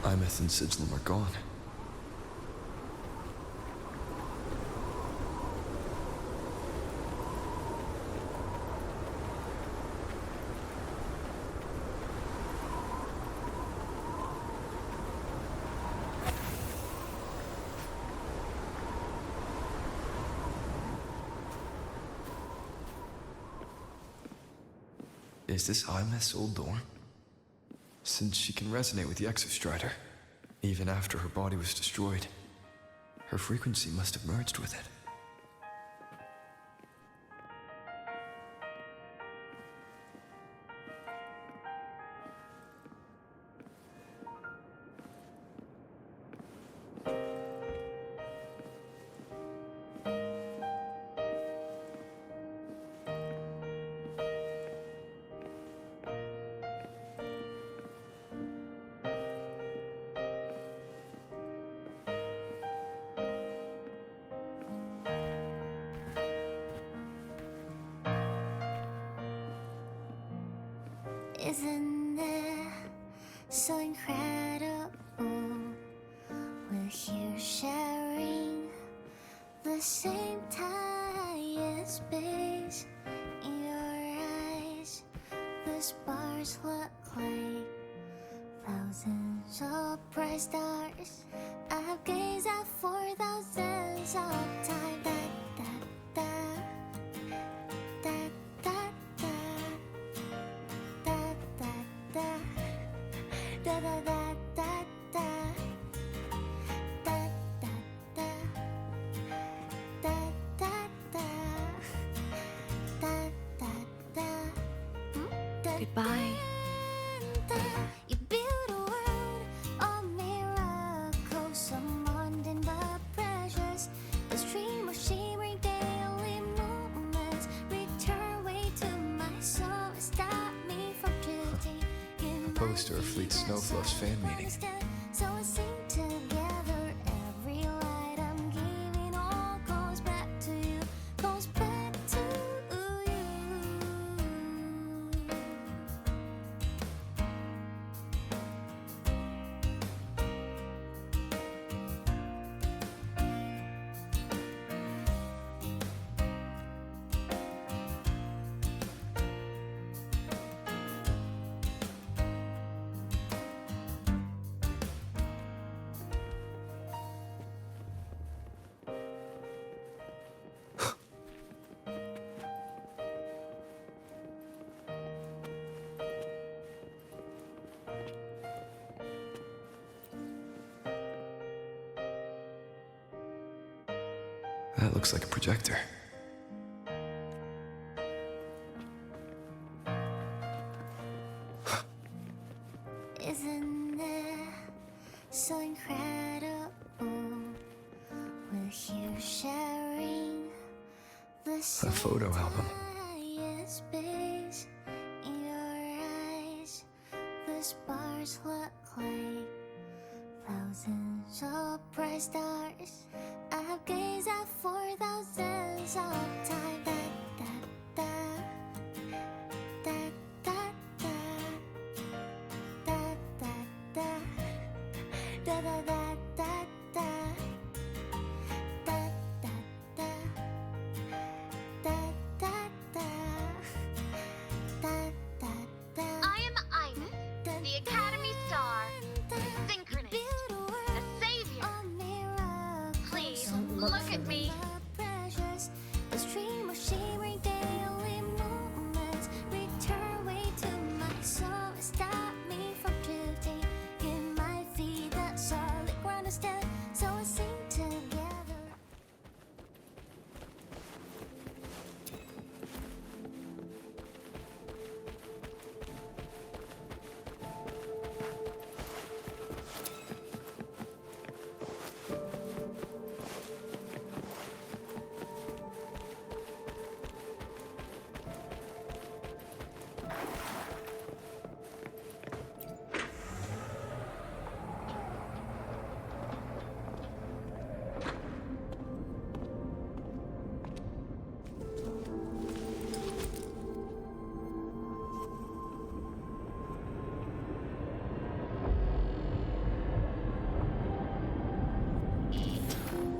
Aemeath and Sigilum are gone. Is this Aemeath's old dorm? Since she can resonate with the Exostrider, even after her body was destroyed, her frequency must have merged with it.
Isn't it so incredible? We're here sharing the same time and space. In your eyes, the spars look like Thousands of bright stars I've gazed at for thousands of times. Da, da, da, da, da, da, da, da, da, da, da, da, da, da, da, da, da, da, da.
Goodbye.
You build a world of miracles, some mundane but precious. The stream of shimmering daily moments return way to my soul and stop me from drifting.
A poster of Fleet Snowfluff's fan meeting.
So we sing together. Every light I'm giving all goes back to you, goes back to you.
That looks like a projector.
Isn't it so incredible? We're here sharing the
A photo album.
space in your eyes. The stars look like thousands of bright stars I've gazed at for thousands of times. Da, da, da, da, da, da, da, da, da, da, da, da, da, da, da, da, da, da, da.
I am Aemeath, the Academy Star, the Synchronist, the Savior. Please, look at me.
Precious, the stream of shimmering daily moments return way to my soul and stop me from drifting. Give my feet that solid ground instead, so we sing together.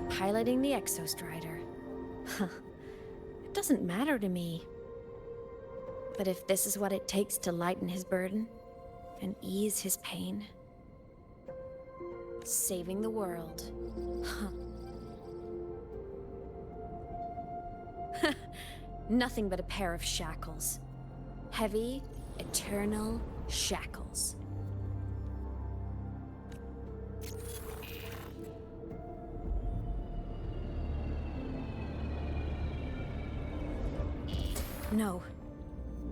Piloting the Exostrider. Huh. It doesn't matter to me. But if this is what it takes to lighten his burden and ease his pain, saving the world. Huh. Nothing but a pair of shackles. Heavy, eternal shackles. No.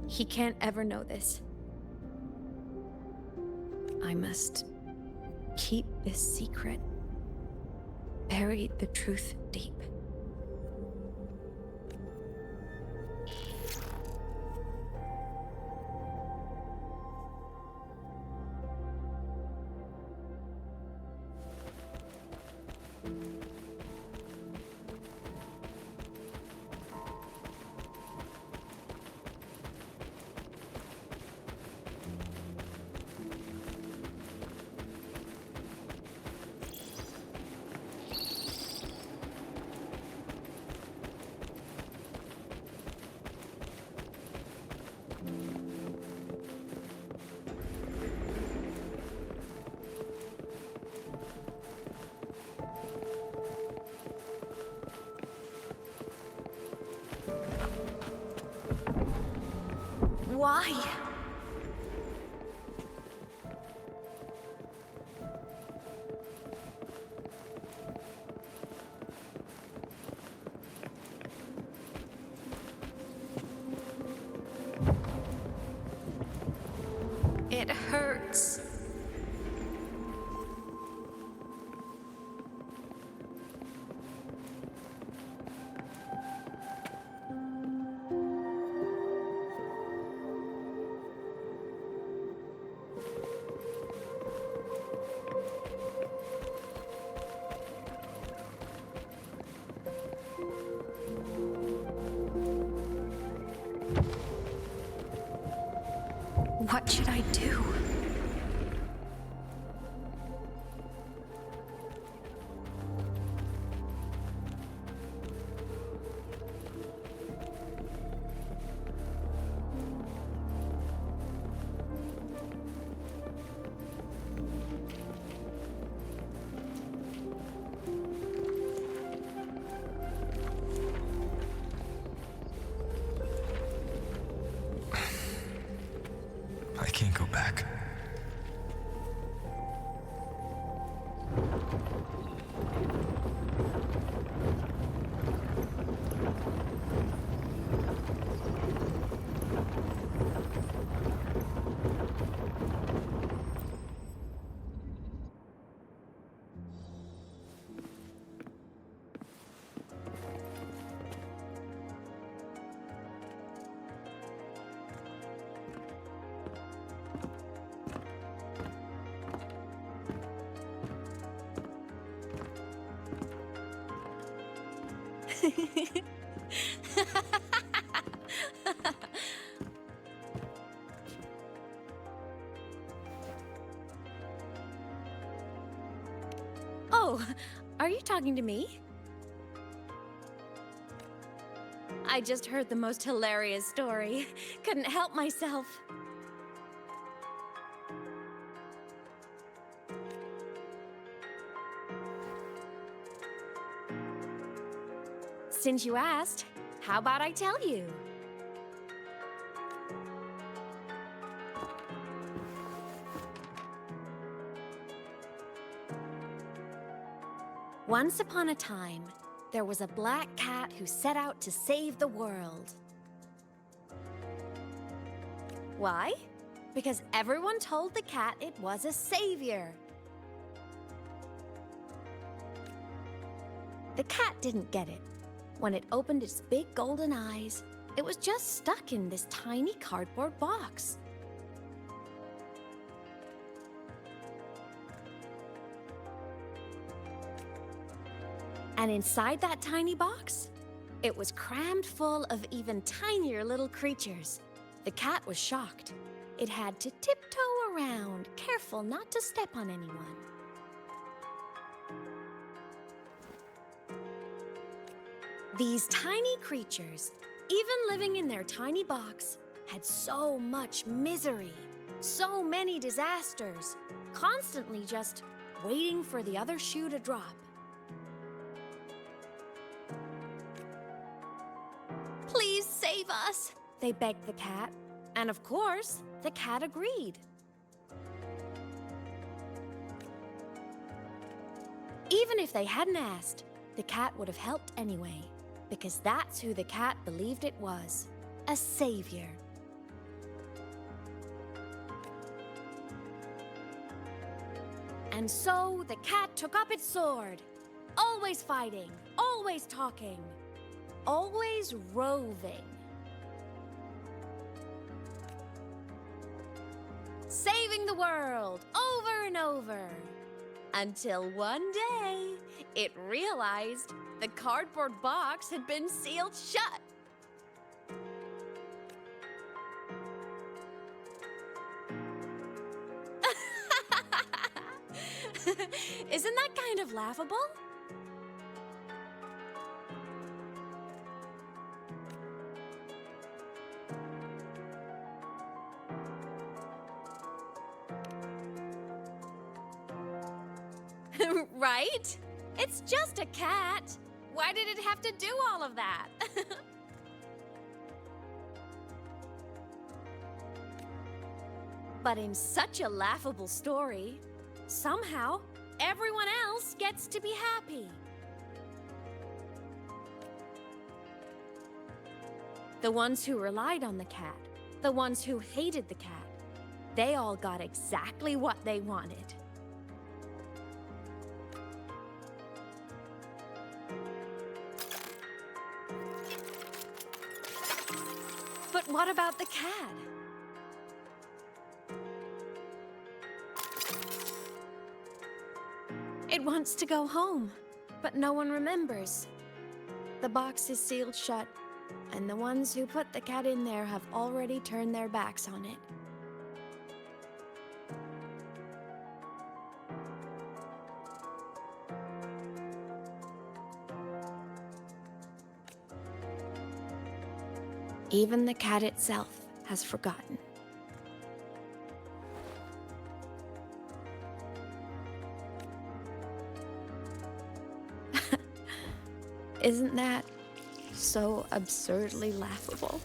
He can't ever know this. I must keep this secret. Bury the truth deep.
Why? It hurts. What should I do?
I can't go back.
Oh, are you talking to me? I just heard the most hilarious story. Couldn't help myself. Since you asked, how about I tell you? Once upon a time, there was a black cat who set out to save the world. Why? Because everyone told the cat it was a savior. The cat didn't get it. When it opened its big golden eyes, it was just stuck in this tiny cardboard box. And inside that tiny box, it was crammed full of even tinier little creatures. The cat was shocked. It had to tiptoe around, careful not to step on anyone. These tiny creatures, even living in their tiny box, had so much misery, so many disasters, constantly just waiting for the other shoe to drop. Please save us, they begged the cat. And of course, the cat agreed. Even if they hadn't asked, the cat would have helped anyway, because that's who the cat believed it was, a savior. And so the cat took up its sword, always fighting, always talking, always roving. Saving the world over and over. Until one day, it realized the cardboard box had been sealed shut. Isn't that kind of laughable? Right? It's just a cat. Why did it have to do all of that? But in such a laughable story, somehow everyone else gets to be happy. The ones who relied on the cat, the ones who hated the cat, they all got exactly what they wanted. But what about the cat? It wants to go home, but no one remembers. The box is sealed shut, and the ones who put the cat in there have already turned their backs on it. Even the cat itself has forgotten. Isn't that so absurdly laughable?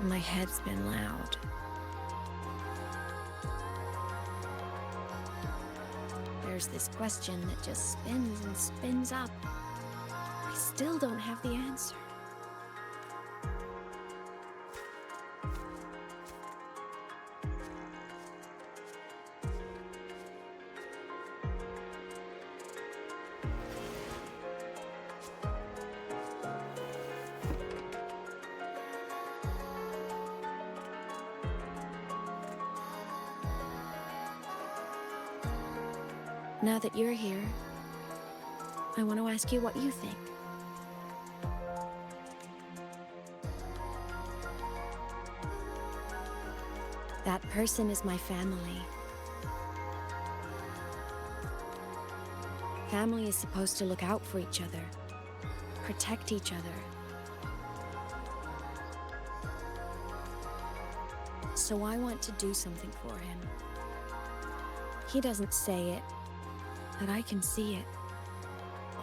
My head's been loud. There's this question that just spins and spins up. I still don't have the answer. Now that you're here, I want to ask you what you think. That person is my family. Family is supposed to look out for each other, protect each other. So I want to do something for him. He doesn't say it, but I can see it.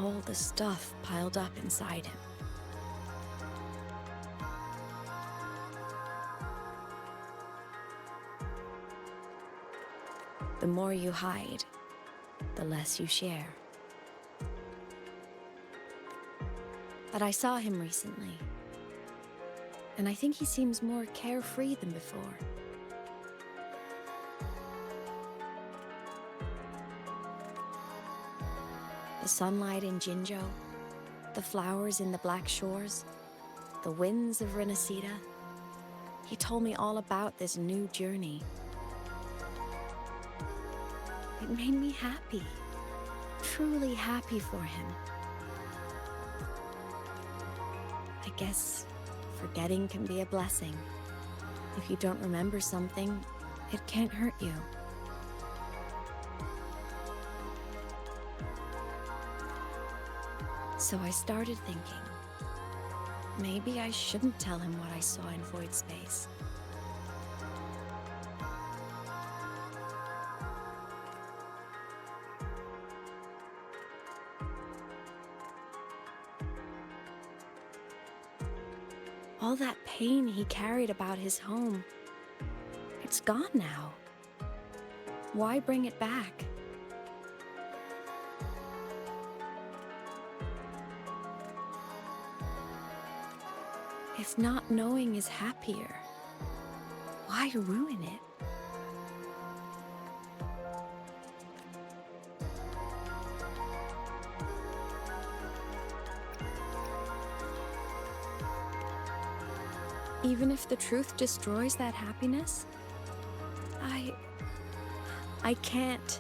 All the stuff piled up inside him. The more you hide, the less you share. But I saw him recently, and I think he seems more carefree than before. The sunlight in Jinzhou, the flowers in the Black Shores, the winds of Renacida. He told me all about this new journey. It made me happy, truly happy for him. I guess forgetting can be a blessing. If you don't remember something, it can't hurt you. So I started thinking, maybe I shouldn't tell him what I saw in void space. All that pain he carried about his home, it's gone now. Why bring it back? If not knowing is happier, why ruin it? Even if the truth destroys that happiness, I can't.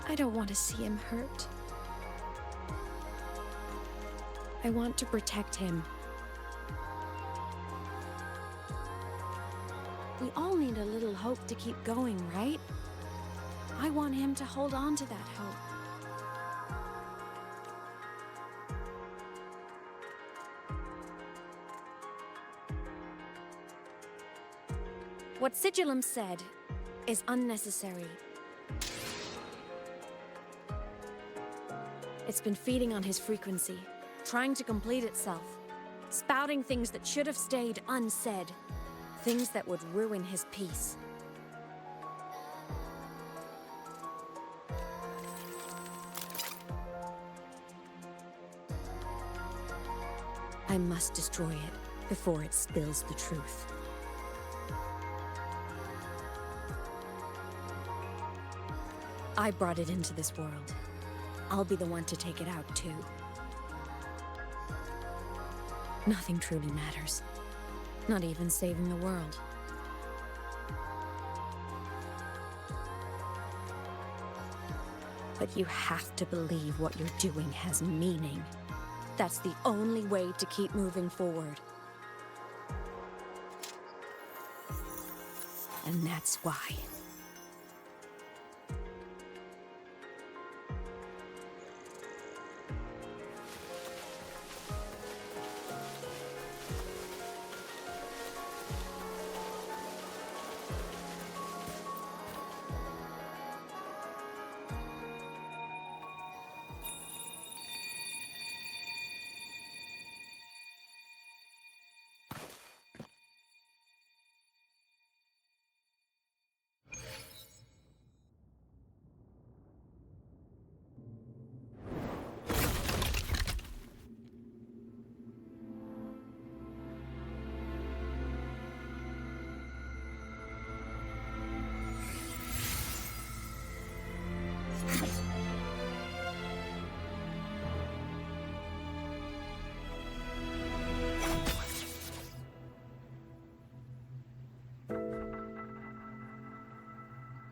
I don't want to see him hurt. I want to protect him. We all need a little hope to keep going, right? I want him to hold on to that hope. What Sigillum said is unnecessary. It's been feeding on his frequency, trying to complete itself, spouting things that should have stayed unsaid, things that would ruin his peace. I must destroy it before it spills the truth. I brought it into this world. I'll be the one to take it out, too. Nothing truly matters. Not even saving the world. But you have to believe what you're doing has meaning. That's the only way to keep moving forward. And that's why.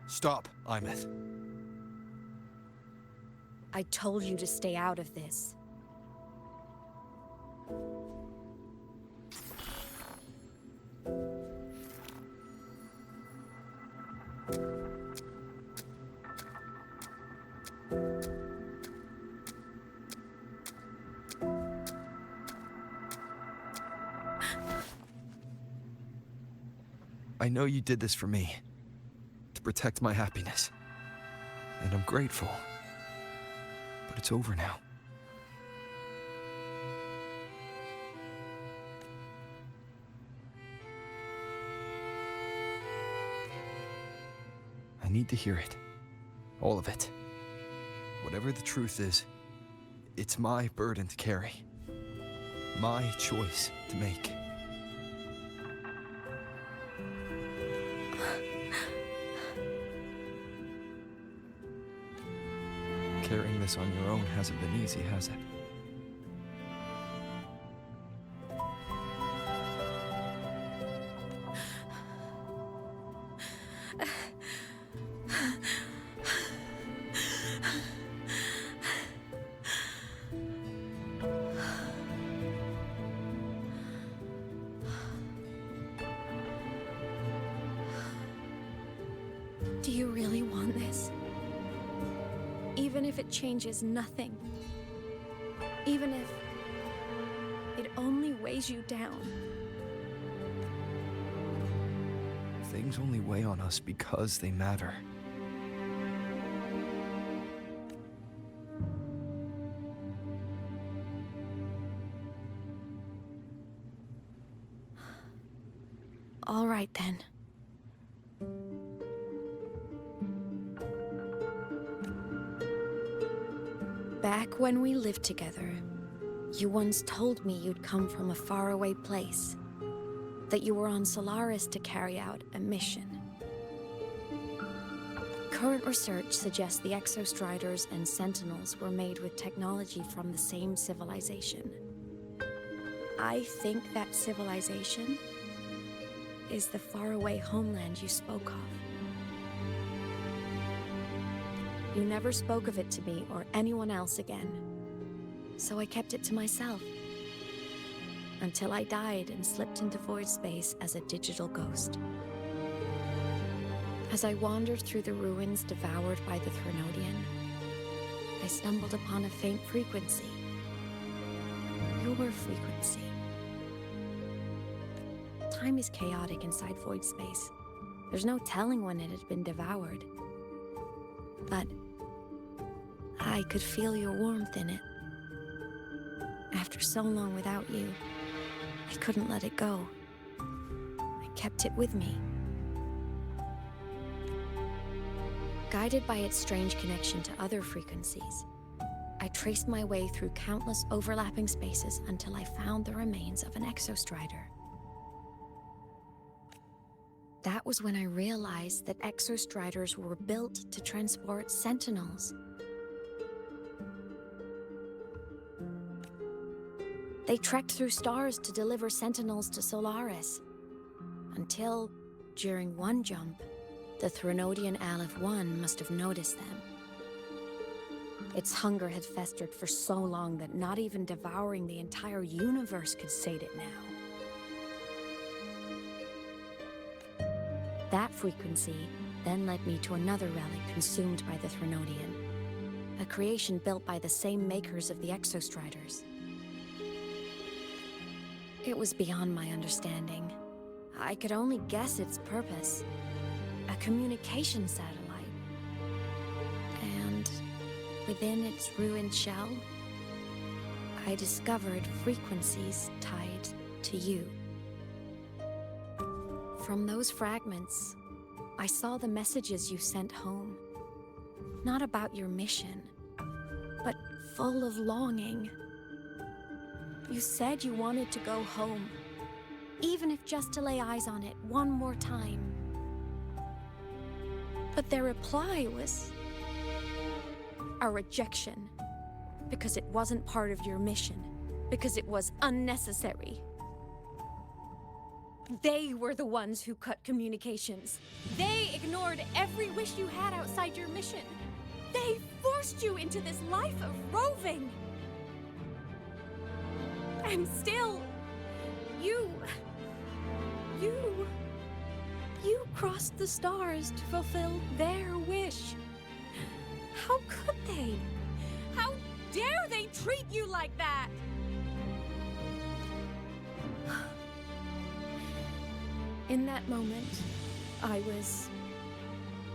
Stop, Aemeath.
I told you to stay out of this.
I know you did this for me. Protect my happiness. And I'm grateful. But it's over now. I need to hear it. All of it. Whatever the truth is, it's my burden to carry. My choice to make. Carrying this on your own hasn't been easy, has it?
Do you really want this? Even if it changes nothing. Even if it only weighs you down.
Things only weigh on us because they matter.
All right then. Back when we lived together, you once told me you'd come from a faraway place, that you were on Solaris to carry out a mission. Current research suggests the Exostriders and Sentinels were made with technology from the same civilization. I think that civilization is the faraway homeland you spoke of. You never spoke of it to me or anyone else again, so I kept it to myself. Until I died and slipped into void space as a digital ghost. As I wandered through the ruins devoured by the Threnodian, I stumbled upon a faint frequency. Your frequency. Time is chaotic inside void space. There's no telling when it had been devoured. But I could feel your warmth in it. After so long without you, I couldn't let it go. I kept it with me. Guided by its strange connection to other frequencies, I traced my way through countless overlapping spaces until I found the remains of an exostrider. That was when I realized that exostriders were built to transport sentinels. They trekked through stars to deliver sentinels to Solaris, until, during one jump, the Threnodian Aleph 1 must have noticed them. Its hunger had festered for so long that not even devouring the entire universe could sate it now. That frequency then led me to another relic consumed by the Threnodian, a creation built by the same makers of the exostriders. It was beyond my understanding. I could only guess its purpose. A communication satellite. And within its ruined shell, I discovered frequencies tied to you. From those fragments, I saw the messages you sent home. Not about your mission, but full of longing. You said you wanted to go home, even if just to lay eyes on it one more time. But their reply was a rejection, because it wasn't part of your mission, because it was unnecessary. They were the ones who cut communications. They ignored every wish you had outside your mission. They forced you into this life of roving. And still, you crossed the stars to fulfill their wish. How could they? How dare they treat you like that? In that moment, I was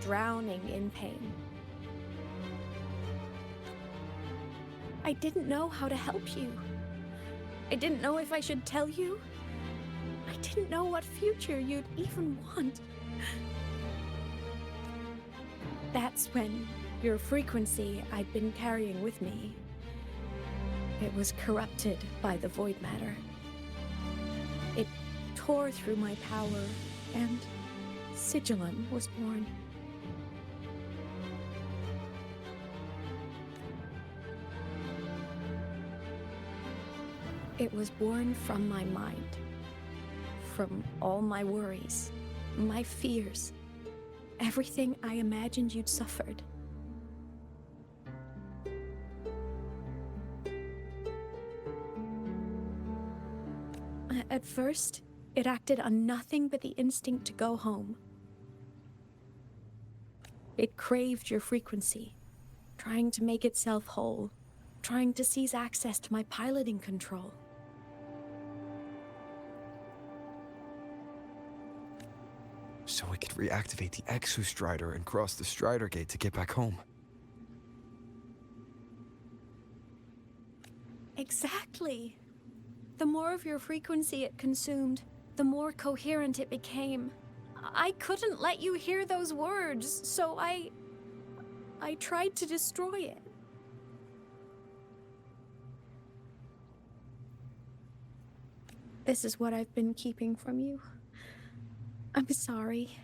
drowning in pain. I didn't know how to help you. I didn't know if I should tell you. I didn't know what future you'd even want. That's when your frequency I'd been carrying with me, it was corrupted by the void matter. It tore through my power, and Sigilum was born. It was born from my mind, from all my worries, my fears, everything I imagined you'd suffered. At first, it acted on nothing but the instinct to go home. It craved your frequency, trying to make itself whole, trying to seize access to my piloting control.
So I could reactivate the exostrider and cross the Strider Gate to get back home.
Exactly. The more of your frequency it consumed, the more coherent it became. I couldn't let you hear those words, so I tried to destroy it. This is what I've been keeping from you. I'm sorry.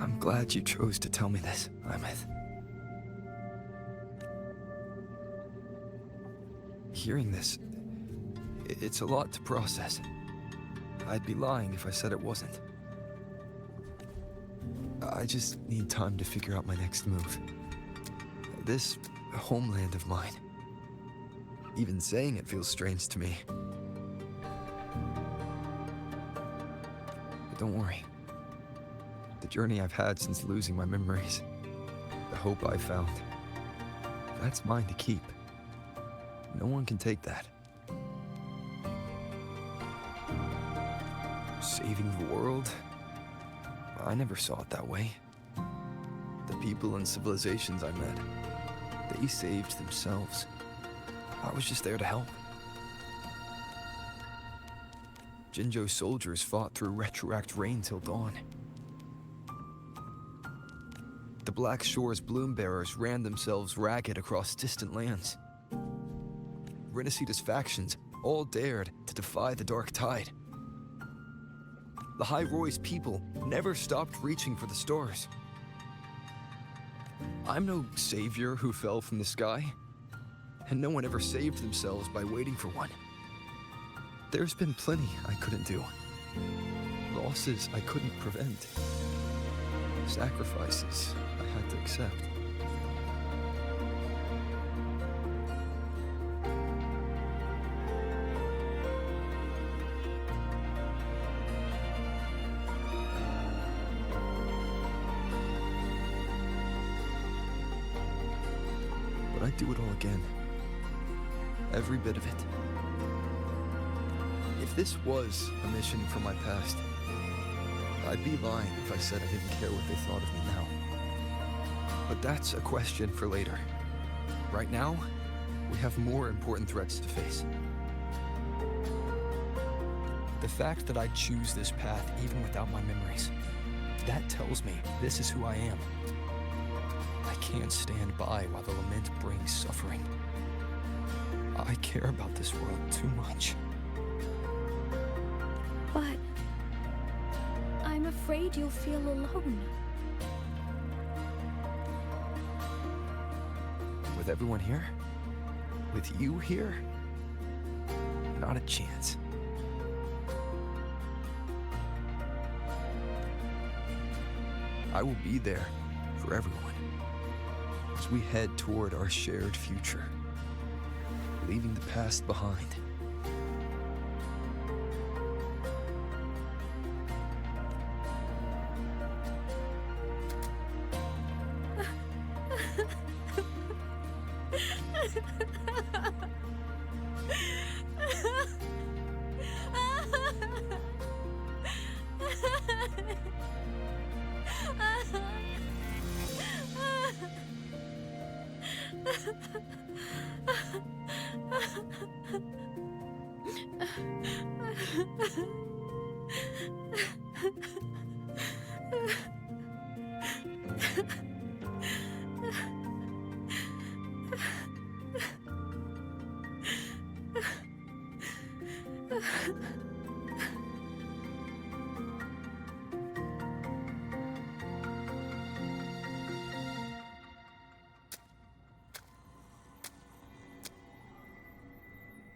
I'm glad you chose to tell me this, Aemeath. Hearing this, it's a lot to process. I'd be lying if I said it wasn't. I just need time to figure out my next move. This homeland of mine. Even saying it feels strange to me. But don't worry. The journey I've had since losing my memories, the hope I found, that's mine to keep. No one can take that. Saving the world? I never saw it that way. The people and civilizations I met, they saved themselves. I was just there to help. Jinjo's soldiers fought through retroact rain till dawn. The Black Shore's bloom bearers ran themselves ragged across distant lands. Rinasita's factions all dared to defy the dark tide. Lahai-Roi's people never stopped reaching for the stars. I'm no savior who fell from the sky, and no one ever saved themselves by waiting for one. There's been plenty I couldn't do. Losses I couldn't prevent. Sacrifices I had to accept. But I'd do it all again. Every bit of it. If this was a mission from my past, I'd be lying if I said I didn't care what they thought of me now. But that's a question for later. Right now, we have more important threats to face. The fact that I choose this path even without my memories, that tells me this is who I am. I can't stand by while the lament brings suffering. I care about this world too much.
But I'm afraid you'll feel alone.
With everyone here? With you here? Not a chance. I will be there for everyone as we head toward our shared future, leaving the past behind.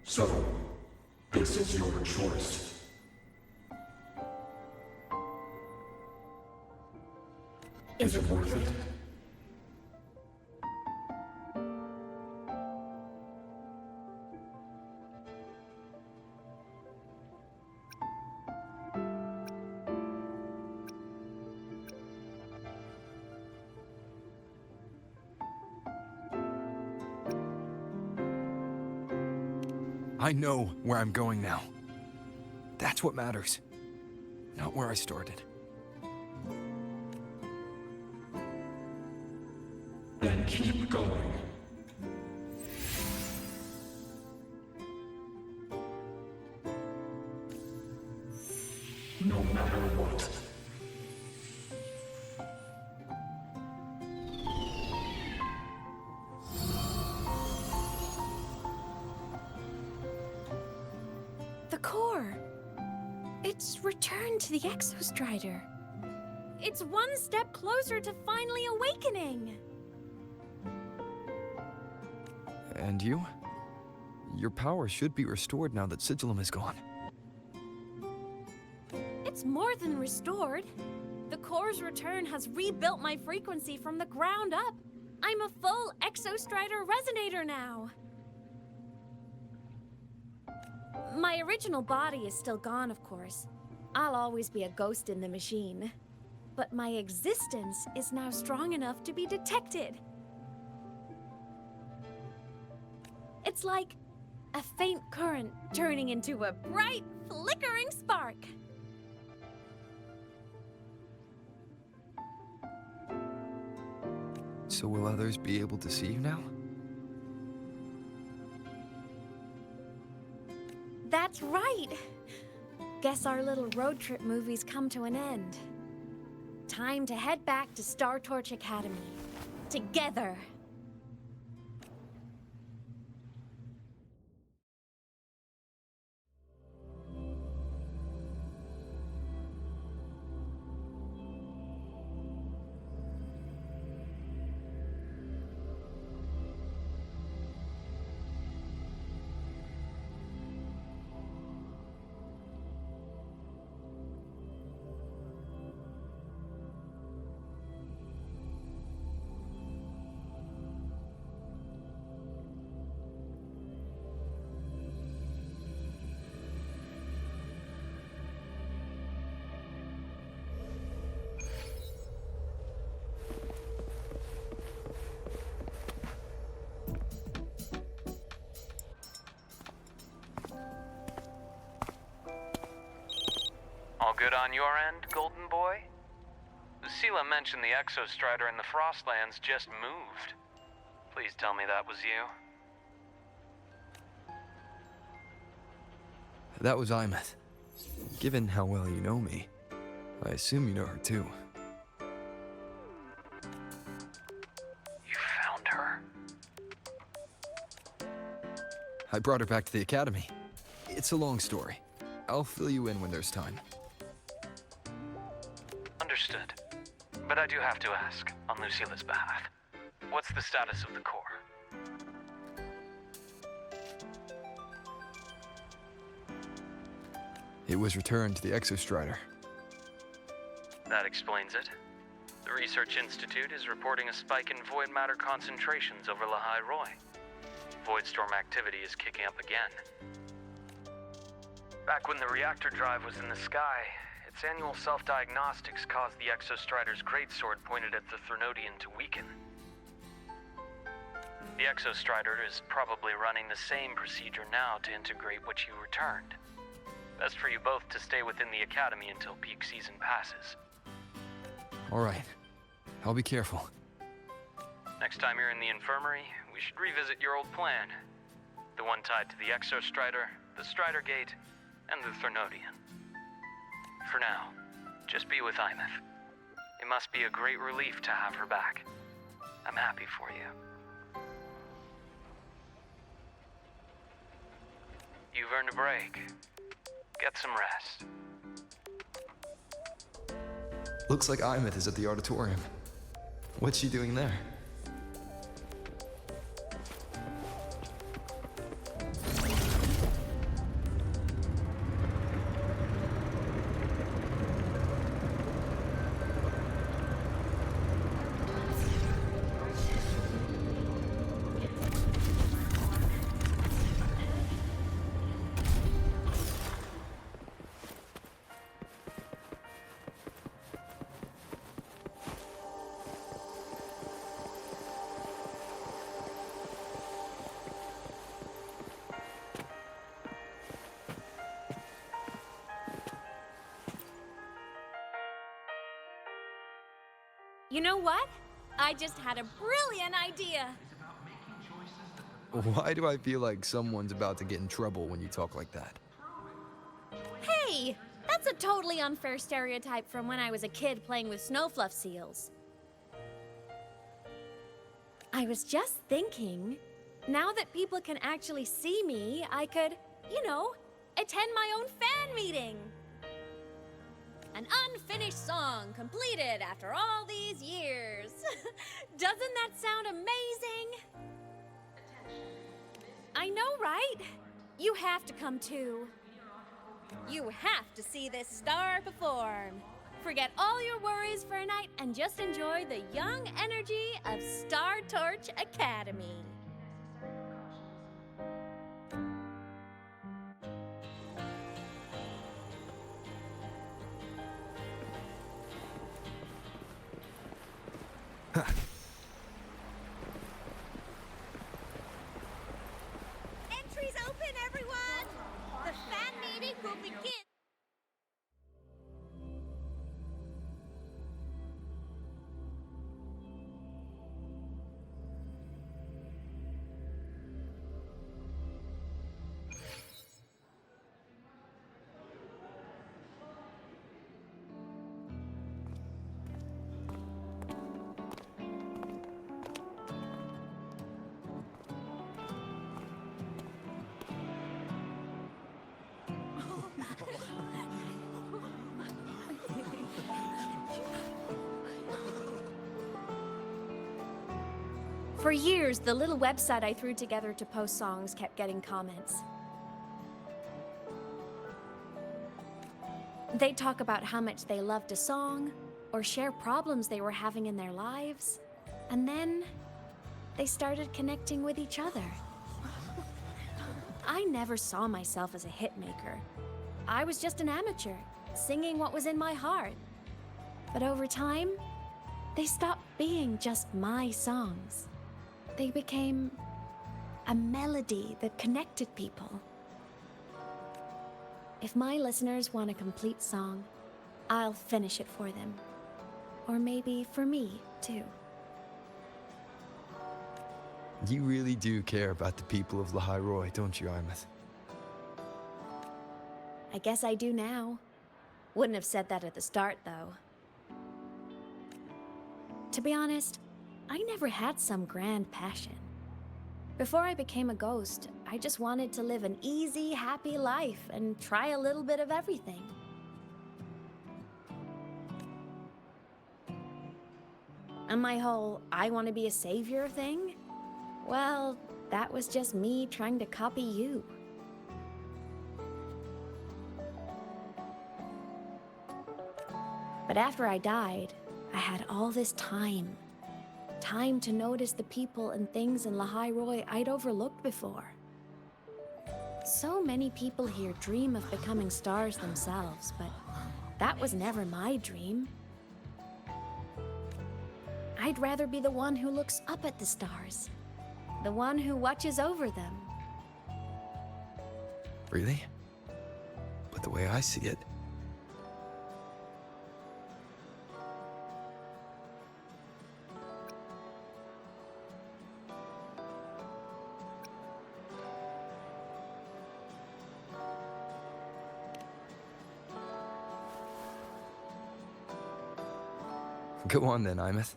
So, this is your choice. Is it worth it?
I know where I'm going now. That's what matters. Not where I started.
Then keep going. No matter what.
The core. It's returned to the Exostrider.
It's one step closer to finally awakening.
And you? Your power should be restored now that Sigillum is gone.
It's more than restored. The core's return has rebuilt my frequency from the ground up. I'm a full Exostrider resonator now. My original body is still gone, of course. I'll always be a ghost in the machine. But my existence is now strong enough to be detected. It's like a faint current turning into a bright, flickering spark.
So will others be able to see you now?
That's right. Guess our little road trip movie's come to an end. Time to head back to Star Torch Academy. Together.
All good on your end, Golden Boy? Lucilla mentioned the Exostrider in the Frostlands just moved. Please tell me that was you.
That was Aemeath. Given how well you know me, I assume you know her too.
You found her?
I brought her back to the academy. It's a long story. I'll fill you in when there's time.
Understood. But I do have to ask, on Lucilla's behalf, what's the status of the core?
It was returned to the Exostrider.
That explains it. The Research Institute is reporting a spike in void matter concentrations over Lahai-Roi. Voidstorm activity is kicking up again. Back when the reactor drive was in the sky, its annual self-diagnostics caused the Exostrider's greatsword pointed at the Threnodian to weaken. The Exostrider is probably running the same procedure now to integrate what you returned. Best for you both to stay within the Academy until peak season passes.
All right. I'll be careful.
Next time you're in the infirmary, we should revisit your old plan. The one tied to the Exostrider, the Strider Gate, and the Threnodian. For now, just be with Aemeath. It must be a great relief to have her back. I'm happy for you. You've earned a break. Get some rest.
Looks like Aemeath is at the auditorium. What's she doing there?
You know what? I just had a brilliant idea.
Why do I feel like someone's about to get in trouble when you talk like that?
Hey, that's a totally unfair stereotype from when I was a kid playing with snowfluff seals. I was just thinking, now that people can actually see me, I could, attend my own fan meeting. An unfinished song completed after all these years. Doesn't that sound amazing? I know, right? You have to come too. You have to see this star perform. Forget all your worries for a night and just enjoy the young energy of Star Torch Academy.
Entries open, everyone! The fan meeting will begin.
For years, the little website I threw together to post songs kept getting comments. They'd talk about how much they loved a song, or share problems they were having in their lives, and then they started connecting with each other. I never saw myself as a hitmaker. I was just an amateur, singing what was in my heart. But over time, they stopped being just my songs. They became a melody that connected people. If my listeners want a complete song, I'll finish it for them. Or maybe for me, too.
You really do care about the people of Lahai-Roi, don't you, Aemeath?
I guess I do now. Wouldn't have said that at the start, though. To be honest, I never had some grand passion. Before I became a ghost, I just wanted to live an easy, happy life and try a little bit of everything. And my whole I want to be a savior thing? Well, that was just me trying to copy you. But after I died, I had all this time. Time to notice the people and things in Lahai-Roi I'd overlooked before. So many people here dream of becoming stars themselves, but that was never my dream. I'd rather be the one who looks up at the stars, the one who watches over them.
Really? But the way I see it, go on then, Aemeath.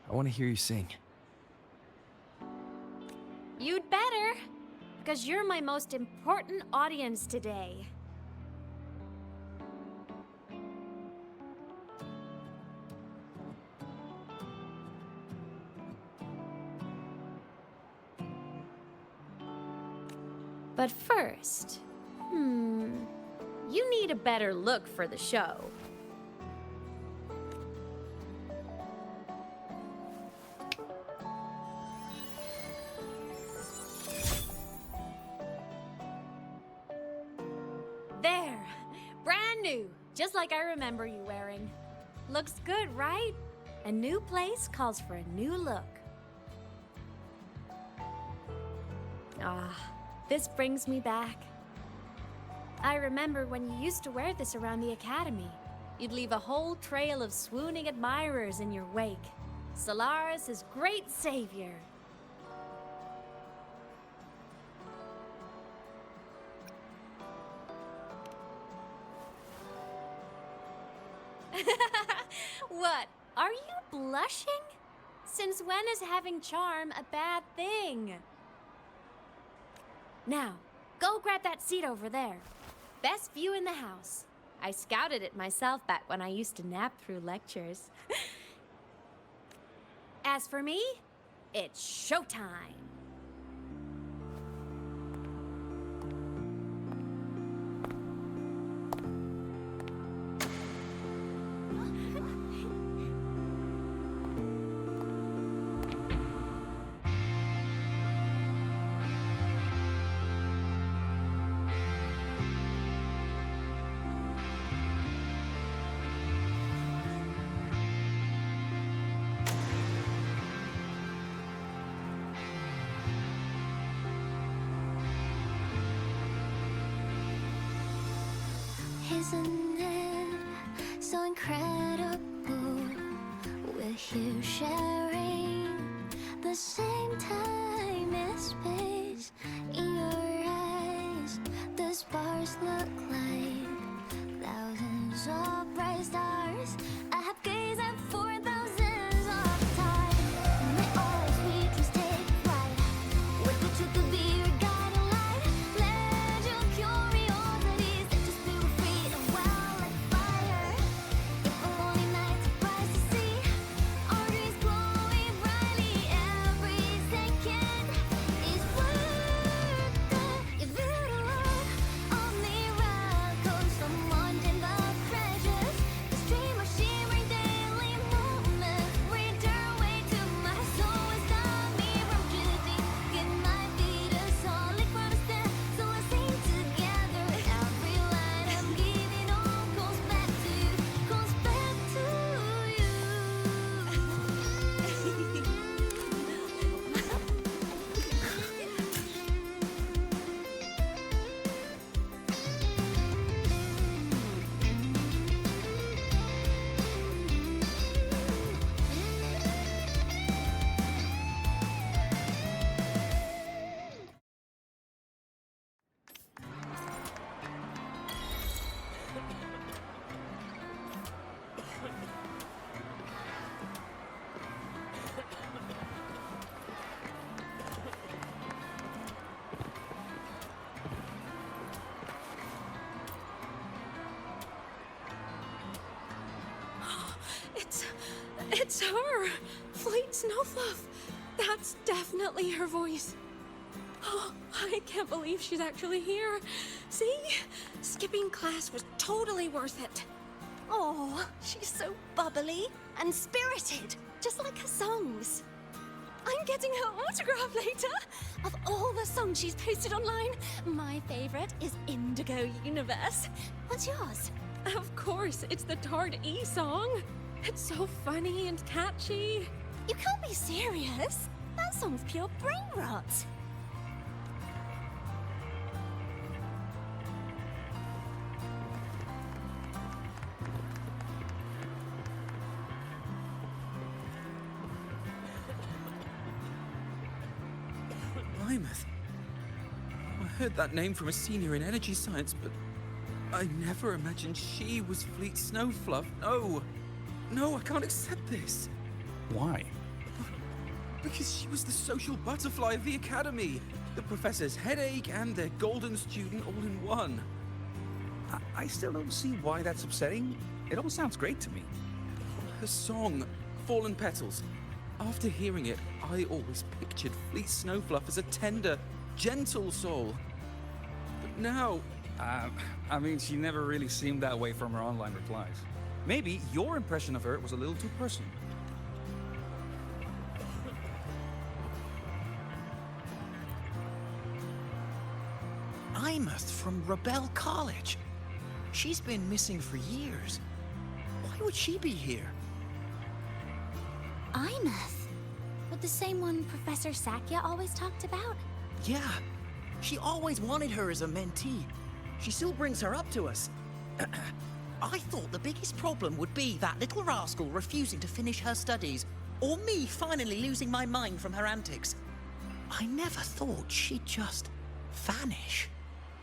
I want to hear you sing.
You'd better, because you're my most important audience today. But first, you need a better look for the show. There, brand new, just like I remember you wearing. Looks good, right? A new place calls for a new look. This brings me back. I remember when you used to wear this around the academy. You'd leave a whole trail of swooning admirers in your wake. Solaris' great savior. What? Are you blushing? Since when is having charm a bad thing? Now, go grab that seat over there. Best view in the house. I scouted it myself back when I used to nap through lectures. As for me, it's showtime.
Isn't it so incredible? We're here sharing the same time and space. In your eyes, the sparks look like thousands of bright stars. I have gazed at for thousands of time. May all sweetness take flight. With the truth to be your guiding light. Let your curiosity set your spirit free and wild like fire. If a lonely night surprised to see our dreams glowing brightly, every second is worth it. If you look on miracles, someone in the treasures, the stream of shimmering daily moments, read your way to my soul and stop me from drifting. It might be the solid ground to stand, so let's sing together. Every line I'm giving all goes back to you, goes back to you.
It's her! Fleet Snowfluff! That's definitely her voice. Oh, I can't believe she's actually here. See? Skipping class was totally worth it.
Oh, she's so bubbly and spirited, just like her songs. I'm getting her autograph later. Of all the songs she's posted online, my favorite is Indigo Universe. What's yours?
Of course, it's the Tard E song. It's so funny and catchy.
You can't be serious. That song's pure brain rot.
Aemeath. I heard that name from a senior in energy science, but I never imagined she was Fleet Snowfluff. No. No, I can't accept this.
Why?
Because she was the social butterfly of the academy. The professor's headache and their golden student all in one.
I still don't see why that's upsetting. It all sounds great to me.
Her song, Fallen Petals. After hearing it, I always pictured Fleet Snowfluff as a tender, gentle soul. But now...
I mean, she never really seemed that way from her online replies. Maybe your impression of her was a little too personal.
Aemeath from Rebel College. She's been missing for years. Why would she be here?
Aemeath? But the same one Professor Sakya always talked about?
Yeah, she always wanted her as a mentee. She still brings her up to us. I thought the biggest problem would be that little rascal refusing to finish her studies, or me finally losing my mind from her antics. I never thought she'd just vanish.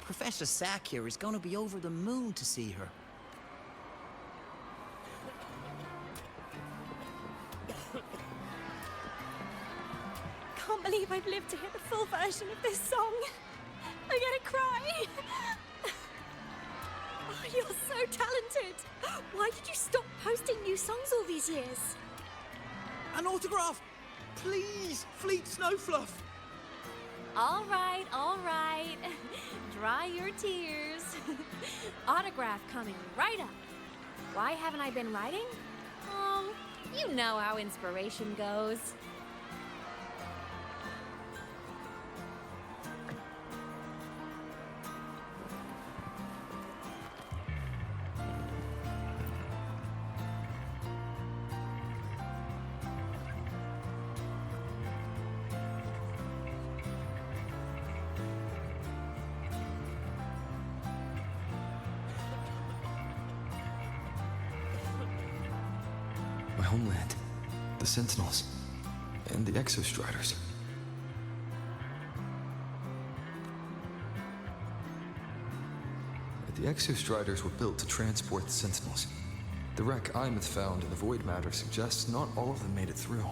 Professor Sakya is gonna be over the moon to see her.
Can't believe I've lived to hear the full version of this song. I'm gonna cry. You're so talented! Why did you stop posting new songs all these years?
An autograph! Please, Fleet Snowfluff!
All right, all right. Dry your tears. Autograph coming right up. Why haven't I been writing? Oh, you know how inspiration goes.
My homeland, the Sentinels, and the Exostriders. The Exostriders were built to transport the Sentinels. The wreck Aemeath found in the Void Matter suggests not all of them made it through.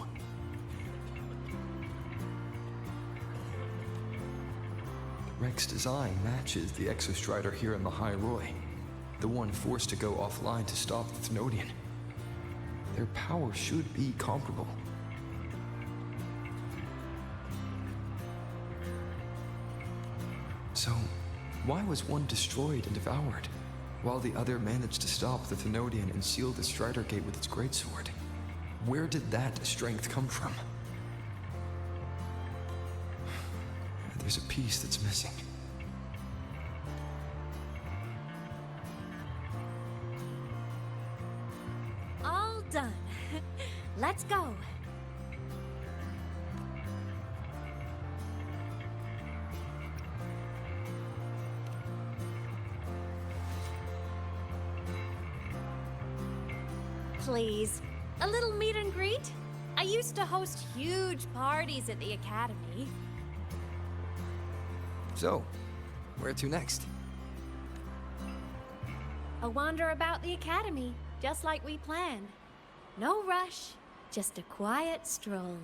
The wreck's design matches the Exostrider here in Lahai-Roi, the one forced to go offline to stop the Thenodian. Their power should be comparable. So, why was one destroyed and devoured, while the other managed to stop the Thenodian and seal the Strider Gate with its greatsword? Where did that strength come from? There's a piece that's missing.
All done. Let's go. Please, a little meet and greet? I used to host huge parties at the Academy.
So, where to next?
A wander about the Academy, just like we planned. No rush, just a quiet stroll.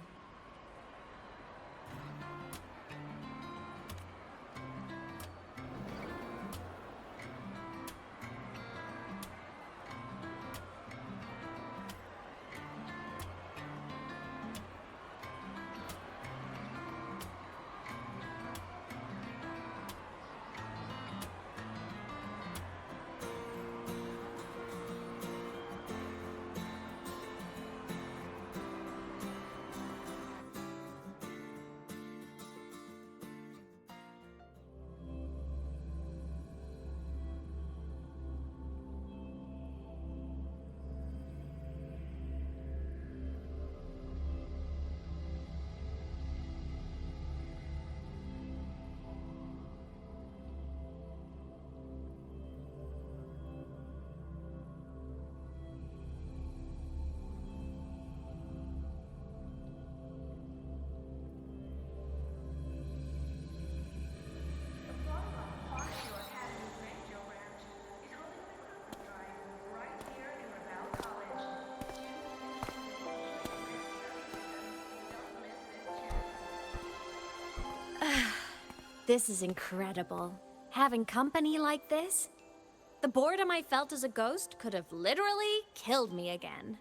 This is incredible. Having company like this? The boredom I felt as a ghost could have literally killed me again.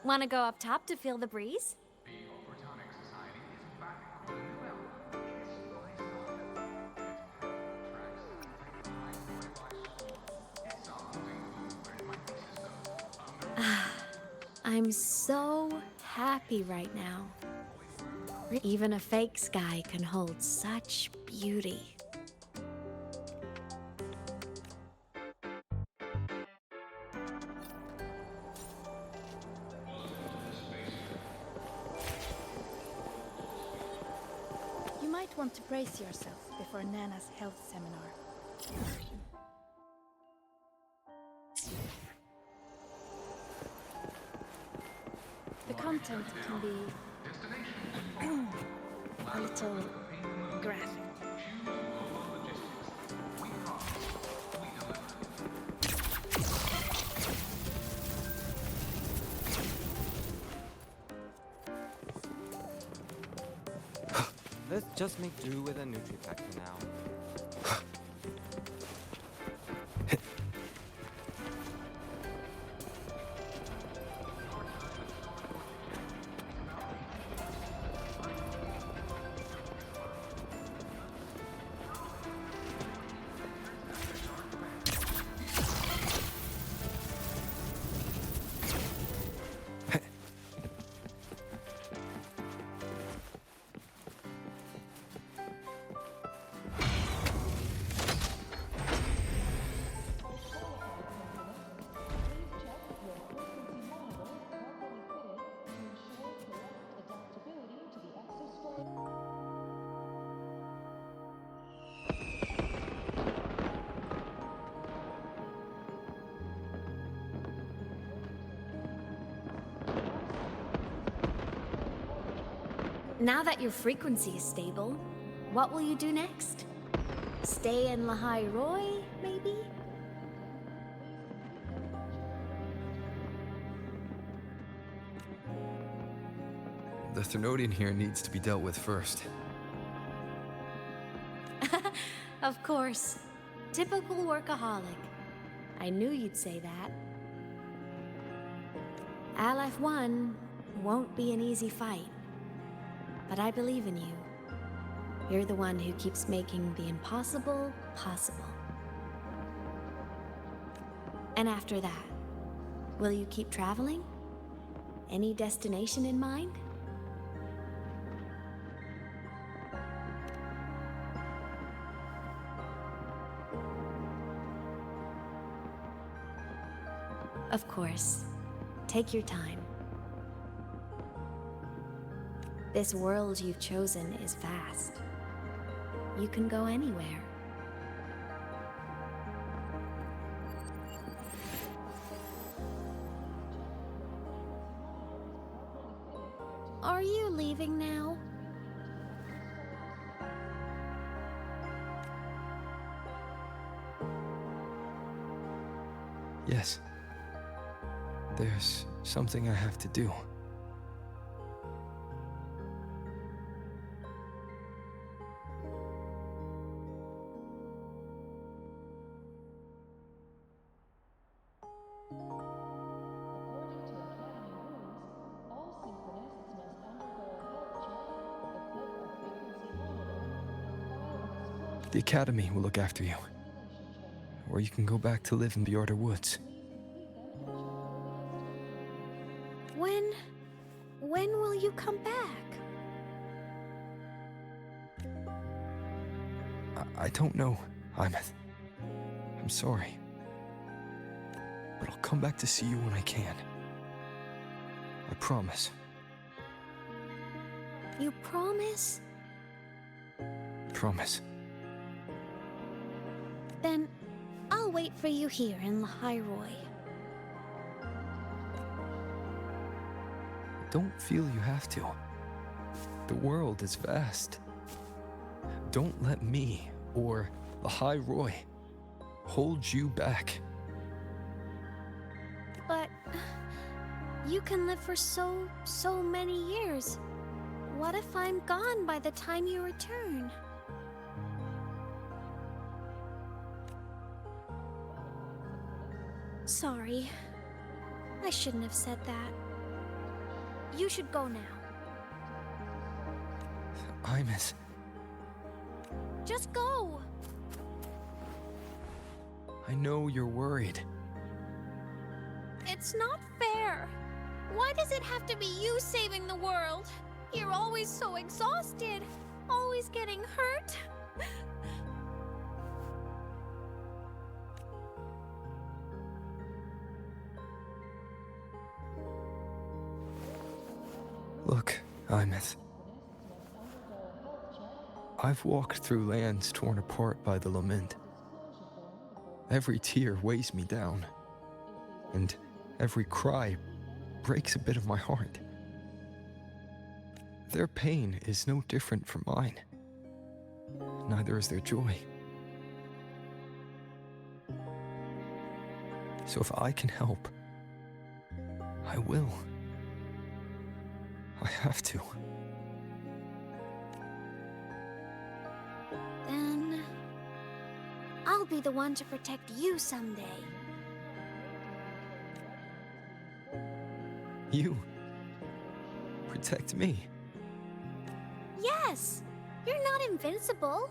Wanna go up top to feel the breeze? I'm so happy right now. Even a fake sky can hold such beauty.
You might want to brace yourself before Nana's health seminar. The content can be a little graphic.
Just make do with a Nutripack for now.
Now that your frequency is stable, what will you do next? Stay in Lahai-Roi, maybe?
The Thrunodian here needs to be dealt with first.
Of course. Typical workaholic. I knew you'd say that. Aleph-1 won't be an easy fight. But I believe in you. You're the one who keeps making the impossible possible. And after that, will you keep traveling? Any destination in mind? Of course. Take your time. This world you've chosen is vast. You can go anywhere. Are you leaving now?
Yes. There's something I have to do. The Academy will look after you. Or you can go back to live in the Order Woods.
When will you come back?
I don't know, Aemeath. I'm sorry. But I'll come back to see you when I can. I promise.
You promise?
Promise.
Then I'll wait for you here in Lahai-Roi.
Don't feel you have to. The world is vast. Don't let me or Lahai-Roi hold you back.
But you can live for so many years. What if I'm gone by the time you return? Sorry. I shouldn't have said that. You should go now.
Aemeath.
Just go!
I know you're worried.
It's not fair. Why does it have to be you saving the world? You're always so exhausted. Always getting hurt.
Look, Aemeath. I've walked through lands torn apart by the lament. Every tear weighs me down, and every cry breaks a bit of my heart. Their pain is no different from mine. Neither is their joy. So if I can help, I will. I have to.
I'll be the one to protect you someday.
You protect me.
Yes! You're not invincible.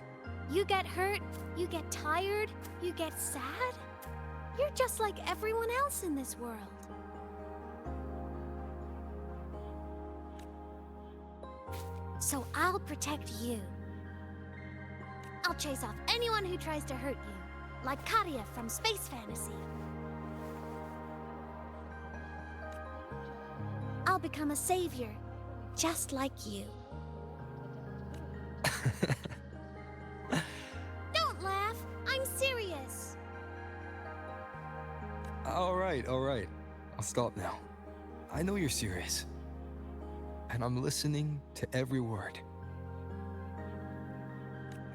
You get hurt, you get tired, you get sad. You're just like everyone else in this world. So I'll protect you. I'll chase off anyone who tries to hurt you, like Katia from Space Fantasy. I'll become a savior, just like you. Don't laugh! I'm serious!
All right. I'll stop now. I know you're serious. And I'm listening to every word.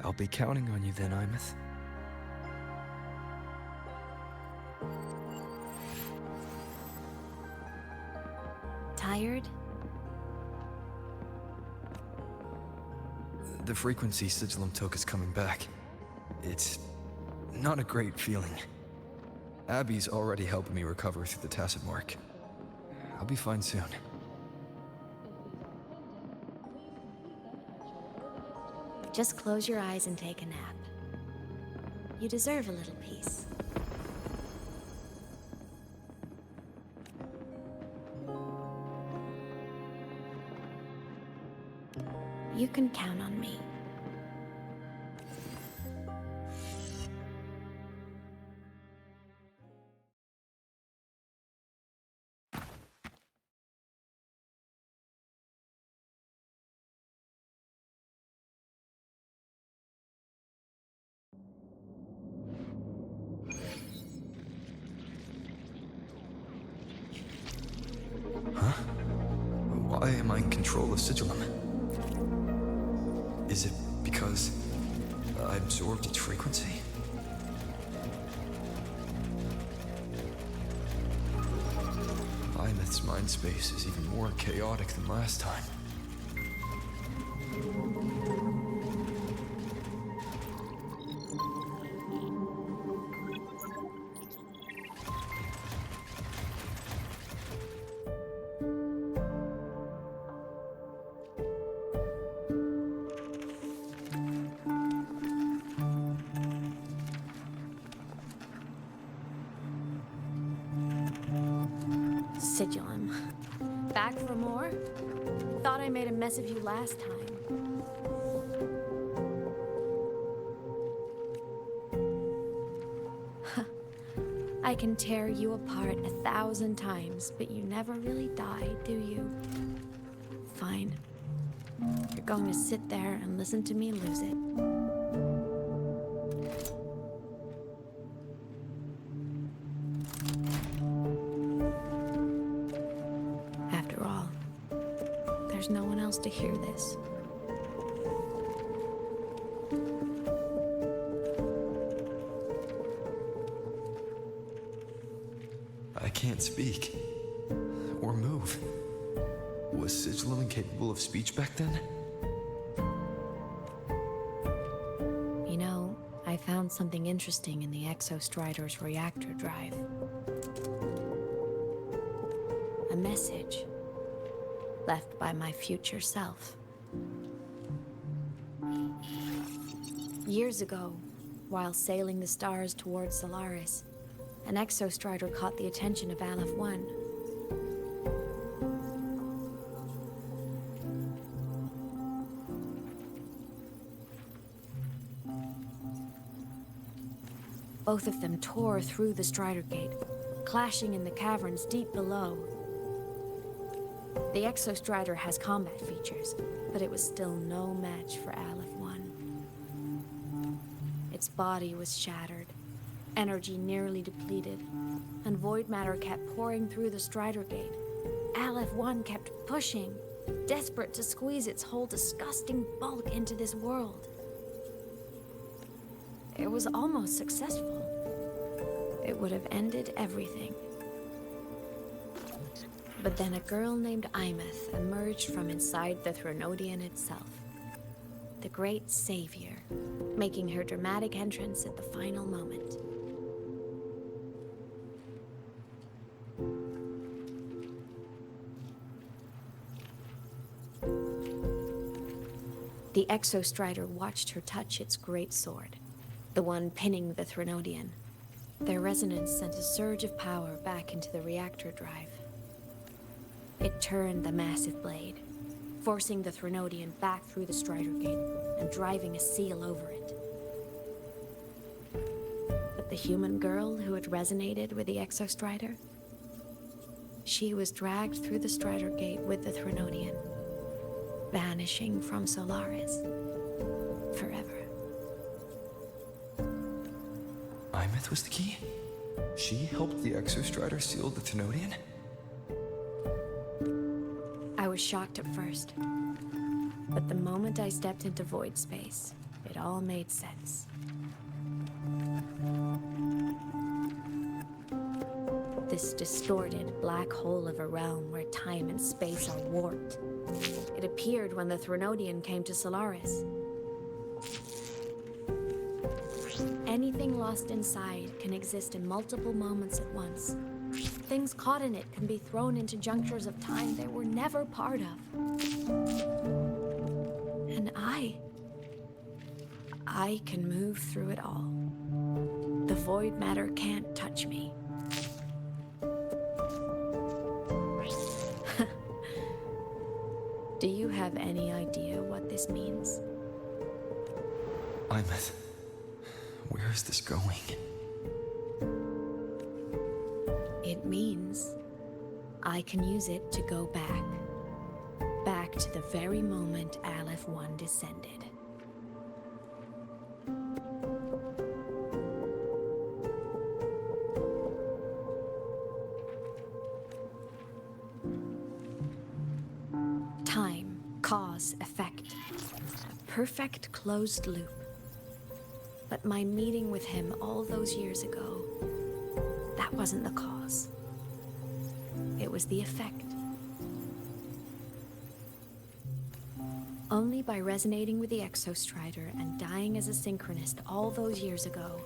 I'll be counting on you then, Aemeath.
Tired?
The frequency Sigillum took is coming back. It's not a great feeling. Abby's already helping me recover through the tacit mark. I'll be fine soon.
Just close your eyes and take a nap. You deserve a little peace. You can count on me.
Huh? Why am I in control of Sigillum? Is it because I absorbed its frequency? Aemeath's mind space is even more chaotic than last time.
Sigillum. Back for more? Thought I made a mess of you last time. I can tear you apart 1,000 times, but you never really die, do you? Fine. You're going to sit there and listen to me lose it. After all, there's no one else to hear this.
I can't speak. Or move. Was Sigillum incapable of speech back then?
You know, I found something interesting in the Exostrider's reactor drive. A message left by my future self. Years ago, while sailing the stars towards Solaris, an Exostrider caught the attention of Aleph 1. Both of them tore through the Strider Gate, clashing in the caverns deep below. The Exostrider has combat features, but it was still no match for Aleph 1. Its body was shattered, energy nearly depleted, and void matter kept pouring through the Strider Gate. Aleph 1 kept pushing, desperate to squeeze its whole disgusting bulk into this world. It was almost successful. It would have ended everything. But then a girl named Aemeath emerged from inside the Threnodian itself.
the great savior, making her dramatic entrance at the final moment. The Exostrider watched her touch its great sword, the one pinning the Threnodian. Their resonance sent a surge of power back into the reactor drive. It turned the massive blade, forcing the Threnodian back through the Strider Gate and driving a seal over it. But the human girl who had resonated with the Exostrider? She was dragged through the Strider Gate with the Threnodian, vanishing from Solaris forever.
Aemeath was the key? She helped the Exostrider seal the Thenodian?
I was shocked at first, but the moment I stepped into void space, it all made sense. This distorted black hole of a realm where time and space are warped. It appeared when the Threnodian came to Solaris. Anything lost inside can exist in multiple moments at once. Things caught in it can be thrown into junctures of time they were never part of. And I can move through it all. The void matter can't touch me. Do you have any idea what this means?
Aemeath, where is this going?
It means I can use it to go back. Back to the very moment Aleph 1 descended. Time, cause, effect. A perfect closed loop. But my meeting with him all those years ago, that wasn't the cause. It was the effect. Only by resonating with the Exostrider and dying as a synchronist all those years ago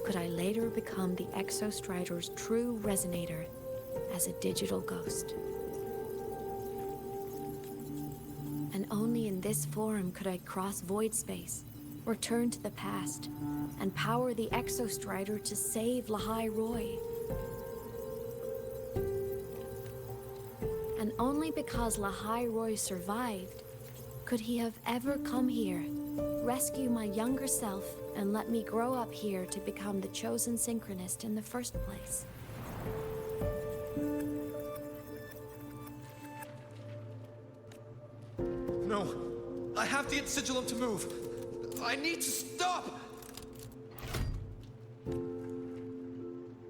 could I later become the Exostrider's true resonator as a digital ghost. And only in this form could I cross void space, return to the past, and power the Exostrider to save Lahai-Roi. And only because Lahai-Roi survived could he have ever come here, rescue my younger self, and let me grow up here to become the chosen synchronist in the first place.
No, I have to get Sigillum to move. I need to stop!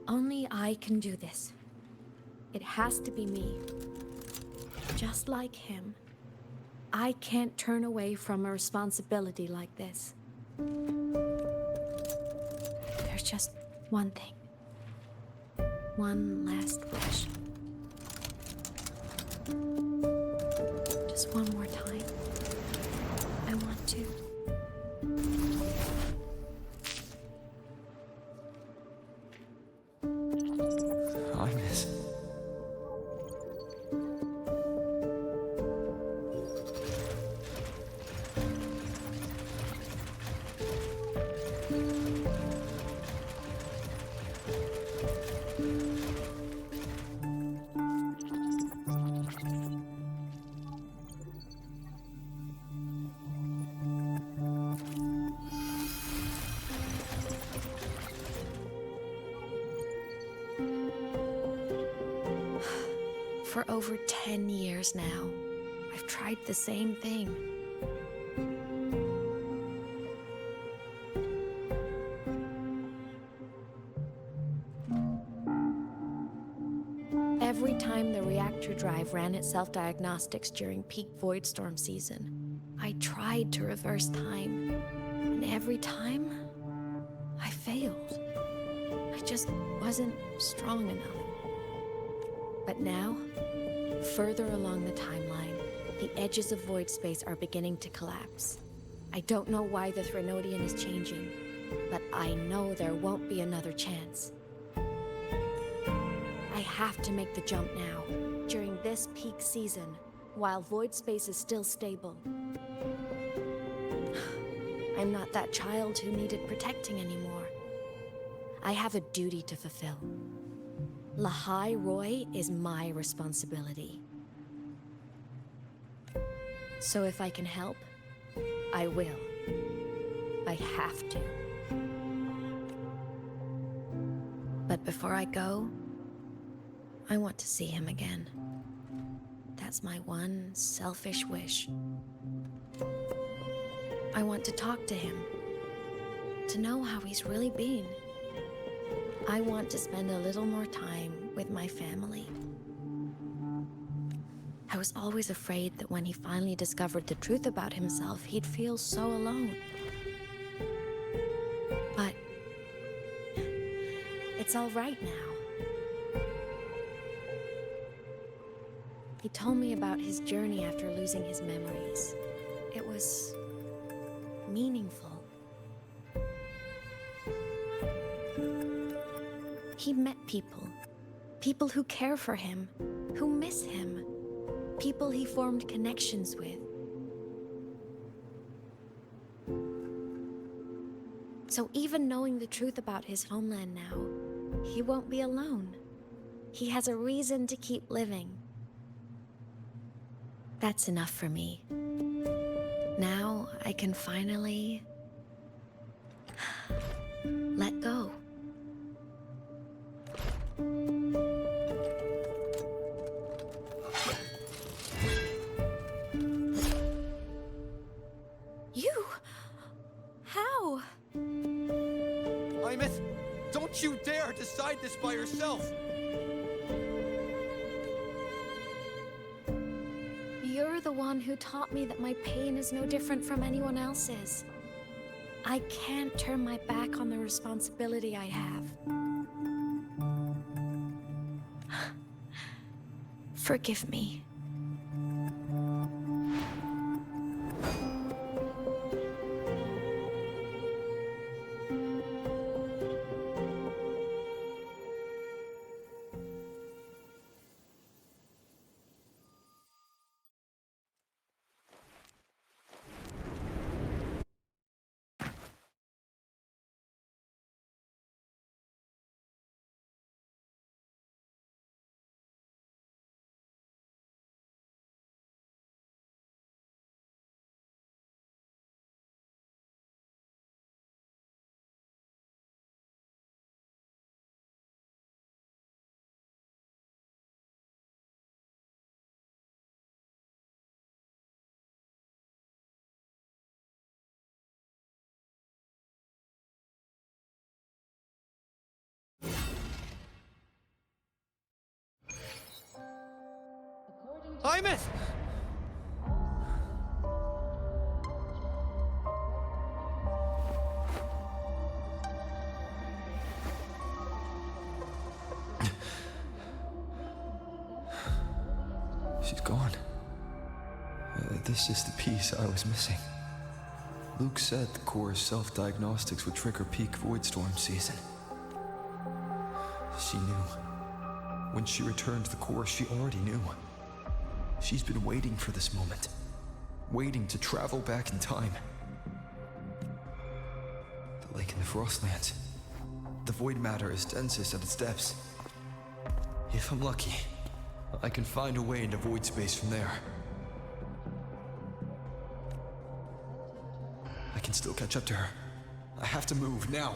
Only I can do this. It has to be me. Just like him, I can't turn away from a responsibility like this. There's just one thing. One last wish. Just one more time. I want to.
Aemeath.
For over 10 years now, I've tried the same thing. Every time the reactor drive ran its self-diagnostics during peak void storm season, I tried to reverse time, and every time, I failed. I just wasn't strong enough. But now, further along the timeline, the edges of void space are beginning to collapse. I don't know why the Threnodian is changing, but I know there won't be another chance. I have to make the jump now, during this peak season, while void space is still stable. I'm not that child who needed protecting anymore. I have a duty to fulfill. Lahai-Roi is my responsibility. So if I can help, I will. I have to. But before I go, I want to see him again. That's my one selfish wish. I want to talk to him, to know how he's really been. I want to spend a little more time with my family. I was always afraid that when he finally discovered the truth about himself, he'd feel so alone. But it's all right now. He told me about his journey after losing his memories. It was meaningful. He met people. People who care for him, who miss him. People he formed connections with. So even knowing the truth about his homeland now, he won't be alone. He has a reason to keep living. That's enough for me. Now I can finally let go.
You? How?
Aemeath, don't you dare decide this by yourself!
You're the one who taught me that my pain is no different from anyone else's. I can't turn my back on the responsibility I have. Forgive me.
Aemeath!
She's gone. This is the piece I was missing. Luuk said the core's self-diagnostics would trigger peak voidstorm season. She knew. When she returned to the core, she already knew. She's been waiting for this moment. Waiting to travel back in time. The lake in the Frostlands. The void matter is densest at its depths. If I'm lucky, I can find a way into void space from there. I can still catch up to her. I have to move, now.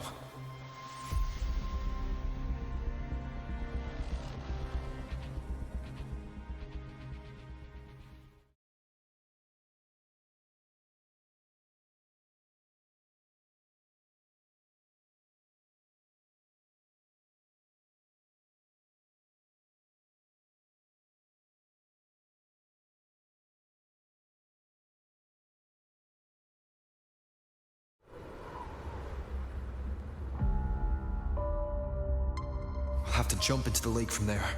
I'll have to jump into the lake from there.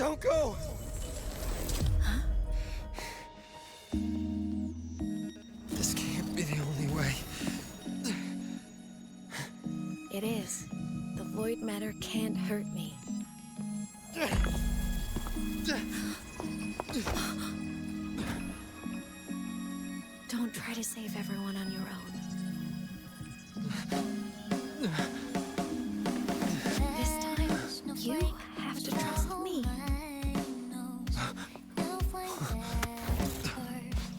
Don't go! This can't be the only way.
It is. The void matter can't hurt me. Don't try to save everyone on your own. This time, you have to trust me.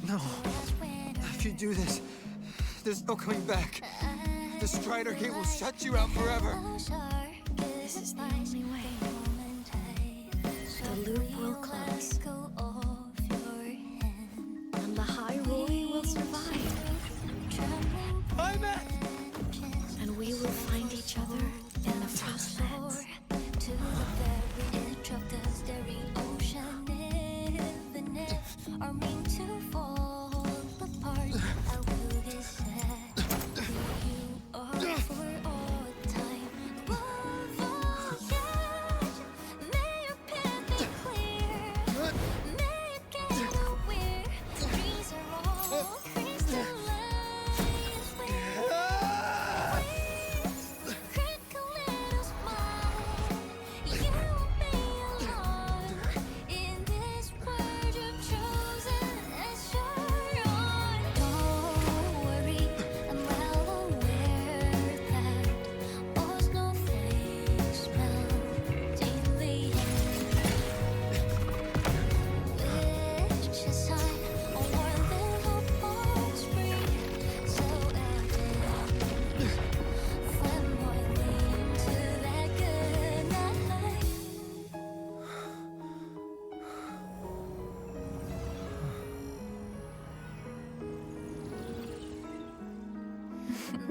No. If you do this, there's no coming back. The Strider Gate will shut you out forever.
This is the only way. The loop will close. And Lahai-Roi will survive.
Aemeath!
And we will find each other in the Frostlands.
To the very edge of the starry ocean, even if our mean to fall apart, I will get sad. You are for all time. Voyage, may your path be clear. May you get nowhere. Dreams are all crystallized. Crackle little smile. You won't be alone in this world you've chosen as your own. Don't worry, I'm well aware that all snowflakes melt in the air. Which is sign a warm little boat spring, so evident. Flamboyant to that good night.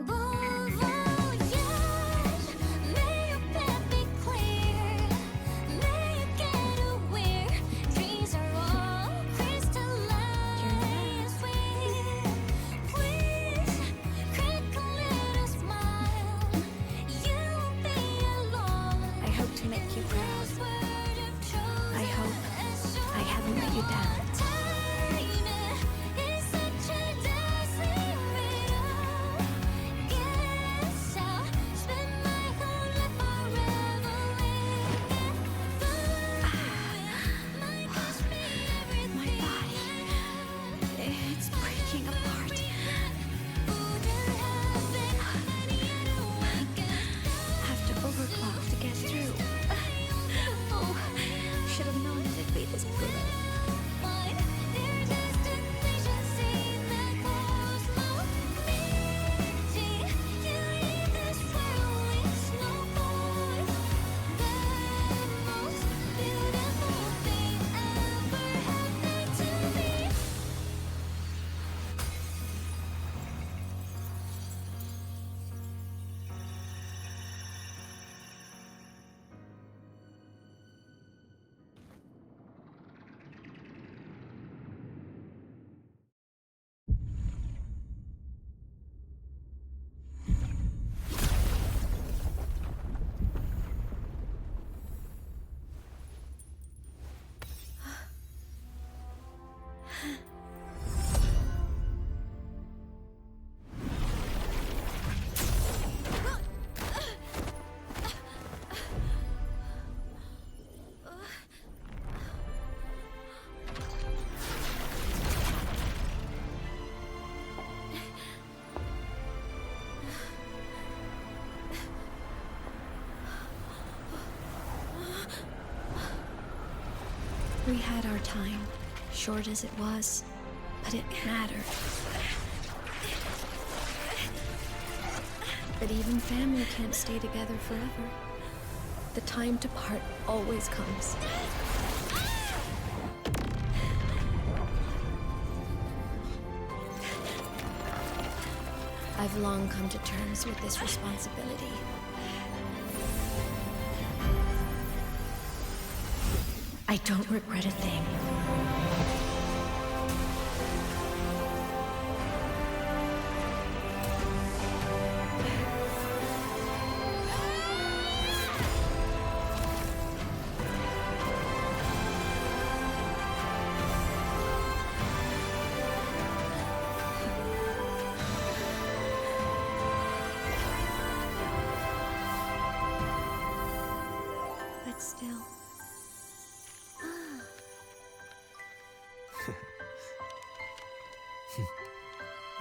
Voyage, may your path be clear. May you get aware. Dreams are all crystallized. Please, crack a little smile. You won't be alone.
I hope to make you proud. I hope I haven't let you down.
Time is such a dazzling riddle. Guess I'll spend my whole life forever with it. Might cost me everything.
My body, it's breaking apart. Have to overclock to get through. Oh, should have known it'd be this brutal. We had our time, short as it was, but it mattered. But even family can't stay together forever. The time to part always comes. I've long come to terms with this responsibility. I don't regret a thing.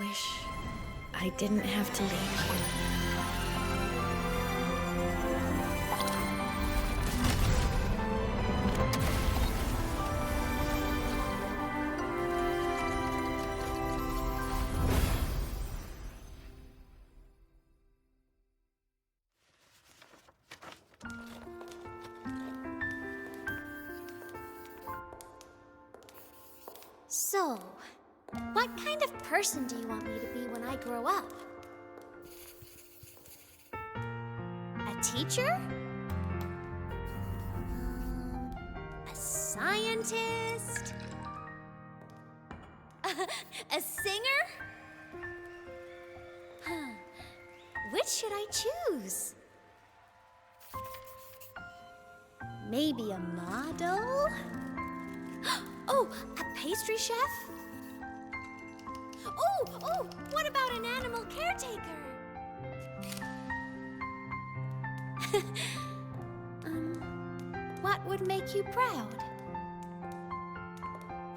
wish I didn't have to leave you.
So, what kind of person do you want me to be when I grow up? A teacher? A scientist? A singer? Huh. Which should I choose? Maybe a model? Oh, a pastry chef? Oh, what about an animal caretaker? What would make you proud?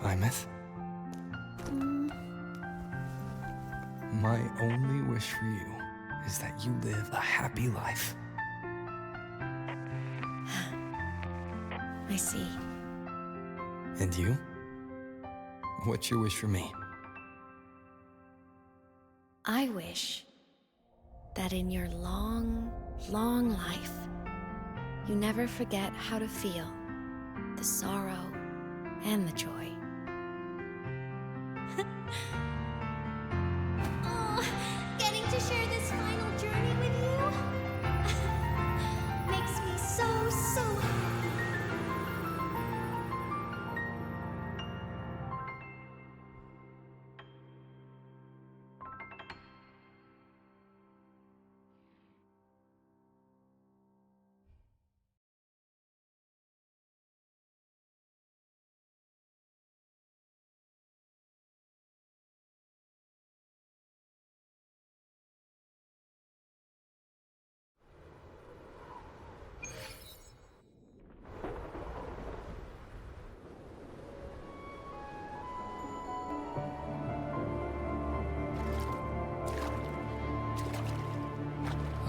Aemeath? My only wish for you is that you live a happy life.
I see.
And you? What's your wish for me?
I wish that in your long, long life, you never forget how to feel the sorrow and the joy.
Oh, getting to share this final journey with you makes me so happy.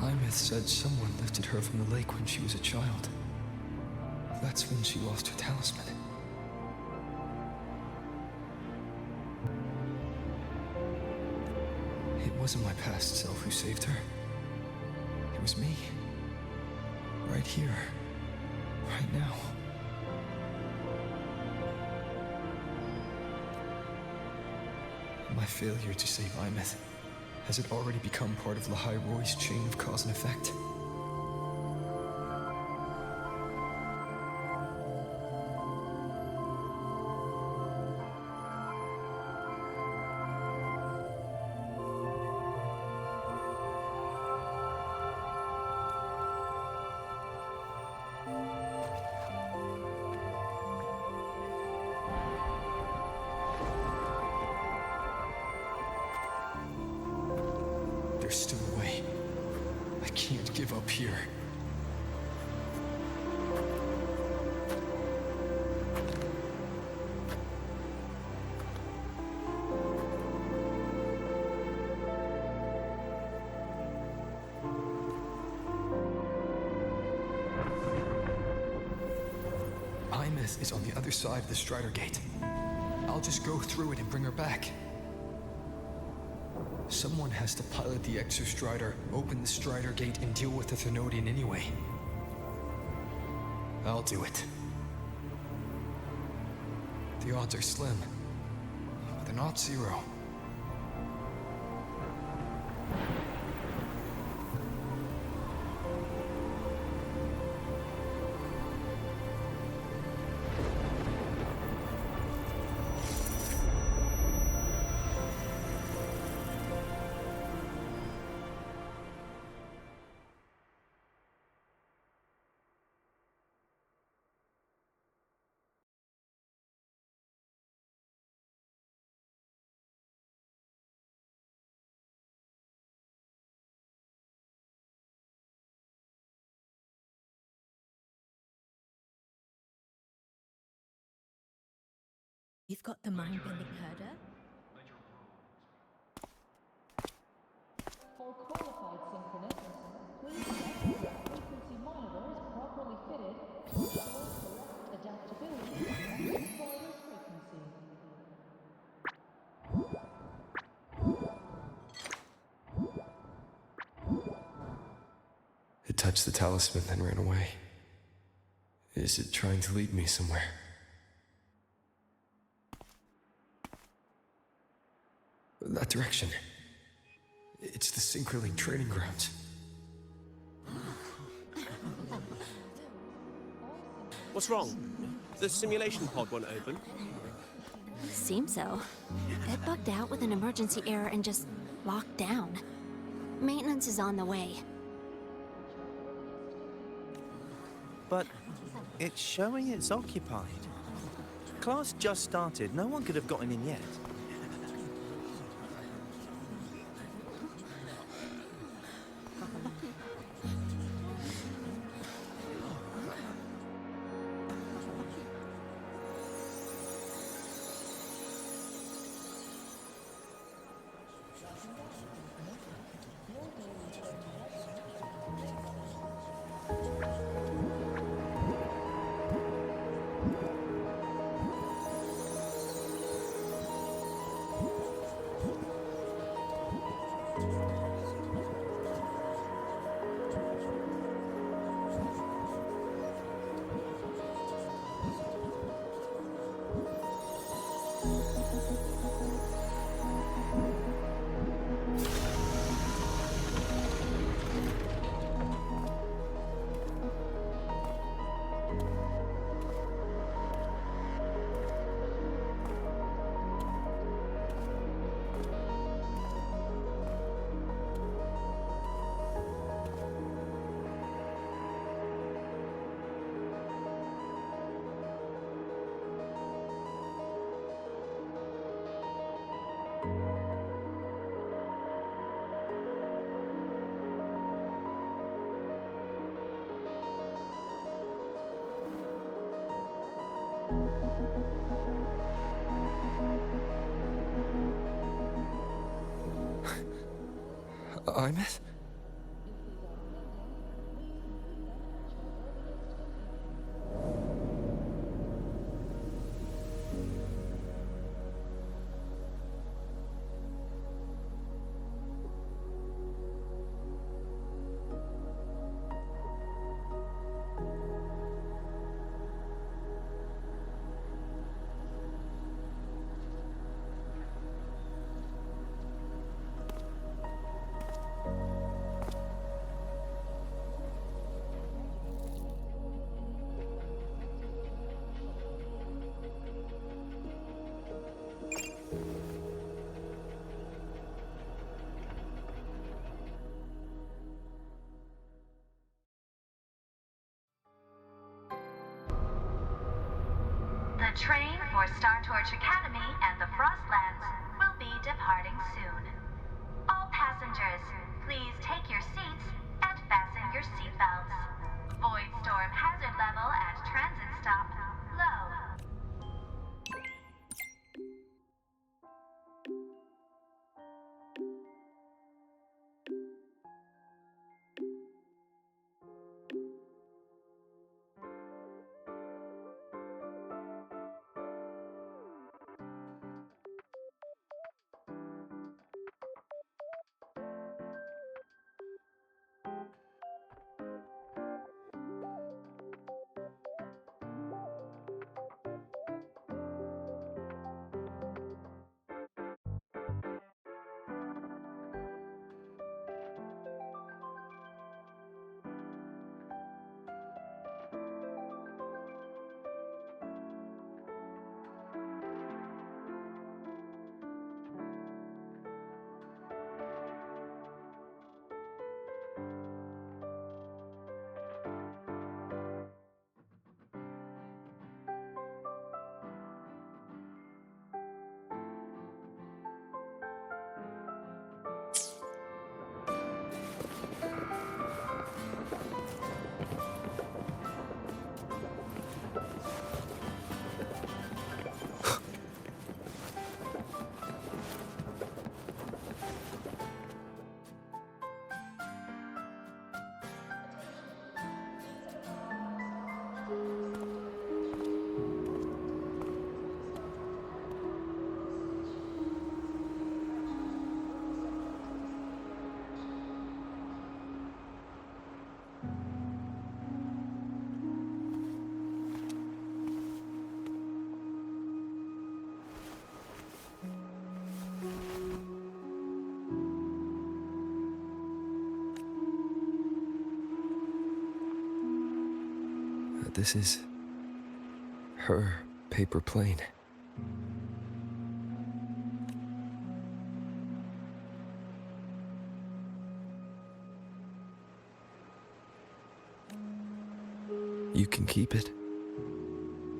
Aemeath said someone lifted her from the lake when she was a child. That's when she lost her talisman. It wasn't my past self who saved her. It was me. Right here. Right now. My failure to save Aemeath, has it already become part of Lahai-Roi's chain of cause and effect? There's still a way. I can't give up here. Aemeath is on the other side of the Strider Gate. I'll just go through it and bring her back. Someone has to pilot the Exostrider, open the Strider Gate, and deal with the Thenodian anyway. I'll do it. The odds are slim, but they're not zero.
You've got the mind-bending herder?
touched the talisman, then ran away. Is it trying to lead me somewhere? That direction. It's the Synchroling training grounds.
What's wrong? The simulation pod won't open?
Seems so. It bugged out with an emergency error and just locked down. Maintenance is on the way.
But it's showing it's occupied. Class just started. No one could have gotten in yet.
Aemeath?
The train for Star Torch Academy and the Frostlands will be departing soon. All passengers, please take your seats and fasten your seatbelts. Void storm hazard level at transit stop low.
this is her paper plane. You can keep it,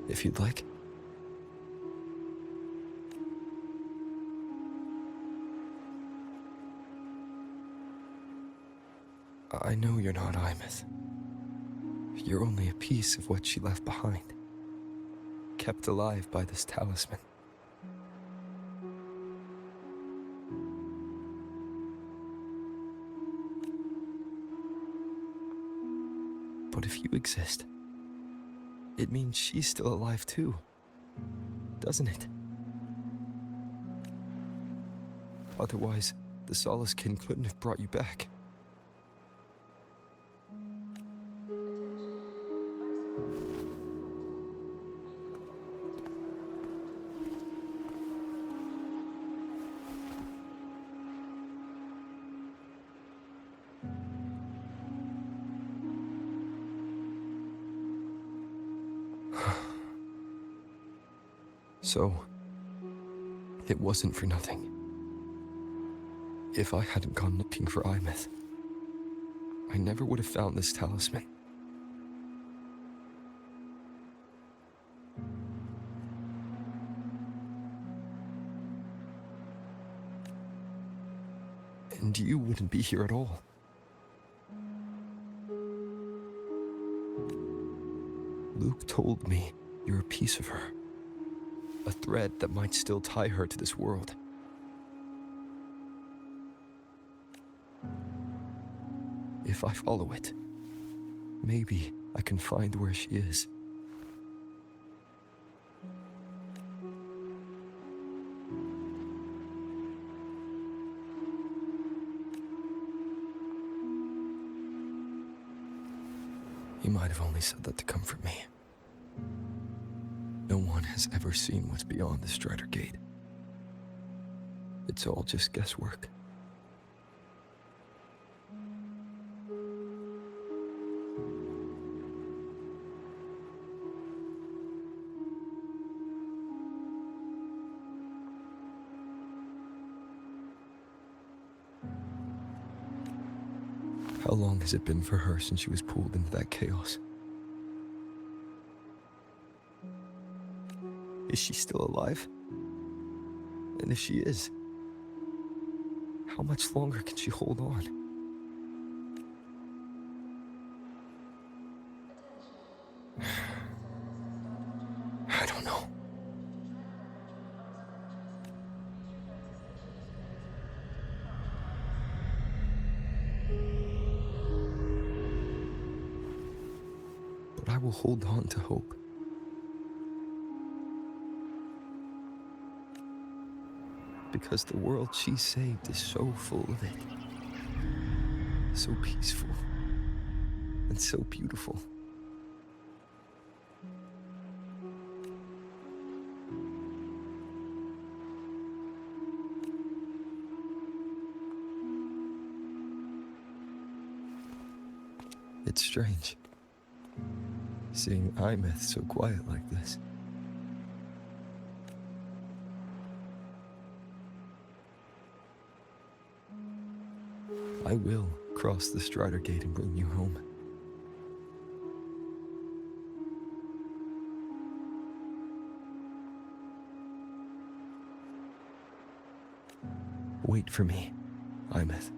if you'd like. I know you're not Aemeath. You're only a piece of what she left behind, kept alive by this talisman. But if you exist, it means she's still alive too, doesn't it? Otherwise, the Solace-kin couldn't have brought you back. So, it wasn't for nothing. If I hadn't gone looking for Aemeath, I never would have found this talisman. And you wouldn't be here at all. Luuk told me you're a piece of her. A thread that might still tie her to this world. If I follow it, maybe I can find where she is. You might have only said that to comfort me. No one has ever seen what's beyond the Strider Gate. It's all just guesswork. How long has it been for her since she was pulled into that chaos? Is she still alive? And if she is, how much longer can she hold on? I don't know. But I will hold on to hope. Because the world she saved is so full of it. So peaceful. And so beautiful. It's strange, seeing Aemeath so quiet like this. I will cross the Strider Gate and bring you home. Wait for me, Aemeath.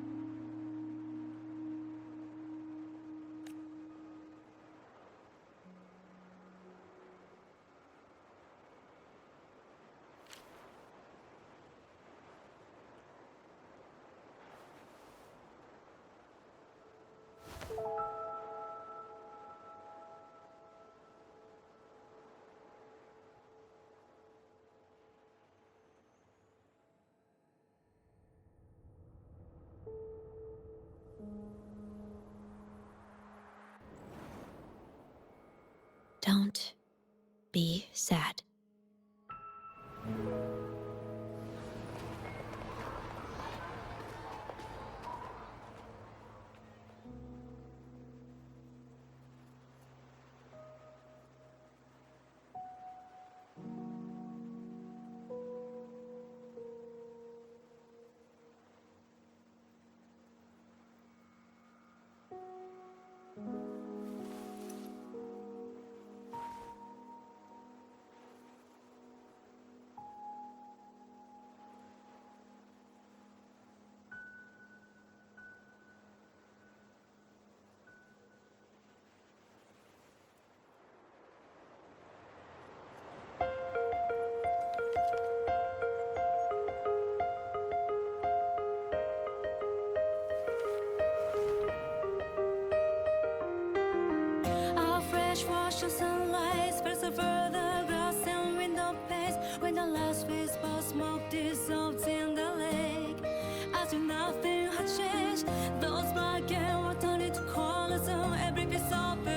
Don't be sad.
dishwasher sunlight spreads over the glass and window panes. When the last wisp of smoke dissolves in the lake, as if nothing had changed, those black and water need to call us on every piece of it.